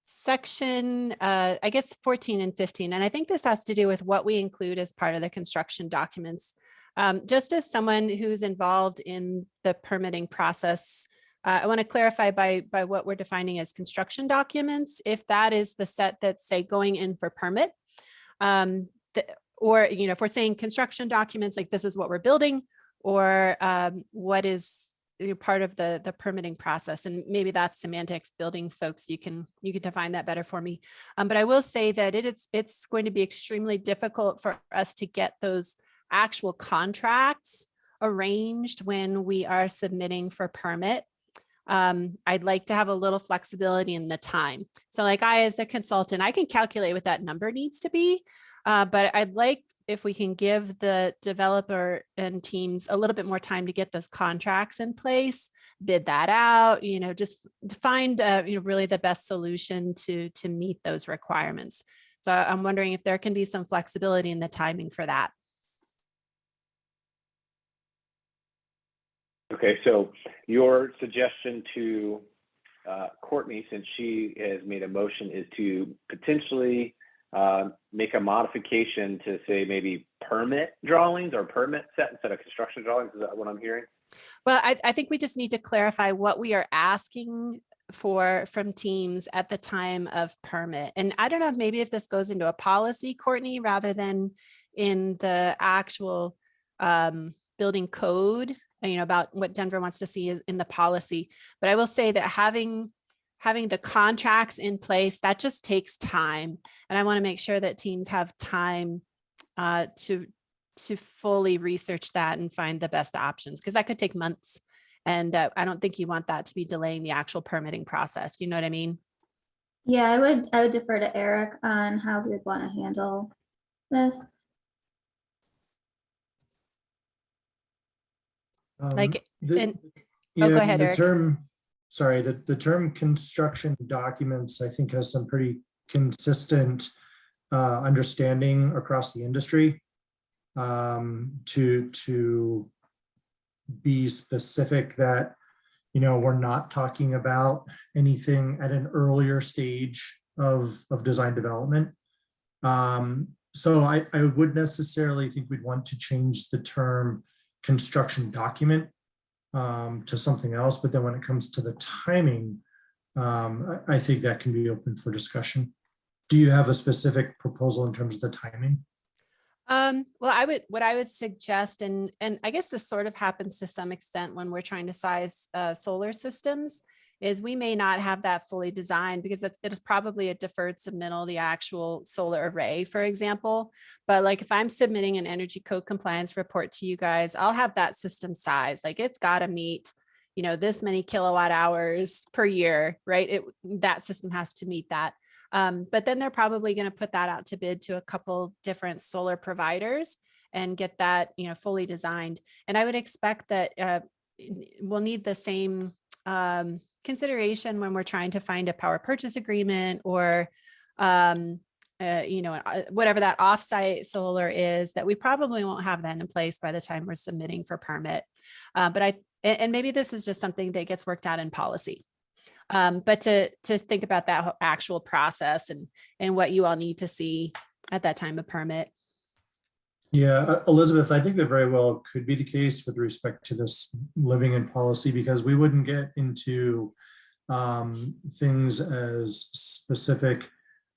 section, I guess 14 and 15. And I think this has to do with what we include as part of the construction documents. Just as someone who's involved in the permitting process, I want to clarify by what we're defining as construction documents, if that is the set that's, say, going in for permit, or, if we're saying construction documents, like this is what we're building, or what is part of the permitting process. And maybe that's semantics, building folks, you can define that better for me. But I will say that it's going to be extremely difficult for us to get those actual contracts arranged when we are submitting for permit. I'd like to have a little flexibility in the time. So like as the consultant, I can calculate what that number needs to be, but I'd like if we can give the developer and teams a little bit more time to get those contracts in place, bid that out, just to find really the best solution to meet those requirements. So I'm wondering if there can be some flexibility in the timing for that. Okay, so your suggestion to Courtney, since she has made a motion, is to potentially make a modification to say maybe permit drawings or permit set instead of construction drawings. Is that what I'm hearing? Well, I think we just need to clarify what we are asking for from teams at the time of permit. And I don't know if maybe if this goes into a policy, Courtney, rather than in the actual building code, you know, about what Denver wants to see in the policy. But I will say that having the contracts in place, that just takes time. And I want to make sure that teams have time to fully research that and find the best options, because that could take months. And I don't think you want that to be delaying the actual permitting process. You know what I mean? Yeah, I would defer to Eric on how we would want to handle this. Like, yeah, go ahead, the Eric. The term construction documents, I think, has some pretty consistent understanding across the industry. To be specific that, you know, we're not talking about anything at an earlier stage of design development. So I wouldn't necessarily think we'd want to change the term construction document to something else, but then when it comes to the timing, I think that can be open for discussion. Do you have a specific proposal in terms of the timing? Well, what I would suggest, and I guess this sort of happens to some extent when we're trying to size solar systems, is we may not have that fully designed because it is probably a deferred submittal, the actual solar array, for example. But like if I'm submitting an energy code compliance report to you guys, I'll have that system size. Like it's got to meet, you know, this many kilowatt hours per year, right? That system has to meet that. But then they're probably going to put that out to bid to a couple different solar providers and get that, you know, fully designed. And I would expect that we'll need the same consideration when we're trying to find a power purchase agreement or, you know, whatever that offsite solar is, that we probably won't have that in place by the time we're submitting for permit. And maybe this is just something that gets worked out in policy. But to think about that actual process and what you all need to see at that time of permit. Yeah, Elizabeth, I think that very well could be the case with respect to this living in policy, because we wouldn't get into things as specific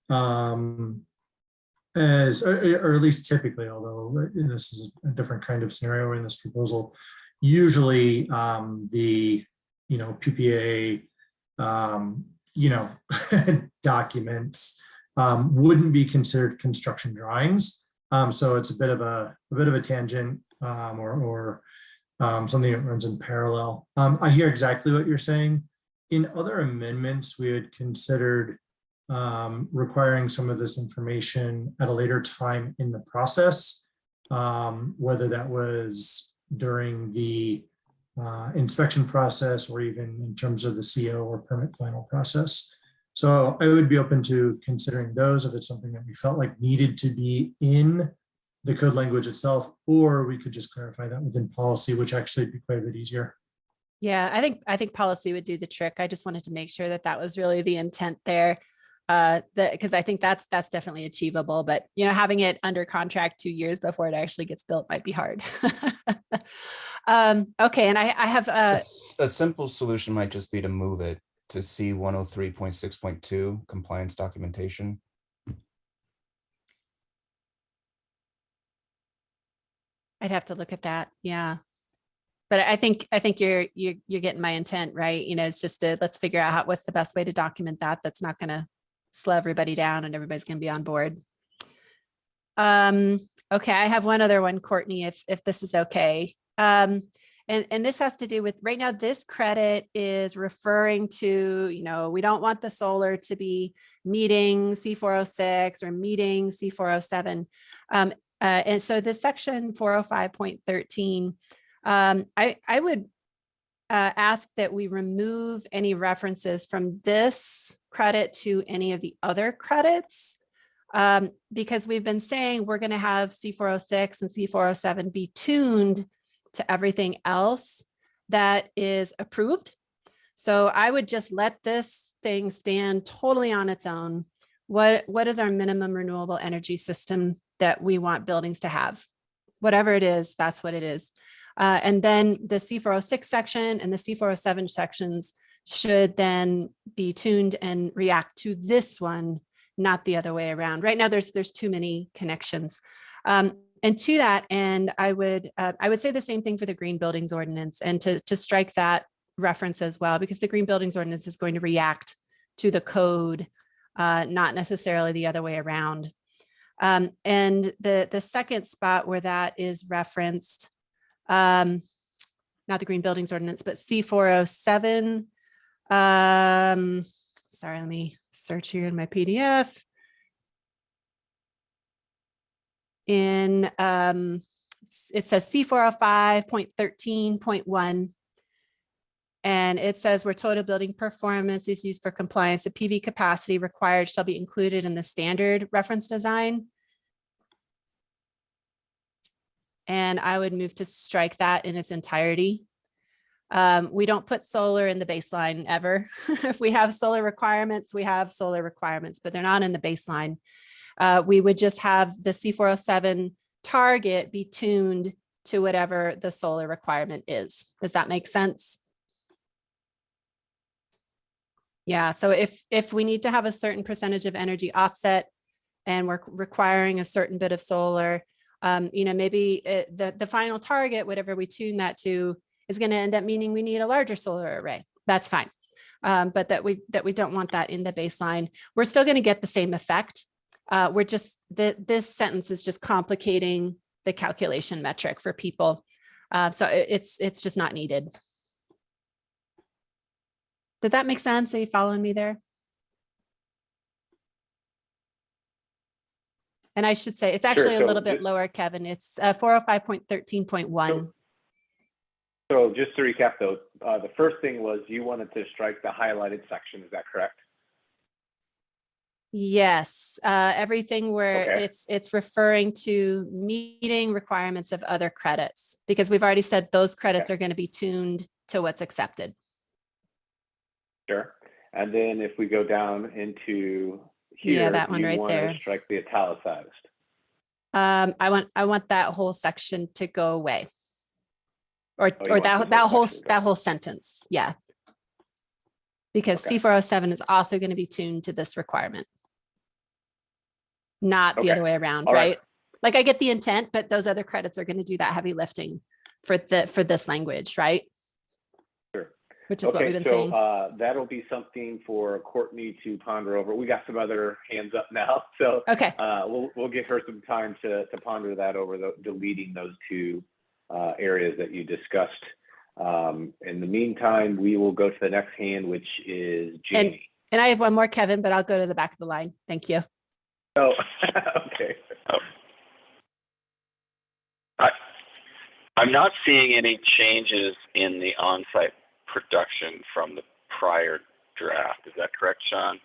as, or at least typically, although this is a different kind of scenario in this proposal. Usually the, you know, PPA you know, documents wouldn't be considered construction drawings. So it's a bit of a tangent or something that runs in parallel. I hear exactly what you're saying. In other amendments, we had considered requiring some of this information at a later time in the process, whether that was during the inspection process or even in terms of the CO or permit final process. So I would be open to considering those if it's something that we felt like needed to be in the code language itself, or we could just clarify that within policy, which actually would be quite a bit easier. Yeah, I think policy would do the trick. I just wanted to make sure that that was really the intent there, because I think that's definitely achievable. But you know, having it under contract 2 years before it actually gets built might be hard. Okay, and I have a simple solution might just be to move it to C 103.6.2 compliance documentation. I'd have to look at that. Yeah. But I think you're getting my intent, right? You know, it's just let's figure out what's the best way to document that. That's not going to slow everybody down and everybody's going to be on board. Okay, I have one other one, Courtney, if this is okay. And this has to do with right now, this credit is referring to, you know, we don't want the solar to be meeting C406 or meeting C407. And so this section 405.13, I would ask that we remove any references from this credit to any of the other credits, because we've been saying we're going to have C406 and C407 be tuned to everything else. that is approved. So I would just let this thing stand totally on its own. What is our minimum renewable energy system that we want buildings to have? Whatever it is, that's what it is. And then the C406 section and the C407 sections should then be tuned and react to this one, not the other way around. Right now, there's too many connections. And to that end, I would say the same thing for the Green Buildings Ordinance, and to strike that reference as well, because the Green Buildings Ordinance is going to react to the code, not necessarily the other way around. And the second spot where that is referenced, not the Green Buildings Ordinance, but C407. Sorry, let me search here in my PDF. In it says C405.13.1. And it says where total building performance is used for compliance, the PV capacity required shall be included in the standard reference design. And I would move to strike that in its entirety. We don't put solar in the baseline ever. If we have solar requirements, we have solar requirements, but they're not in the baseline. We would just have the C407 target be tuned to whatever the solar requirement is. Does that make sense? Yeah, so if we need to have a certain percentage of energy offset and we're requiring a certain bit of solar, maybe the final target, whatever we tune that to, is going to end up meaning we need a larger solar array. That's fine. But that we don't want that in the baseline. We're still going to get the same effect. We're just, this sentence is just complicating the calculation metric for people. So it's just not needed. Did that make sense? Are you following me there? And I should say, it's actually a little bit lower, Kevin. It's 405.13.1. So just to recap though, the first thing was you wanted to strike the highlighted section, is that correct? Yes, everything where Okay. it's referring to meeting requirements of other credits, because we've already said those credits are going to be tuned to what's accepted. Sure. And then if we go down into here, Yeah, that one you right want there. to strike the italicized. I want that whole section to go away, or Oh, you want this that whole section to go whole sentence. Yeah, because Okay. C407 is also going to be tuned to this requirement, not the Okay. other way around, All right? right. Like I get the intent, but those other credits are going to do that heavy lifting for this language, right? Sure. Which is what we've been saying. That'll be something for Courtney to ponder over. We got some other hands up now, so okay. We'll give her some time to ponder that over deleting those two areas that you discussed. In the meantime, we will go to the next hand, which is Jamie. And I have one more, Kevin, but I'll go to the back of the line. Thank you. Oh, okay. I'm not seeing any changes in the on-site production from the prior draft. Is that correct, Sean?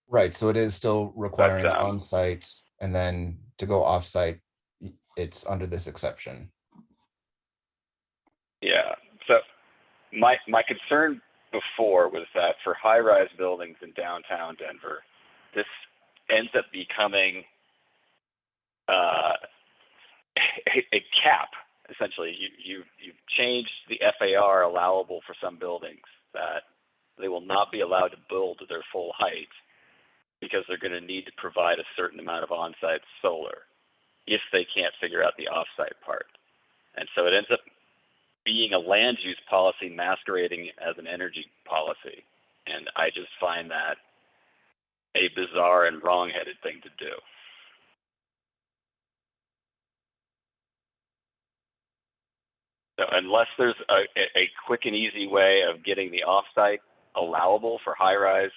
Right, so it is still requiring on-site, and then to go off-site, it's under this exception. Yeah, so my concern before was that for high-rise buildings in downtown Denver, this ends up becoming a cap. Essentially, you've changed the FAR allowable for some buildings, that they will not be allowed to build to their full height because they're going to need to provide a certain amount of on-site solar if they can't figure out the off-site part. And so it ends up being a land use policy masquerading as an energy policy. And I just find that a bizarre and wrong-headed thing to do. So unless there's a quick and easy way of getting the off-site allowable for high-rise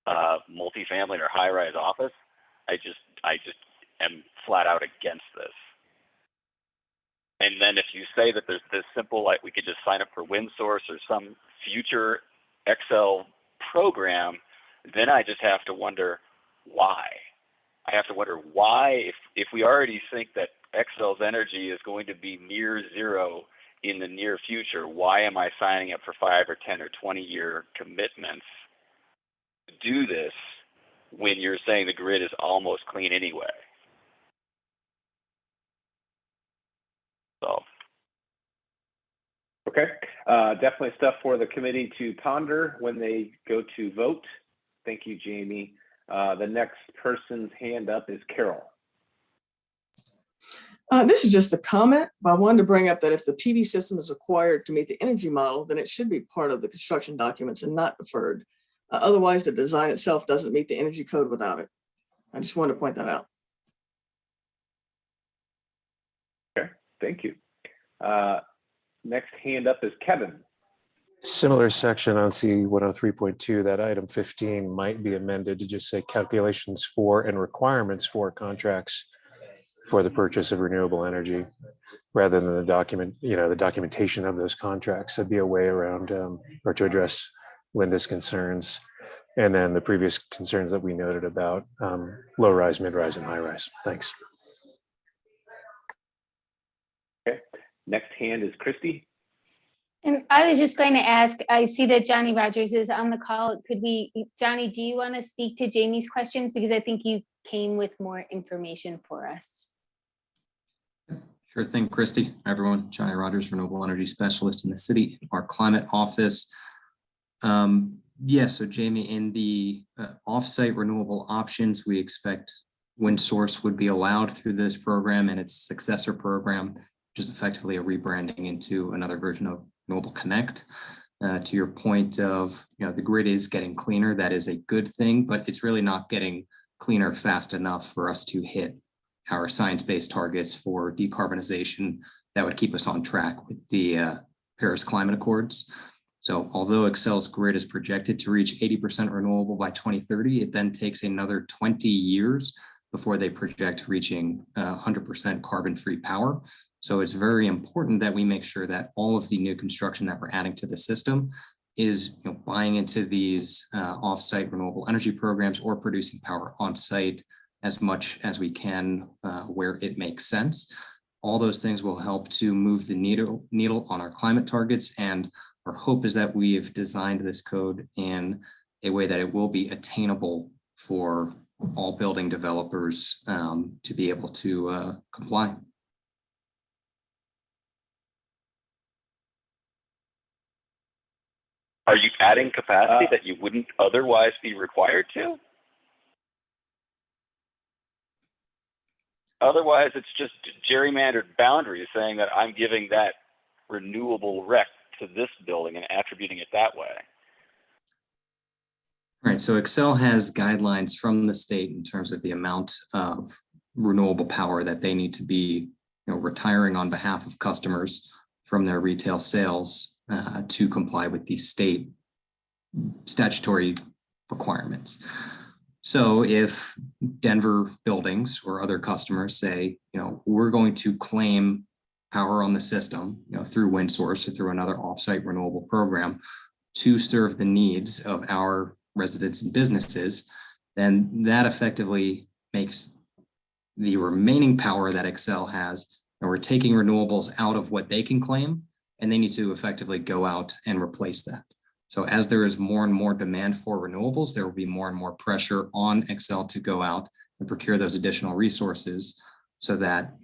multifamily or high-rise office, I just am flat out against this. And then if you say that there's this simple, like we could just sign up for WindSource or some future Excel program, then I just have to wonder why. I have to wonder why, if we already think that Excel's energy is going to be near zero in the near future, why am I signing up for 5 or 10 or 20-year commitments to do this when you're saying the grid is almost clean anyway? So. Okay, definitely stuff for the committee to ponder when they go to vote. Thank you, Jamie. The next person's hand up is Carol. This is just a comment, but I wanted to bring up that if the PV system is required to meet the energy model, then it should be part of the construction documents and not deferred. Otherwise, the design itself doesn't meet the energy code without it. I just wanted to point that out. Okay, thank you. Next hand up is Kevin. Similar section on C103.2, that item 15 might be amended to just say calculations for and requirements for contracts for the purchase of renewable energy, rather than the document, the documentation of those contracts. That'd be a way around or to address Linda's concerns. And then the previous concerns that we noted about low rise, mid rise, and high rise. Thanks. Okay, next hand is Christy. And I was just going to ask, I see that Johnny Rogers is on the call. Johnny, do you want to speak to Jamie's questions? Because I think you came with more information for us. Sure thing, Christy. Hi, everyone. Johnny Rogers, Renewable Energy Specialist in the city, our climate office. So Jamie, in the offsite renewable options, we expect wind source would be allowed through this program and its successor program, which is effectively a rebranding into another version of Renewable Connect. To your point of, the grid is getting cleaner. That is a good thing, but it's really not getting cleaner fast enough for us to hit our science-based targets for decarbonization that would keep us on track with the Paris Climate Accords. So although Excel's grid is projected to reach 80% renewable by 2030, it then takes another 20 years before they project reaching 100% carbon-free power. So it's very important that we make sure that all of the new construction that we're adding to the system is buying into these off-site renewable energy programs or producing power on-site as much as we can where it makes sense. All those things will help to move the needle on our climate targets. And our hope is that we've designed this code in a way that it will be attainable for all building developers to be able to comply. Are you adding capacity that you wouldn't otherwise be required to? Otherwise, it's just gerrymandered boundaries saying that I'm giving that renewable rec to this building and attributing it that way. All right, so Excel has guidelines from the state in terms of the amount of renewable power that they need to be retiring on behalf of customers from their retail sales to comply with the state statutory requirements. So if Denver buildings or other customers say, we're going to claim power on the system, through wind source or through another offsite renewable program to serve the needs of our residents and businesses, then that effectively makes the remaining power that Excel has, and we're taking renewables out of what they can claim, and they need to effectively go out and replace that. So as there is more and more demand for renewables, there will be more and more pressure on Excel to go out and procure those additional resources so that,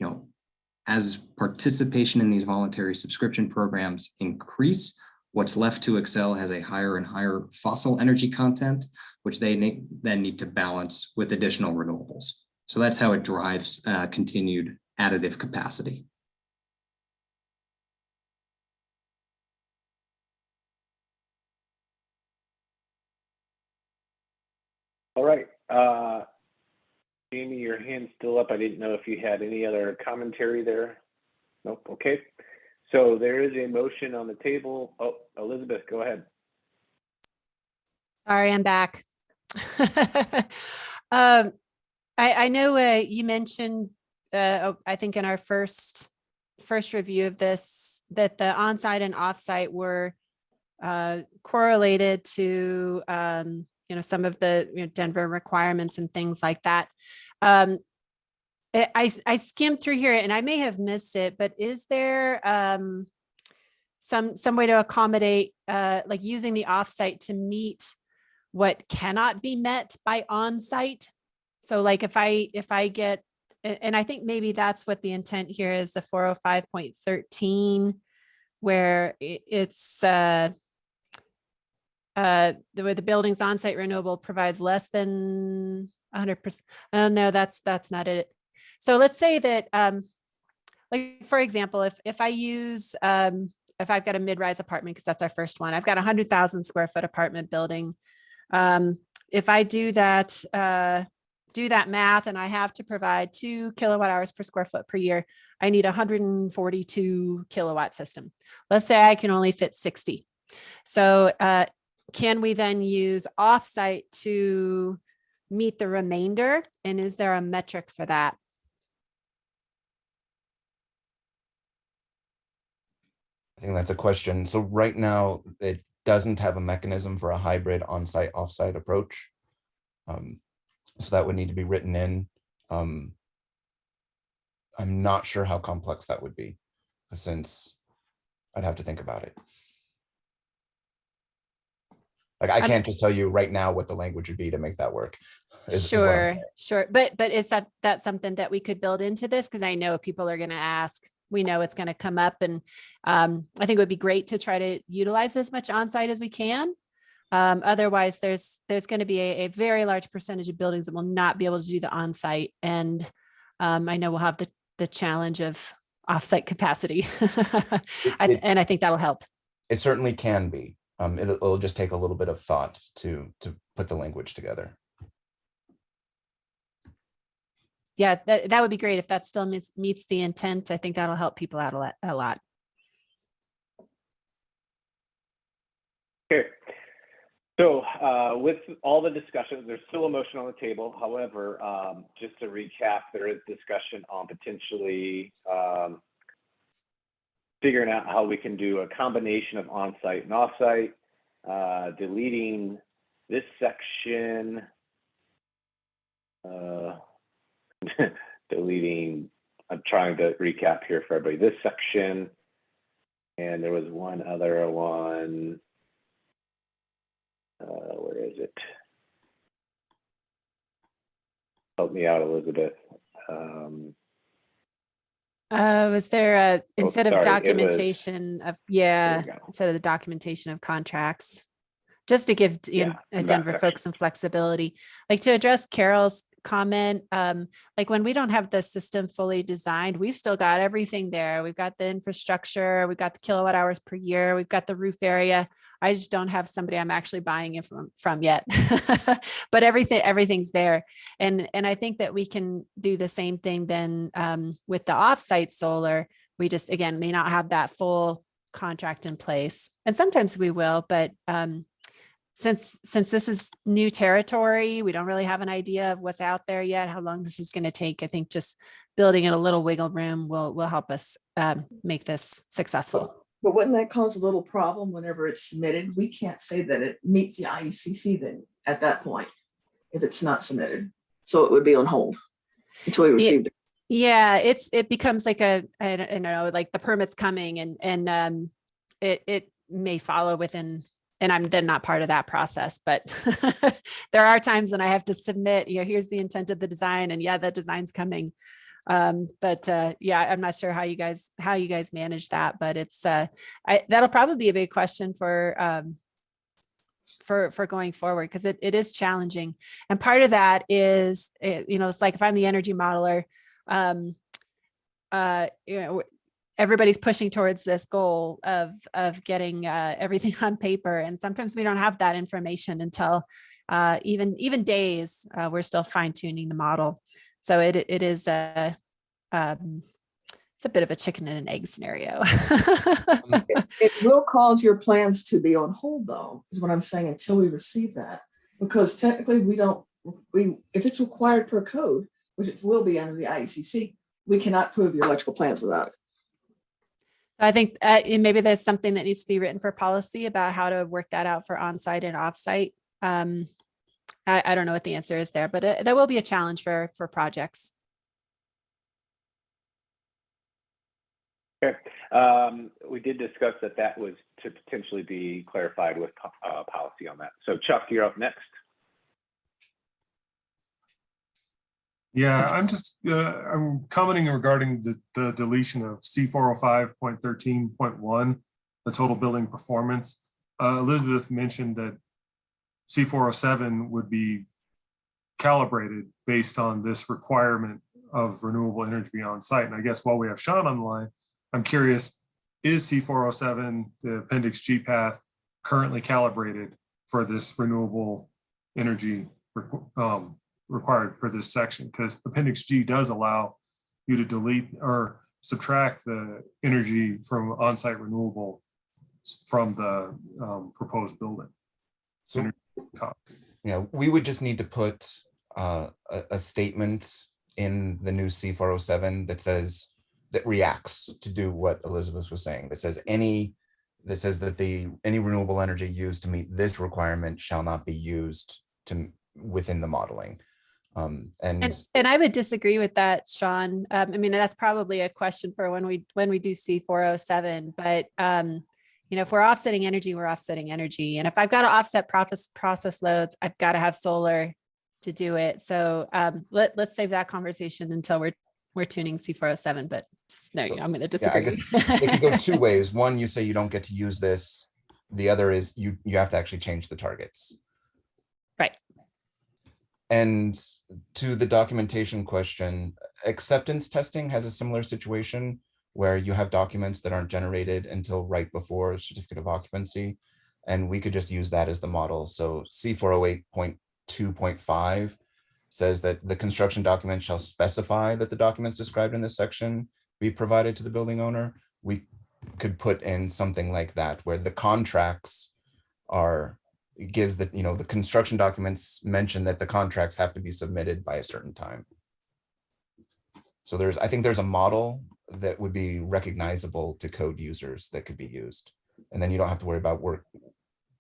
as participation in these voluntary subscription programs increase, what's left to Excel has a higher and higher fossil energy content, which they then need to balance with additional renewables. So that's how it drives continued additive capacity. All right. Jamie, your hand's still up. I didn't know if you had any other commentary there. Nope. Okay. So there is a motion on the table. Oh, Elizabeth, go ahead. Sorry, I'm back. I know you mentioned, I think in our first review of this, that the on-site and off-site were correlated to some of the Denver requirements and things like that. I skimmed through here and I may have missed it, but is there some way to accommodate like using the offsite to meet what cannot be met by on-site? So like if I get, and I think maybe that's what the intent here is, the 405.13, where it's where the building's on-site renewable provides less than 100%. Oh no, that's not it. So let's say that, like for example, if I use, if I've got a mid-rise apartment, because that's our first one, I've got 100,000 square foot apartment building. If I do that math and I have to provide 2 kilowatt hours per square foot per year, I need a 142 kilowatt system. Let's say I can only fit 60. So can we then use offsite to meet the remainder? And is there a metric for that? I think that's a question. So right now, it doesn't have a mechanism for a hybrid on-site, off-site approach. So that would need to be written in. I'm not sure how complex that would be, since I'd have to think about it. Like I can't just tell you right now what the language would be to make that work. Sure. But is that something that we could build into this? Because I know people are going to ask. We know it's going to come up, and I think it would be great to try to utilize as much on-site as we can. Otherwise, there's going to be a very large percentage of buildings that will not be able to do the on-site, and I know we'll have the challenge of off-site capacity, and I think that'll help. It certainly can be. It'll just take a little bit of thought to put the language together. Yeah, that would be great if that still meets the intent. I think that'll help people out a lot. Okay. So with all the discussions, there's still a motion on the table. However, just to recap, there is discussion on potentially figuring out how we can do a combination of on-site and off-site, deleting this section, deleting, I'm trying to recap here for everybody, this section, and there was one other one. Where is it? Help me out, Elizabeth. Was there instead of documentation of, instead of the documentation of contracts, just to give Denver folks some flexibility, like to address Carol's comment, like when we don't have the system fully designed, we've still got everything there. We've got the infrastructure, we've got the kilowatt hours per year, we've got the roof area. I just don't have somebody I'm actually buying it from yet, but everything's there. And I think that we can do the same thing then with the offsite solar. We just, again, may not have that full contract in place. And sometimes we will, but since this is new territory, we don't really have an idea of what's out there yet, how long this is going to take. I think just building in a little wiggle room will help us make this successful. But wouldn't that cause a little problem whenever it's submitted? We can't say that it meets the IECC then at that point, if it's not submitted. So it would be on hold until we received it. Yeah, it becomes like I don't know, like the permit's coming and it may follow within. And I'm then not part of that process, but there are times when I have to submit, here's the intent of the design, and the design's coming. I'm not sure how you guys manage that, but it's that'll probably be a big question for going forward, because it is challenging. And part of that is, it's like if I'm the energy modeler, everybody's pushing towards this goal of getting everything on paper. And sometimes we don't have that information until even days, we're still fine tuning the model. So it is it's a bit of a chicken and an egg scenario. It will cause your plans to be on hold though, is what I'm saying, until we receive that. Because technically if it's required per code, which it will be under the IECC, we cannot prove your electrical plans without it. I think maybe there's something that needs to be written for policy about how to work that out for on-site and off-site. I don't know what the answer is there, but there will be a challenge for projects. Okay. We did discuss that that was to potentially be clarified with policy on that. So Chuck, you're up next. Yeah, I'm commenting regarding the deletion of C405.13.1, the total building performance. Elizabeth mentioned that C407 would be calibrated based on this requirement of renewable energy on site. And I guess while we have Sean on the line, I'm curious, is C407, the Appendix G path, currently calibrated for this renewable energy required for this section? Because Appendix G does allow you to delete or subtract the energy from on-site renewable from the proposed building. So, yeah, we would just need to put a statement in the new C407 that says, that reacts to do what Elizabeth was saying, that says any renewable energy used to meet this requirement shall not be used within the modeling. And I would disagree with that, Sean. I mean, that's probably a question for when we do C407, but if we're offsetting energy, we're offsetting energy. And if I've got to offset process loads, I've got to have solar to do it. So let's save that conversation until we're tuning C407, but no, I'm going to disagree. Yeah, I guess it could go two ways. One, you say you don't get to use this. The other is you have to actually change the targets. Right. And to the documentation question, acceptance testing has a similar situation where you have documents that aren't generated until right before certificate of occupancy. And we could just use that as the model. So C408.2.5 says that the construction document shall specify that the documents described in this section be provided to the building owner. We could put in something like that, where the contracts gives that, the construction documents mention that the contracts have to be submitted by a certain time. So I think there's a model that would be recognizable to code users that could be used. And then you don't have to worry about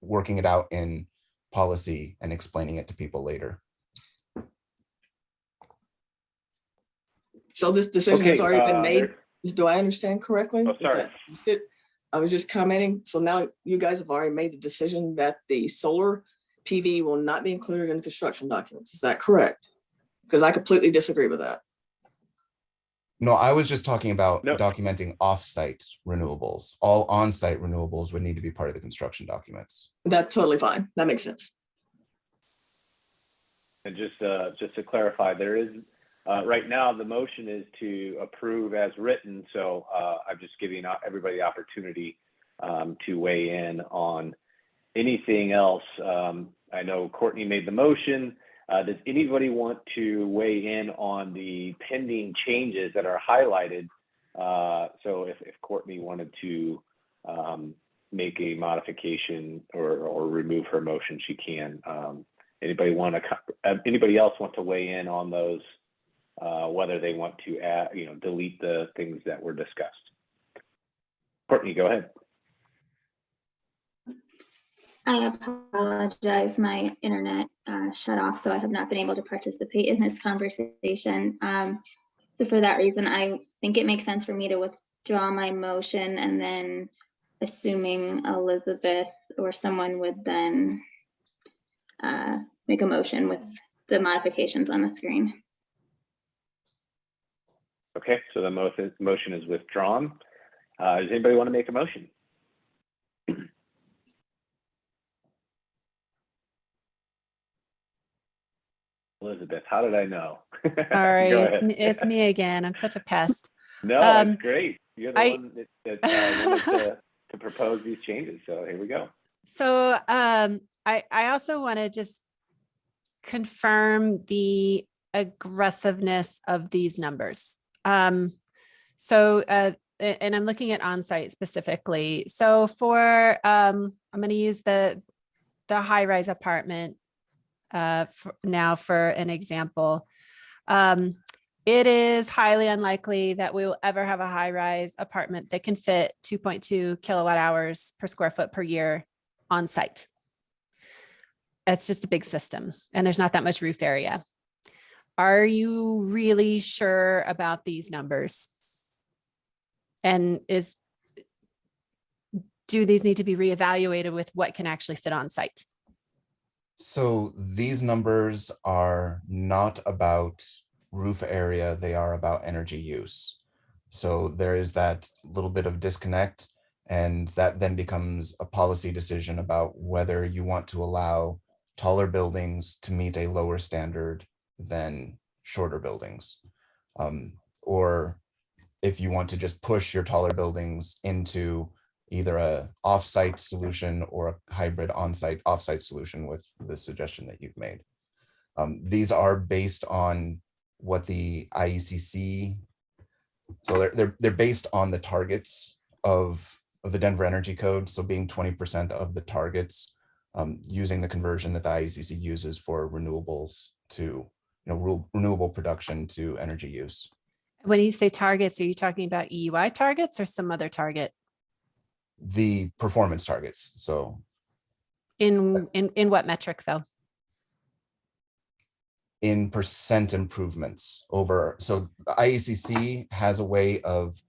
working it out in policy and explaining it to people later. So this decision has already been made. Do I understand correctly? Oh, sorry. I was just commenting. So now you guys have already made the decision that the solar PV will not be included in the construction documents. Is that correct? Because I completely disagree with that. No, I was just talking about documenting off-site renewables. All on-site renewables would need to be part of the construction documents. That's totally fine. That makes sense. And just to clarify, there is right now the motion is to approve as written. So I'm just giving everybody the opportunity to weigh in on anything else. I know Courtney made the motion. Does anybody want to weigh in on the pending changes that are highlighted? So if Courtney wanted to make a modification or remove her motion, she can. Anybody else want to weigh in on those? Whether they want to add, delete the things that were discussed. Courtney, go ahead. I apologize. My internet shut off, so I have not been able to participate in this conversation. So for that reason, I think it makes sense for me to withdraw my motion, and then assuming Elizabeth or someone would then make a motion with the modifications on the screen. Okay, so the motion is withdrawn. Does anybody want to make a motion? Elizabeth, how did I know? Sorry, it's me again. I'm such a pest. No, it's great. You're the one that wanted to propose these changes. So here we go. So I also want to just confirm the aggressiveness of these numbers. And I'm looking at on-site specifically. So for I'm going to use the high-rise apartment for an example. It is highly unlikely that we will ever have a high-rise apartment that can fit 2.2 kilowatt hours per square foot per year on site. It's just a big system, and there's not that much roof area. Are you really sure about these numbers? And do these need to be reevaluated with what can actually fit on site? So these numbers are not about roof area, they are about energy use. So there is that little bit of disconnect, and that then becomes a policy decision about whether you want to allow taller buildings to meet a lower standard than shorter buildings. Or if you want to just push your taller buildings into either a off-site solution or a hybrid on-site off-site solution with the suggestion that you've made. These are based on what the IECC, so they're based on the targets of the Denver Energy Code. So being 20% of the targets, using the conversion that the IECC uses for renewables to, renewable production to energy use. When you say targets, are you talking about EUI targets or some other target? The performance targets. So in what metric though? In percent improvements over. So the IECC has a way of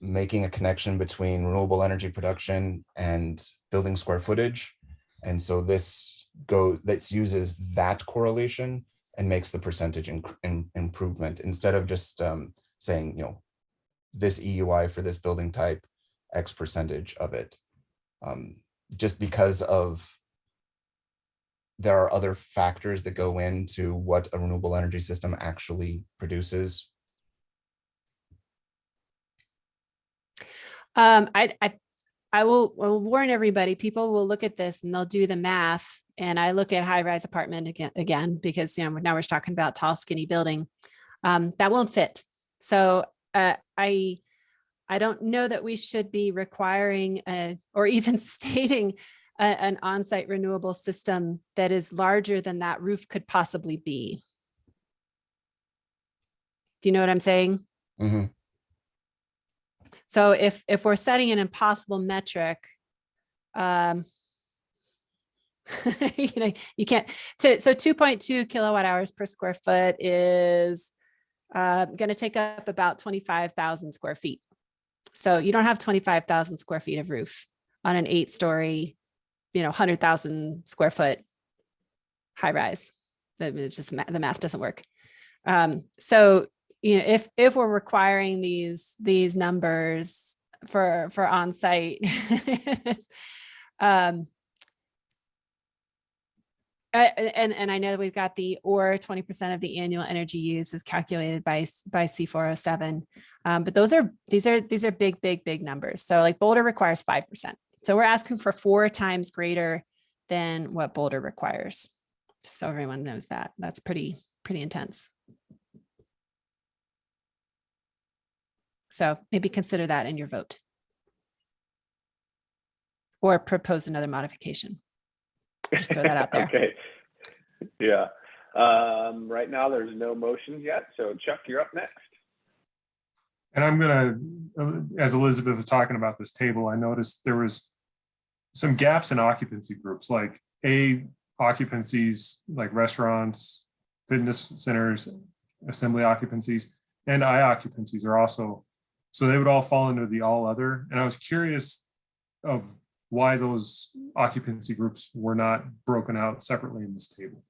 making a connection between renewable energy production and building square footage. And so this uses that correlation and makes the percentage improvement instead of just saying, this EUI for this building type, X percentage of it. Just because there are other factors that go into what a renewable energy system actually produces. I will warn everybody, people will look at this and they'll do the math. And I look at high-rise apartment again, because now we're talking about tall, skinny building. That won't fit. So I don't know that we should be requiring or even stating an on-site renewable system that is larger than that roof could possibly be. Do you know what I'm saying? Mm-hmm. So if we're setting an impossible metric, you can't. So 2.2 kilowatt hours per square foot is going to take up about 25,000 square feet. So you don't have 25,000 square feet of roof on an 8-story, 100,000 square foot high rise. It's just the math doesn't work. So if we're requiring these numbers for on-site, and I know that we've got or 20% of the annual energy use is calculated by C407, but these are big numbers. So like Boulder requires 5%. So we're asking for 4 times greater than what Boulder requires. Just so everyone knows that. That's pretty intense. So maybe consider that in your vote. Or propose another modification. Just throw that out there. Okay. Yeah. Right now there's no motions yet. So Chuck, you're up next. And I'm gonna, as Elizabeth was talking about this table, I noticed there was some gaps in occupancy groups, like A occupancies, like restaurants, fitness centers, assembly occupancies, and I occupancies are also, so they would all fall into the all other. And I was curious of why those occupancy groups were not broken out separately in this table.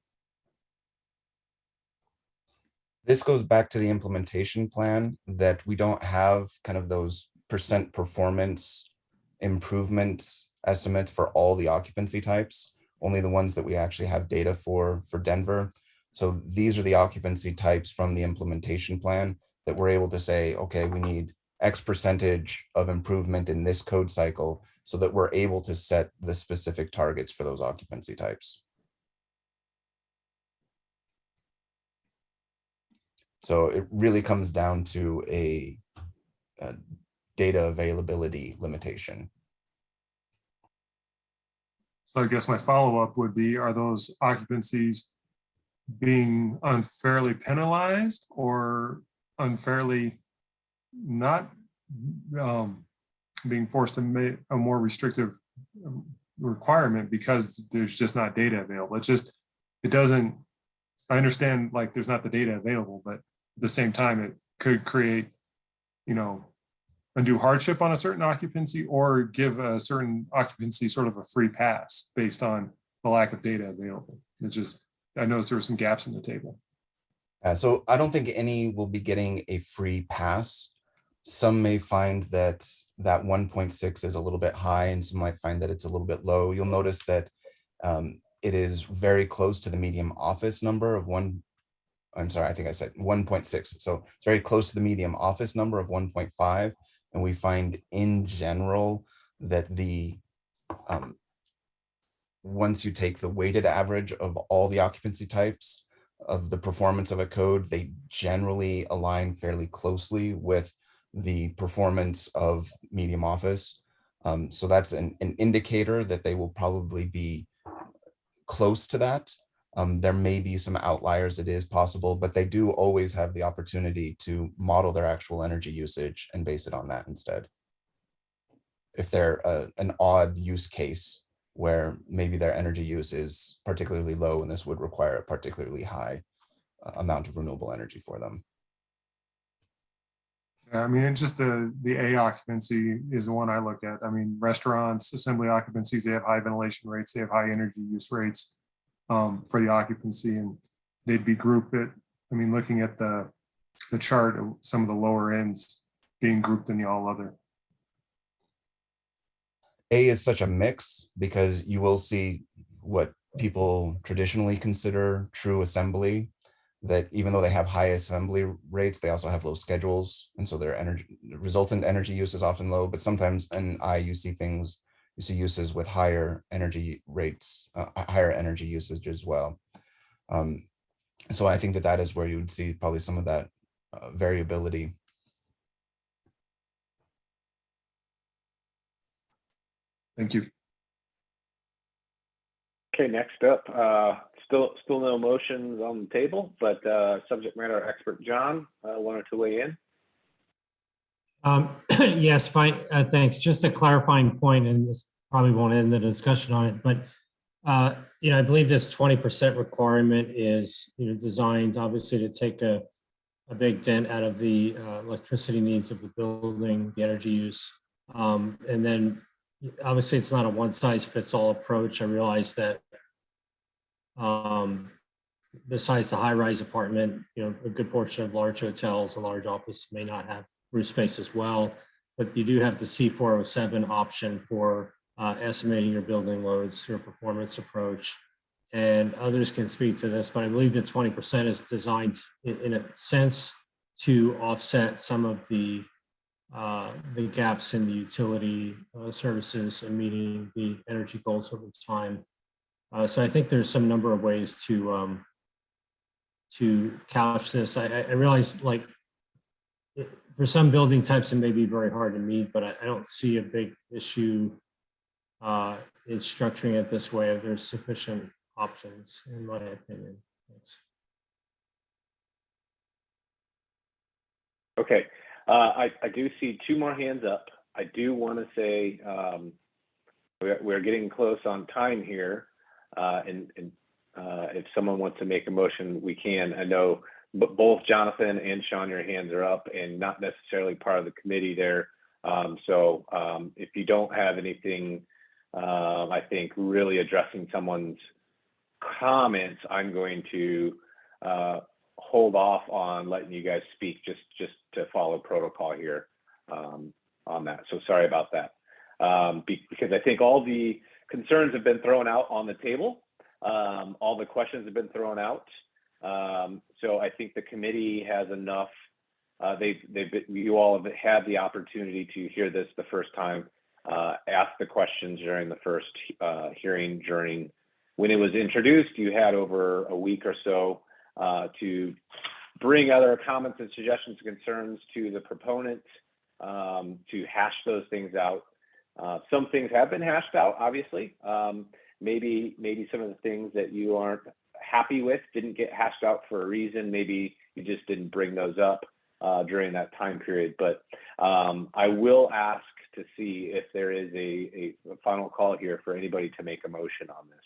This goes back to the implementation plan, that we don't have kind of those percent performance improvement estimates for all the occupancy types, only the ones that we actually have data for Denver. So these are the occupancy types from the implementation plan that we're able to say, okay, we need X percentage of improvement in this code cycle so that we're able to set the specific targets for those occupancy types. So it really comes down to a data availability limitation. So I guess my follow-up would be, are those occupancies being unfairly penalized or unfairly not being forced to make a more restrictive requirement because there's just not data available? It doesn't, I understand like there's not the data available, but at the same time, it could create, undue hardship on a certain occupancy or give a certain occupancy sort of a free pass based on the lack of data available. It's just, I noticed there were some gaps in the table. So I don't think any will be getting a free pass. Some may find that 1.6 is a little bit high, and some might find that it's a little bit low. You'll notice that it is very close to the medium office number of I'm sorry, I think I said 1.6. So it's very close to the medium office number of 1.5. And we find in general that once you take the weighted average of all the occupancy types of the performance of a code, they generally align fairly closely with the performance of medium office. So that's an indicator that they will probably be close to that. There may be some outliers, it is possible, but they do always have the opportunity to model their actual energy usage and base it on that instead. If they're an odd use case where maybe their energy use is particularly low and this would require a particularly high amount of renewable energy for them. Yeah, I mean, it's just the A occupancy is the one I look at. I mean, restaurants, assembly occupancies, they have high ventilation rates, they have high energy use rates for the occupancy, and they'd be grouped it. I mean, looking at the chart of some of the lower ends being grouped in the all other. A is such a mix because you will see what people traditionally consider true assembly, that even though they have high assembly rates, they also have low schedules. And so their resultant energy use is often low, but sometimes in I, you see uses with higher energy rates, higher energy usage as well. So I think that is where you would see probably some of that variability. Thank you. Okay, next up, still no motions on the table, but subject matter expert John wanted to weigh in. Yes, fine. Thanks. Just a clarifying point, and this probably won't end the discussion on it, but I believe this 20% requirement is designed obviously to take a big dent out of the electricity needs of the building, the energy use, and then obviously it's not a one-size-fits-all approach. I realize that besides the high-rise apartment, a good portion of large hotels and large offices may not have roof space as well, but you do have the C407 option for estimating your building loads through a performance approach. And others can speak to this, but I believe that 20% is designed in a sense to offset some of the gaps in the utility services and meeting the energy goals over time. So I think there's some number of ways to couch this. I realize, like, for some building types it may be very hard to meet, but I don't see a big issue in structuring it this way if there's sufficient options, in my opinion. Thanks. Okay. I do see two more hands up. I do want to say we're getting close on time here, and if someone wants to make a motion, we can. I know both Jonathan and Sean, your hands are up and not necessarily part of the committee there. So if you don't have anything, I think really addressing someone's comments, I'm going to hold off on letting you guys speak just to follow protocol here on that. So sorry about that. Because I think all the concerns have been thrown out on the table. All the questions have been thrown out. So I think the committee has enough. You all have had the opportunity to hear this the first time, ask the questions during the first hearing. When it was introduced, you had over a week or so to bring other comments and suggestions and concerns to the proponent to hash those things out. Some things have been hashed out, obviously. Maybe some of the things that you aren't happy with didn't get hashed out for a reason. Maybe you just didn't bring those up during that time period. But I will ask to see if there is a final call here for anybody to make a motion on this.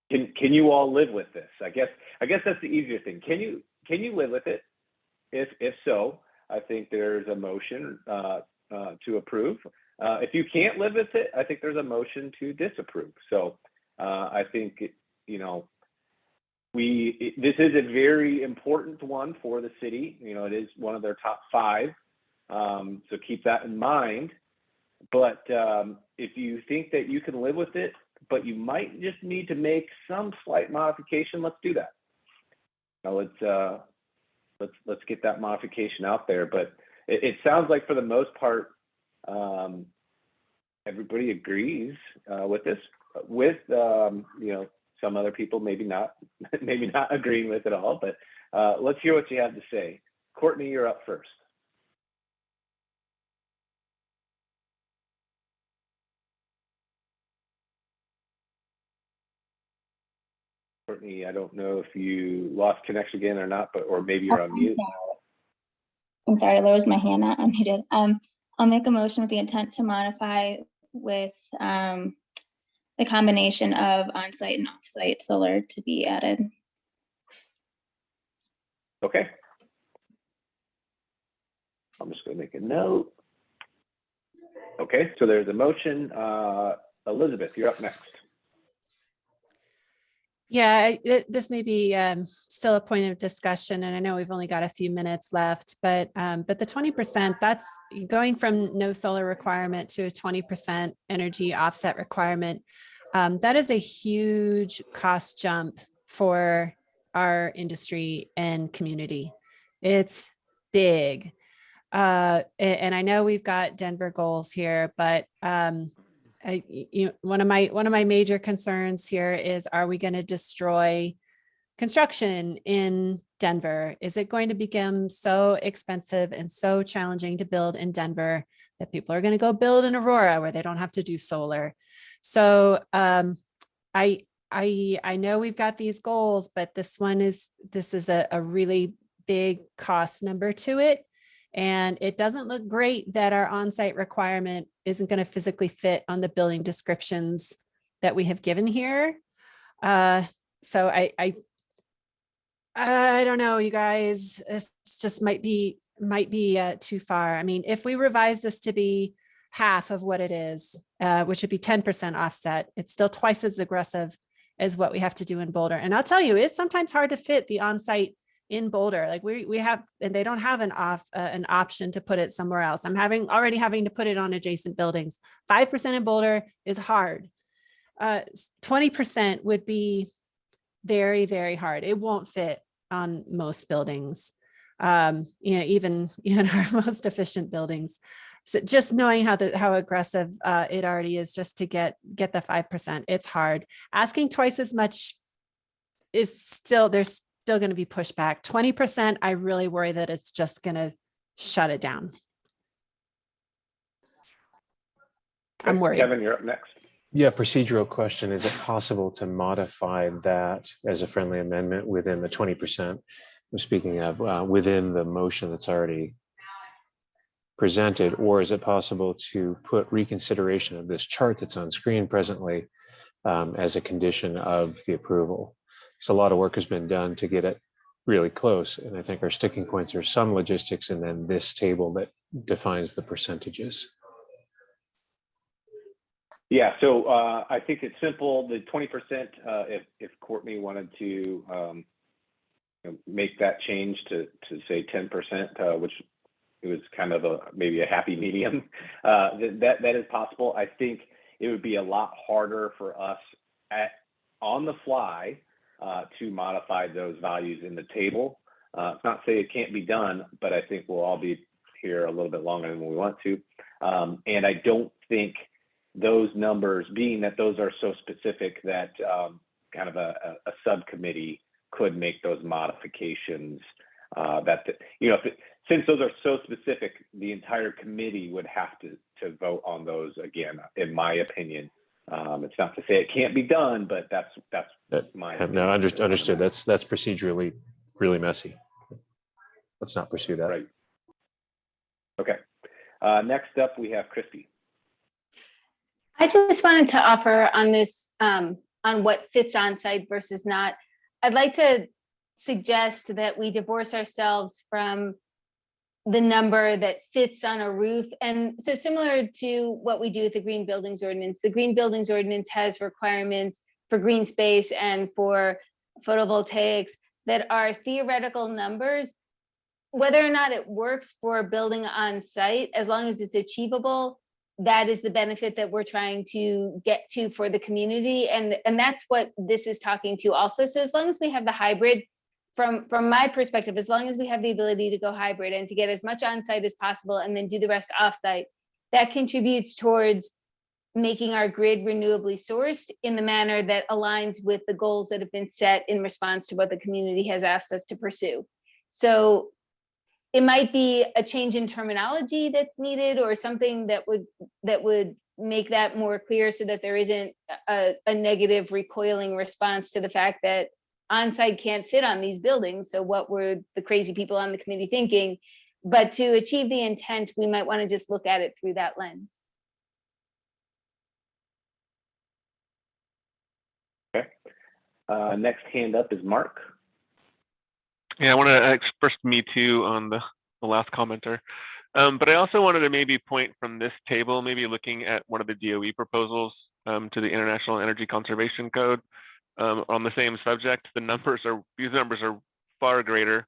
Can you all live with this? I guess that's the easier thing. Can you live with it? If so, I think there's a motion to approve. If you can't live with it, I think there's a motion to disapprove. So I think, you know, this is a very important one for the city. You know, it is one of their top 5. So keep that in mind. But if you think that you can live with it, but you might just need to make some slight modification, let's do that. Now let's get that modification out there. But it sounds like for the most part, everybody agrees with this. With you know, some other people maybe not agreeing with it all. But let's hear what you have to say. Courtney, you're up first. Courtney, I don't know if you lost connection again or not, but or maybe you're on mute. I'm sorry, I lowered my hand, not unmuted. I'll make a motion with the intent to modify with the combination of on-site and off-site solar to be added. Okay. I'm just going to make a note. Okay, so there's a motion. Elizabeth, you're up next. Yeah, this may be still a point of discussion, and I know we've only got a few minutes left, but the 20%, that's going from no solar requirement to a 20% energy offset requirement. That is a huge cost jump for our industry and community. It's big. And I know we've got Denver goals here, but one of my major concerns here is, are we going to destroy construction in Denver? Is it going to become so expensive and so challenging to build in Denver that people are going to go build in Aurora where they don't have to do solar? So I know we've got these goals, but this is a really big cost number to it. And it doesn't look great that our on-site requirement isn't going to physically fit on the building descriptions that we have given here. So I don't know, you guys, this just might be too far. I mean, if we revise this to be half of what it is, which would be 10% offset, it's still twice as aggressive as what we have to do in Boulder. And I'll tell you, it's sometimes hard to fit the on-site in Boulder. Like we have, and they don't have an option to put it somewhere else. I'm already having to put it on adjacent buildings. 5% in Boulder is hard. 20% would be very, very hard. It won't fit on most buildings, even our most efficient buildings. So just knowing how aggressive it already is just to get the 5%, it's hard. Asking twice as much is still, there's still going to be pushback. 20%, I really worry that it's just going to shut it down. I'm worried. Kevin, you're up next. Yeah, procedural question. Is it possible to modify that as a friendly amendment within the 20%? I'm speaking of within the motion that's already presented, or is it possible to put reconsideration of this chart that's on screen presently as a condition of the approval? So a lot of work has been done to get it really close. And I think our sticking points are some logistics and then this table that defines the percentages. Yeah, so I think it's simple. The 20%, if Courtney wanted to make that change to say 10%, which it was kind of maybe a happy medium, that is possible. I think it would be a lot harder for us on the fly to modify those values in the table. It's not to say it can't be done, but I think we'll all be here a little bit longer than we want to. And I don't think those numbers, being that those are so specific that kind of a subcommittee could make those modifications. Since those are so specific, the entire committee would have to vote on those again, in my opinion. It's not to say it can't be done, but that's my opinion. No, understood. That's procedurally really messy. Let's not pursue that. Right. Okay. Next up, we have Christy. I just wanted to offer on this, on what fits on site versus not. I'd like to suggest that we divorce ourselves from the number that fits on a roof. And so similar to what we do with the Green Buildings Ordinance, the Green Buildings Ordinance has requirements for green space and for photovoltaics that are theoretical numbers. Whether or not it works for a building on site, as long as it's achievable, that is the benefit that we're trying to get to for the community. And that's what this is talking to also. So as long as we have the hybrid, from my perspective, as long as we have the ability to go hybrid and to get as much on site as possible and then do the rest off site, that contributes towards making our grid renewably sourced in the manner that aligns with the goals that have been set in response to what the community has asked us to pursue. So it might be a change in terminology that's needed, or something that would make that more clear, so that there isn't a negative recoiling response to the fact that on-site can't fit on these buildings. So what were the crazy people on the committee thinking? But to achieve the intent, we might want to just look at it through that lens. Okay. Next hand up is Mark. Yeah, I want to express me too on the last commenter. But I also wanted to maybe point from this table, maybe looking at one of the DOE proposals to the International Energy Conservation Code on the same subject. These numbers are far greater,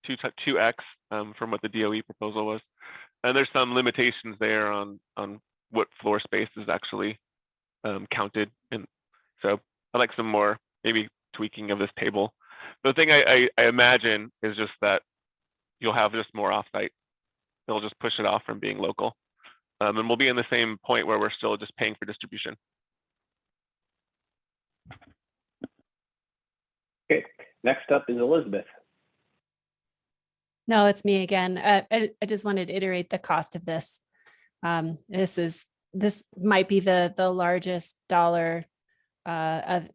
2x from what the DOE proposal was. And there's some limitations there on what floor space is actually counted. And so I'd like some more maybe tweaking of this table. The thing I imagine is just that you'll have just more offsite. They'll just push it off from being local. And we'll be in the same point where we're still just paying for distribution. Okay, next up is Elizabeth. No, it's me again. I just wanted to iterate the cost of this. This might be the largest dollar of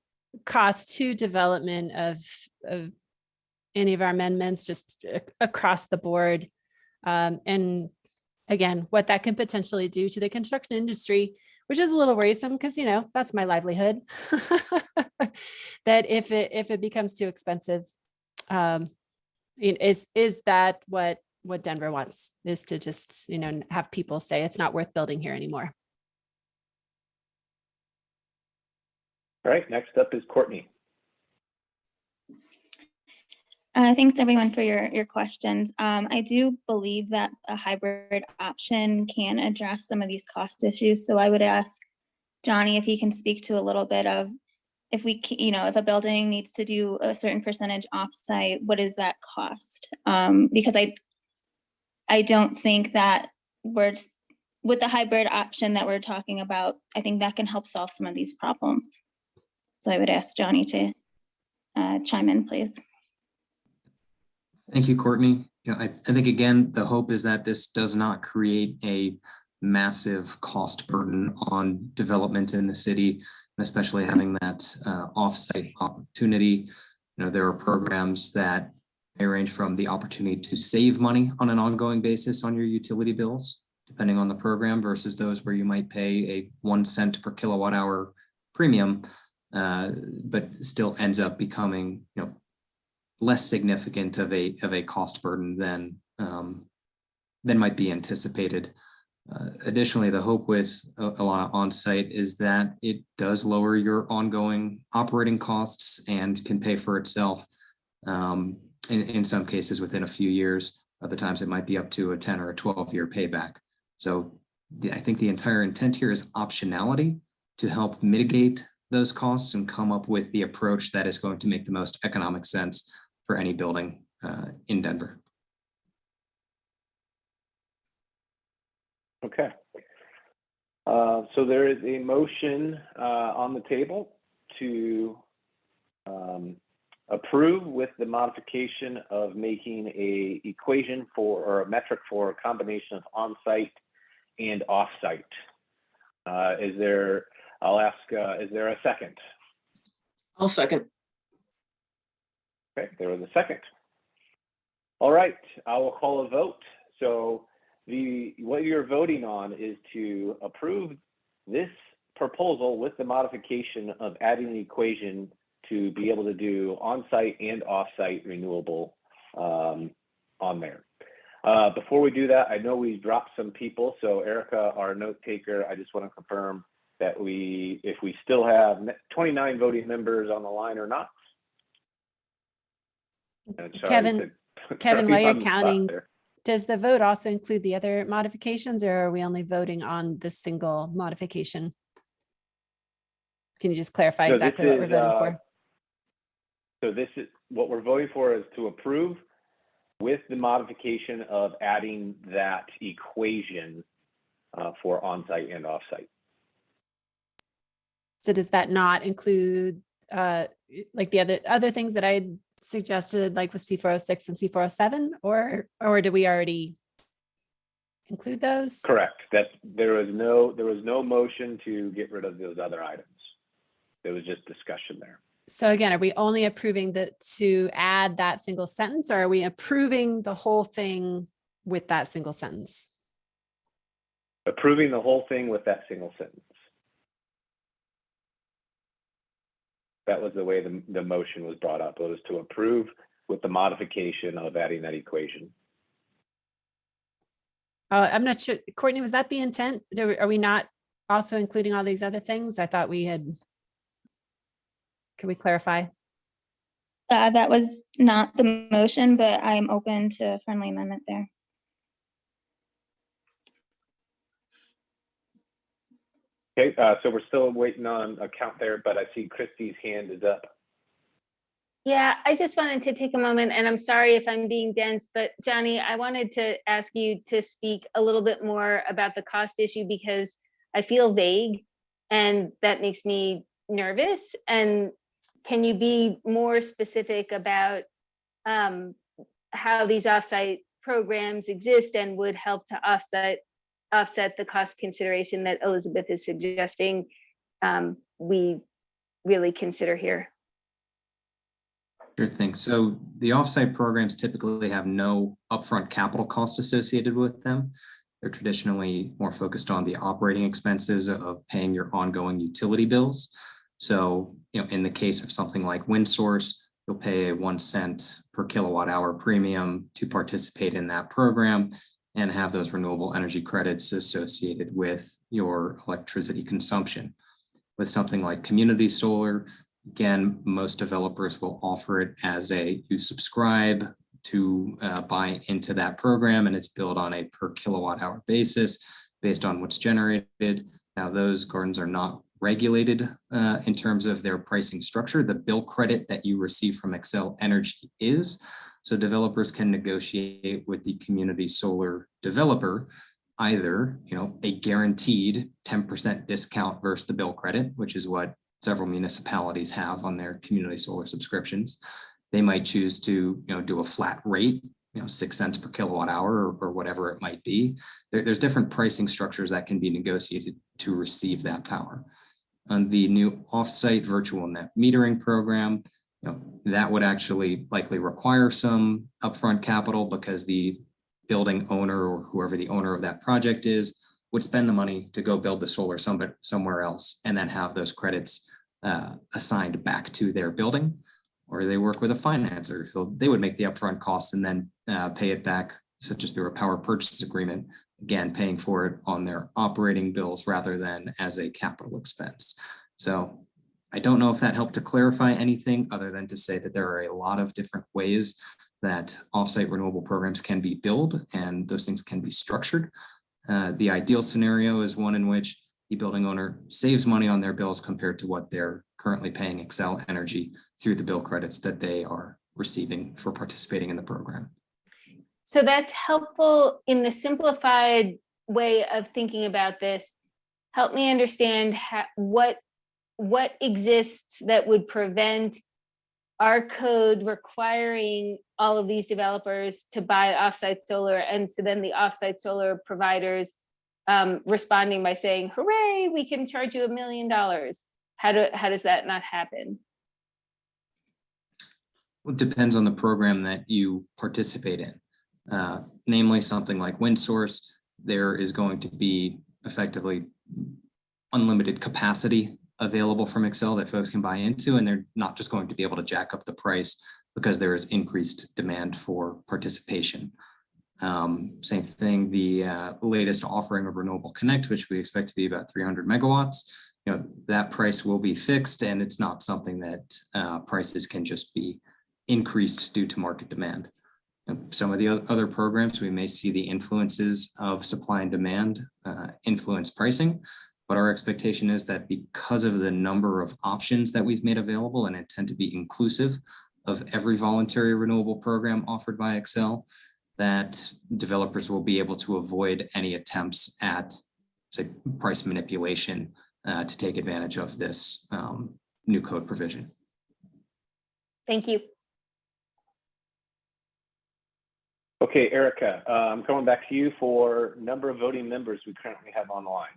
cost to development of any of our amendments, just across the board. And again, what that can potentially do to the construction industry, which is a little worrisome because, you know, that's my livelihood. That if it becomes too expensive, is that what Denver wants, is to just, you know, have people say it's not worth building here anymore. All right, next up is Courtney. Thanks everyone for your questions. I do believe that a hybrid option can address some of these cost issues. So I would ask Johnny if he can speak to a little bit of, if if a building needs to do a certain percentage offsite, what is that cost? Because I don't think that with the hybrid option that we're talking about, I think that can help solve some of these problems. So I would ask Johnny to chime in, please. Thank you, Courtney. I think, again, the hope is that this does not create a massive cost burden on development in the city, especially having that offsite opportunity. There are programs that may range from the opportunity to save money on an ongoing basis on your utility bills, depending on the program, versus those where you might pay a 1 cent per kilowatt hour premium, but still ends up becoming, less significant of a cost burden than might be anticipated. Additionally, the hope with a lot of on-site is that it does lower your ongoing operating costs and can pay for itself in some cases within a few years. Other times it might be up to a 10 or a 12-year payback. So I think the entire intent here is optionality to help mitigate those costs and come up with the approach that is going to make the most economic sense for any building in Denver. Okay. So there is a motion on the table to approve with the modification of making a equation or a metric for a combination of on-site and off-site. I'll ask, is there a second? I'll second. Okay, there was a second. All right, I will call a vote. So what you're voting on is to approve this proposal with the modification of adding the equation to be able to do on-site and off-site renewable on there. Before we do that, I know we dropped some people. So Erica, our note taker, I just want to confirm that if we still have 29 voting members on the line or not. And sorry Kevin, to Kevin, throw while you you're on the spot counting, there. does the vote also include the other modifications, or are we only voting on the single modification? Can you just clarify No, exactly what we're voting for? So this is what we're voting for, is to approve with the modification of adding that equation for on-site and off-site. So does that not include like the other things that I suggested, like with C406 and C407, or do we already include those? Correct. That there was no motion to get rid of those other items. There was just discussion there. So again, are we only approving to add that single sentence, or are we approving the whole thing with that single sentence? Approving the whole thing with that single sentence. That was the way the motion was brought up. It was to approve with the modification of adding that equation. I'm not sure, Courtney, was that the intent? Are we not also including all these other things? I thought we had. Can we clarify? That was not the motion, but I'm open to a friendly amendment there. Okay, so we're still waiting on a count there, but I see Christie's hand is up. Yeah, I just wanted to take a moment, and I'm sorry if I'm being dense, but Johnny, I wanted to ask you to speak a little bit more about the cost issue, because I feel vague and that makes me nervous. And can you be more specific about how these offsite programs exist and would help to offset the cost consideration that Elizabeth is suggesting we really consider here? Sure thing. So the offsite programs typically have no upfront capital cost associated with them. They're traditionally more focused on the operating expenses of paying your ongoing utility bills. So, in the case of something like wind source, you'll pay a 1 cent per kilowatt hour premium to participate in that program and have those renewable energy credits associated with your electricity consumption. With something like community solar, again, most developers will offer it as you subscribe to buy into that program, and it's billed on a per kilowatt hour basis based on what's generated. Now, those gardens are not regulated in terms of their pricing structure. The bill credit that you receive from Xcel Energy is. So developers can negotiate with the community solar developer either, a guaranteed 10% discount versus the bill credit, which is what several municipalities have on their community solar subscriptions. They might choose to, do a flat rate, 6 cents per kilowatt hour or whatever it might be. There's different pricing structures that can be negotiated to receive that power. On the new offsite virtual net metering program, that would actually likely require some upfront capital because the building owner or whoever the owner of that project is would spend the money to go build the solar somewhere else and then have those credits assigned back to their building, or they work with a financer. So they would make the upfront costs and then pay it back, such as through a power purchase agreement, again, paying for it on their operating bills rather than as a capital expense. So I don't know if that helped to clarify anything other than to say that there are a lot of different ways that offsite renewable programs can be billed and those things can be structured. The ideal scenario is one in which the building owner saves money on their bills compared to what they're currently paying Xcel Energy through the bill credits that they are receiving for participating in the program. So that's helpful in the simplified way of thinking about this. Help me understand what exists that would prevent our code requiring all of these developers to buy offsite solar, and so then the offsite solar providers responding by saying, hooray, we can charge you $1 million. How does that not happen? It depends on the program that you participate in. Namely, something like wind source, there is going to be effectively unlimited capacity available from Xcel that folks can buy into, and they're not just going to be able to jack up the price because there is increased demand for participation. Same thing, the latest offering of Renewable Connect, which we expect to be about 300 megawatts. That price will be fixed, and it's not something that prices can just be increased due to market demand. Some of the other programs, we may see the influences of supply and demand influence pricing, but our expectation is that because of the number of options that we've made available and intend to be inclusive of every voluntary renewable program offered by Excel, that developers will be able to avoid any attempts at, say, price manipulation to take advantage of this new code provision. Thank you. Okay, Erica, I'm coming back to you for number of voting members we currently have on the line.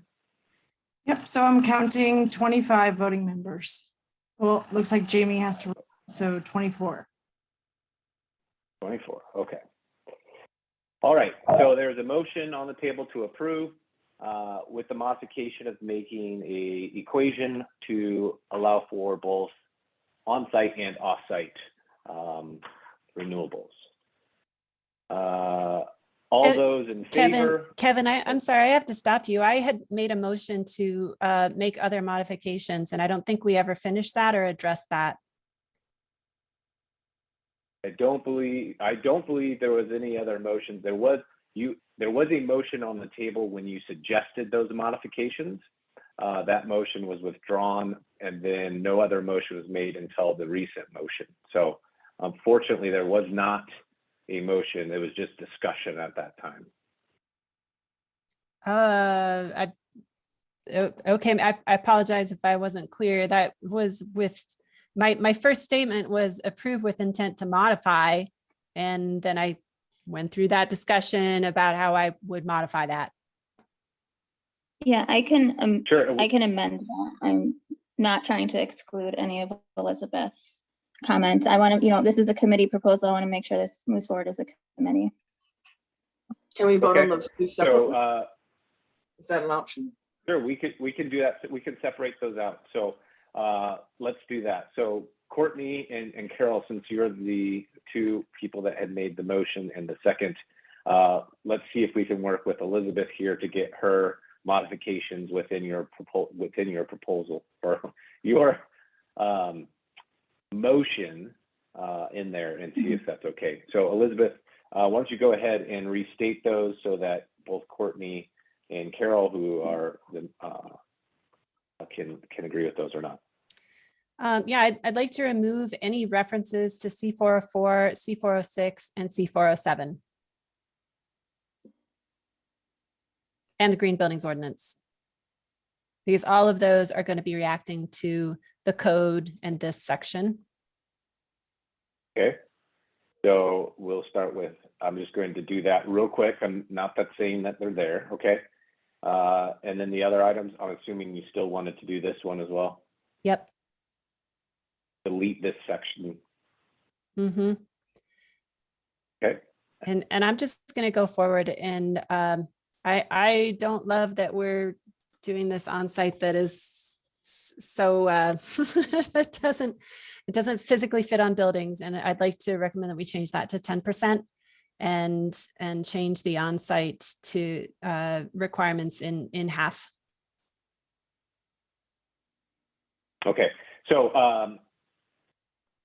Yep, so I'm counting 25 voting members. Well, looks like Jamie has to, so 24. 24, okay. All right, so there's a motion on the table to approve with the modification of making a equation to allow for both on-site and off-site renewables. All those in favor? Kevin, I'm sorry, I have to stop you. I had made a motion to make other modifications, and I don't think we ever finished that or addressed that. I don't believe there was any other motions. There was a motion on the table when you suggested those modifications. That motion was withdrawn, and then no other motion was made until the recent motion. So unfortunately, there was not a motion. It was just discussion at that time. Okay, I apologize if I wasn't clear. That was with my first statement was approved with intent to modify, and then I went through that discussion about how I would modify that. Yeah, I can Sure. I can amend that. I'm not trying to exclude any of Elizabeth's comments. I want to, this is a committee proposal. I want to make sure this moves forward as a committee. Can we vote Okay. on those two separately? So Is that an option? sure, we can do that. We can separate those out. So let's do that. So Courtney and Carol, since you're the two people that had made the motion and the second, let's see if we can work with Elizabeth here to get her modifications within your proposal or your motion in there and see if that's okay. So Elizabeth, why don't you go ahead and restate those so that both Courtney and Carol, who are the can agree with those or not. Yeah, I'd like to remove any references to C404, C406, and C407. And the Green Buildings Ordinance. Because all of those are going to be reacting to the code and this section. Okay, so we'll start with, I'm just going to do that real quick. I'm not that saying that they're there, okay? And then the other items, I'm assuming you still wanted to do this one as well? Yep. Delete this section. Mm-hmm. Okay. And I'm just going to go forward, and I don't love that we're doing this on site that is so that doesn't physically fit on buildings, and I'd like to recommend that we change that to 10% and change the on site to requirements in half. Okay, so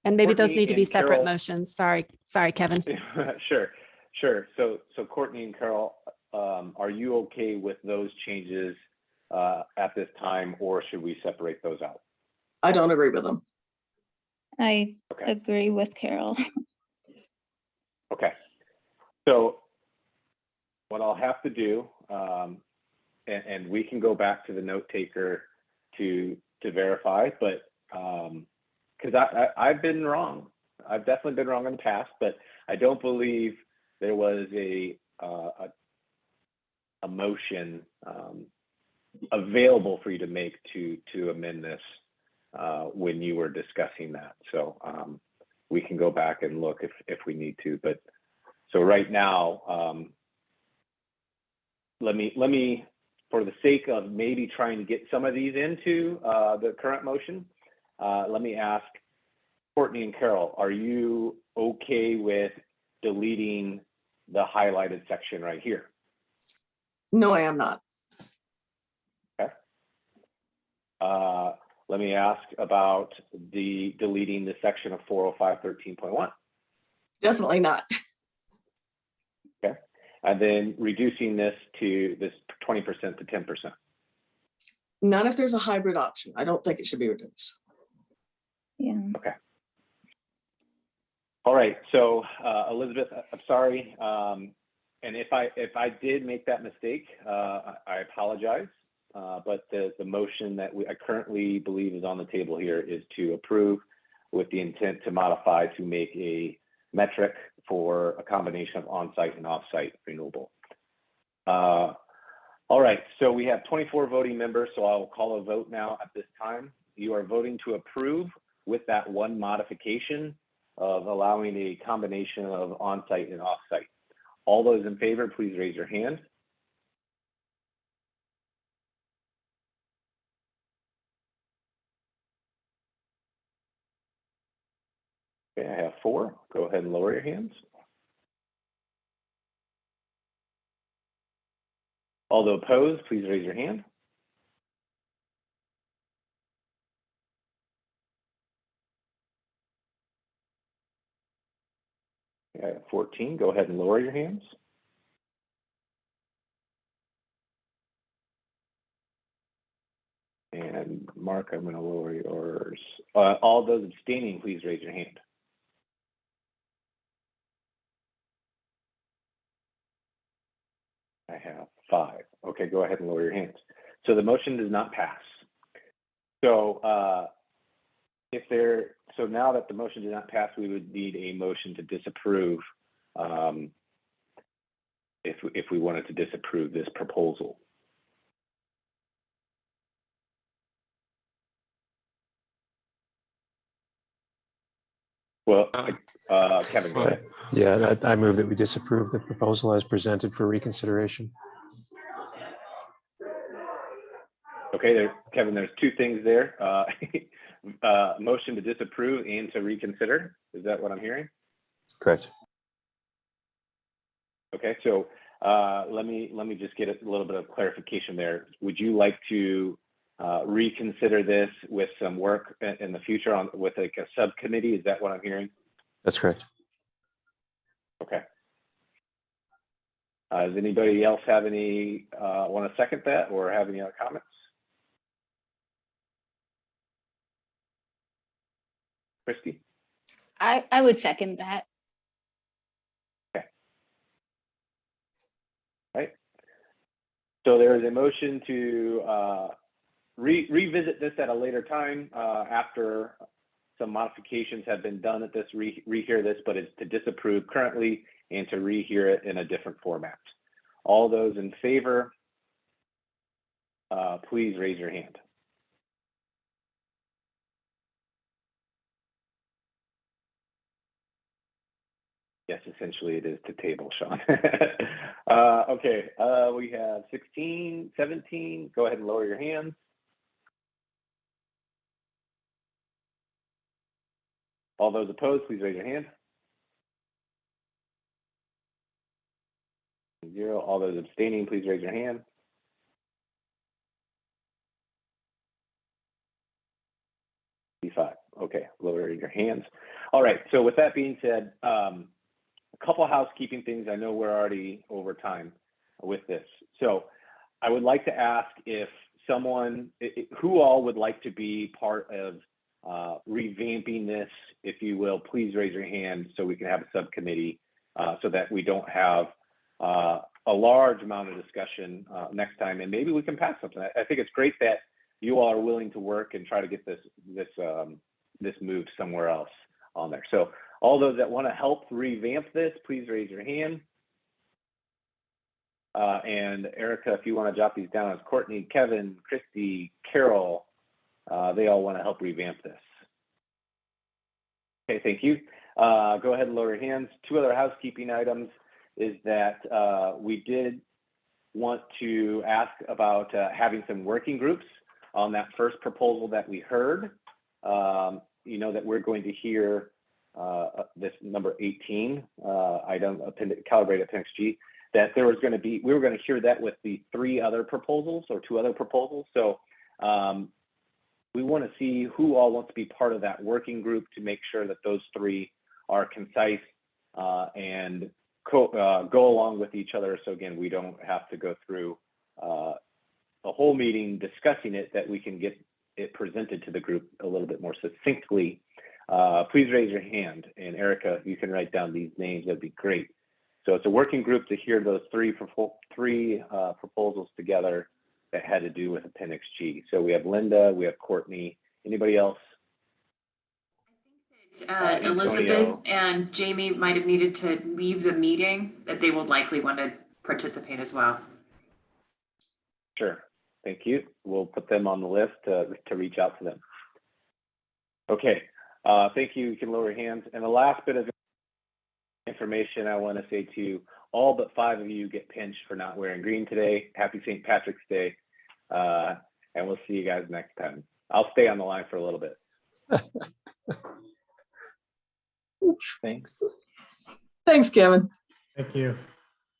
and maybe those Courtney need to be and separate Carol, motions. Sorry, Kevin. Sure. So Courtney and Carol, are you okay with those changes at this time, or should we separate those out? I don't agree with them. I agree with Carol. Okay. So what I'll have to do, and we can go back to the note taker to verify, but because I've been wrong. I've definitely been wrong in the past, but I don't believe there was a motion available for you to make to amend this when you were discussing that. So we can go back and look if we need to. But so right now, let me, for the sake of maybe trying to get some of these into the current motion, let me ask Courtney and Carol, are you okay with deleting the highlighted section right here? No, I am not. Okay. Let me ask about deleting the section of 405.13.1. Definitely not. Okay. And then reducing this 20% to 10%. Not if there's a hybrid option. I don't think it should be reduced. Yeah. Okay. All right. So Elizabeth, I'm sorry. And if I did make that mistake, I apologize. But the motion that I currently believe is on the table here is to approve with the intent to modify to make a metric for a combination of on-site and off-site renewable. All right, so we have 24 voting members, so I'll call a vote now at this time. You are voting to approve with that one modification of allowing a combination of on-site and off-site. All those in favor, please raise your hand. Okay, I have 4. Go ahead and lower your hands. All those opposed, please raise your hand. Okay, I have 14. Go ahead and lower your hands. And Mark, I'm going to lower yours. All those abstaining, please raise your hand. I have 5. Okay, go ahead and lower your hands. So the motion does not pass. So so now that the motion did not pass, we would need a motion to disapprove if we wanted to disapprove this proposal. Well, Kevin, go ahead. Yeah, I move that we disapprove the proposal as presented for reconsideration. Okay, Kevin, there's 2 things there. Motion to disapprove and to reconsider. Is that what I'm hearing? Correct. Okay, so let me just get a little bit of clarification there. Would you like to reconsider this with some work in the future with like a subcommittee? Is that what I'm hearing? That's correct. Okay. Does anybody else have any want to second that or have any other comments? Christy? I would second that. Okay. Right. So there is a motion to revisit this at a later time after some modifications have been done at this, rehear this, but it's to disapprove currently and to rehear it in a different format. All those in favor, please raise your hand. Yes, essentially it is to table, Sean. Okay, we have 16, 17. Go ahead and lower your hands. All those opposed, please raise your hand. 0. All those abstaining, please raise your hand. 5. Okay, lower your hands. All right, so with that being said, a couple of housekeeping things. I know we're already over time with this. So I would like to ask if someone, who all would like to be part of revamping this, if you will, please raise your hand so we can have a subcommittee so that we don't have a large amount of discussion next time, and maybe we can pass something. I think it's great that you all are willing to work and try to get this moved somewhere else on there. So all those that want to help revamp this, please raise your hand. And Erica, if you want to jot these down, as Courtney, Kevin, Christy, Carol, they all want to help revamp this. Okay, thank you. Go ahead and lower your hands. 2 other housekeeping items is that we did want to ask about having some working groups on that first proposal that we heard. You know that we're going to hear this number 18 item, calibrated appendix G, that there was going to be, we were going to hear that with the 3 other proposals or 2 other proposals. So we want to see who all wants to be part of that working group to make sure that those 3 are concise and go along with each other. So again, we don't have to go through a whole meeting discussing it, that we can get it presented to the group a little bit more succinctly. Please raise your hand, and Erica, you can write down these names, that'd be great. So it's a working group to hear those 3 proposals together that had to do with Appendix G. So we have Linda, we have Courtney, anybody else? Elizabeth and Jamie might have needed to leave the meeting, that they will likely want to participate as well. Sure, thank you. We'll put them on the list to reach out to them. Okay, thank you. You can lower your hands. And the last bit of information I want to say to you, all but 5 of you get pinched for not wearing green today. Happy St. Patrick's Day. And we'll see you guys next time. I'll stay on the line for a little bit. Thanks, Kevin. Thank you.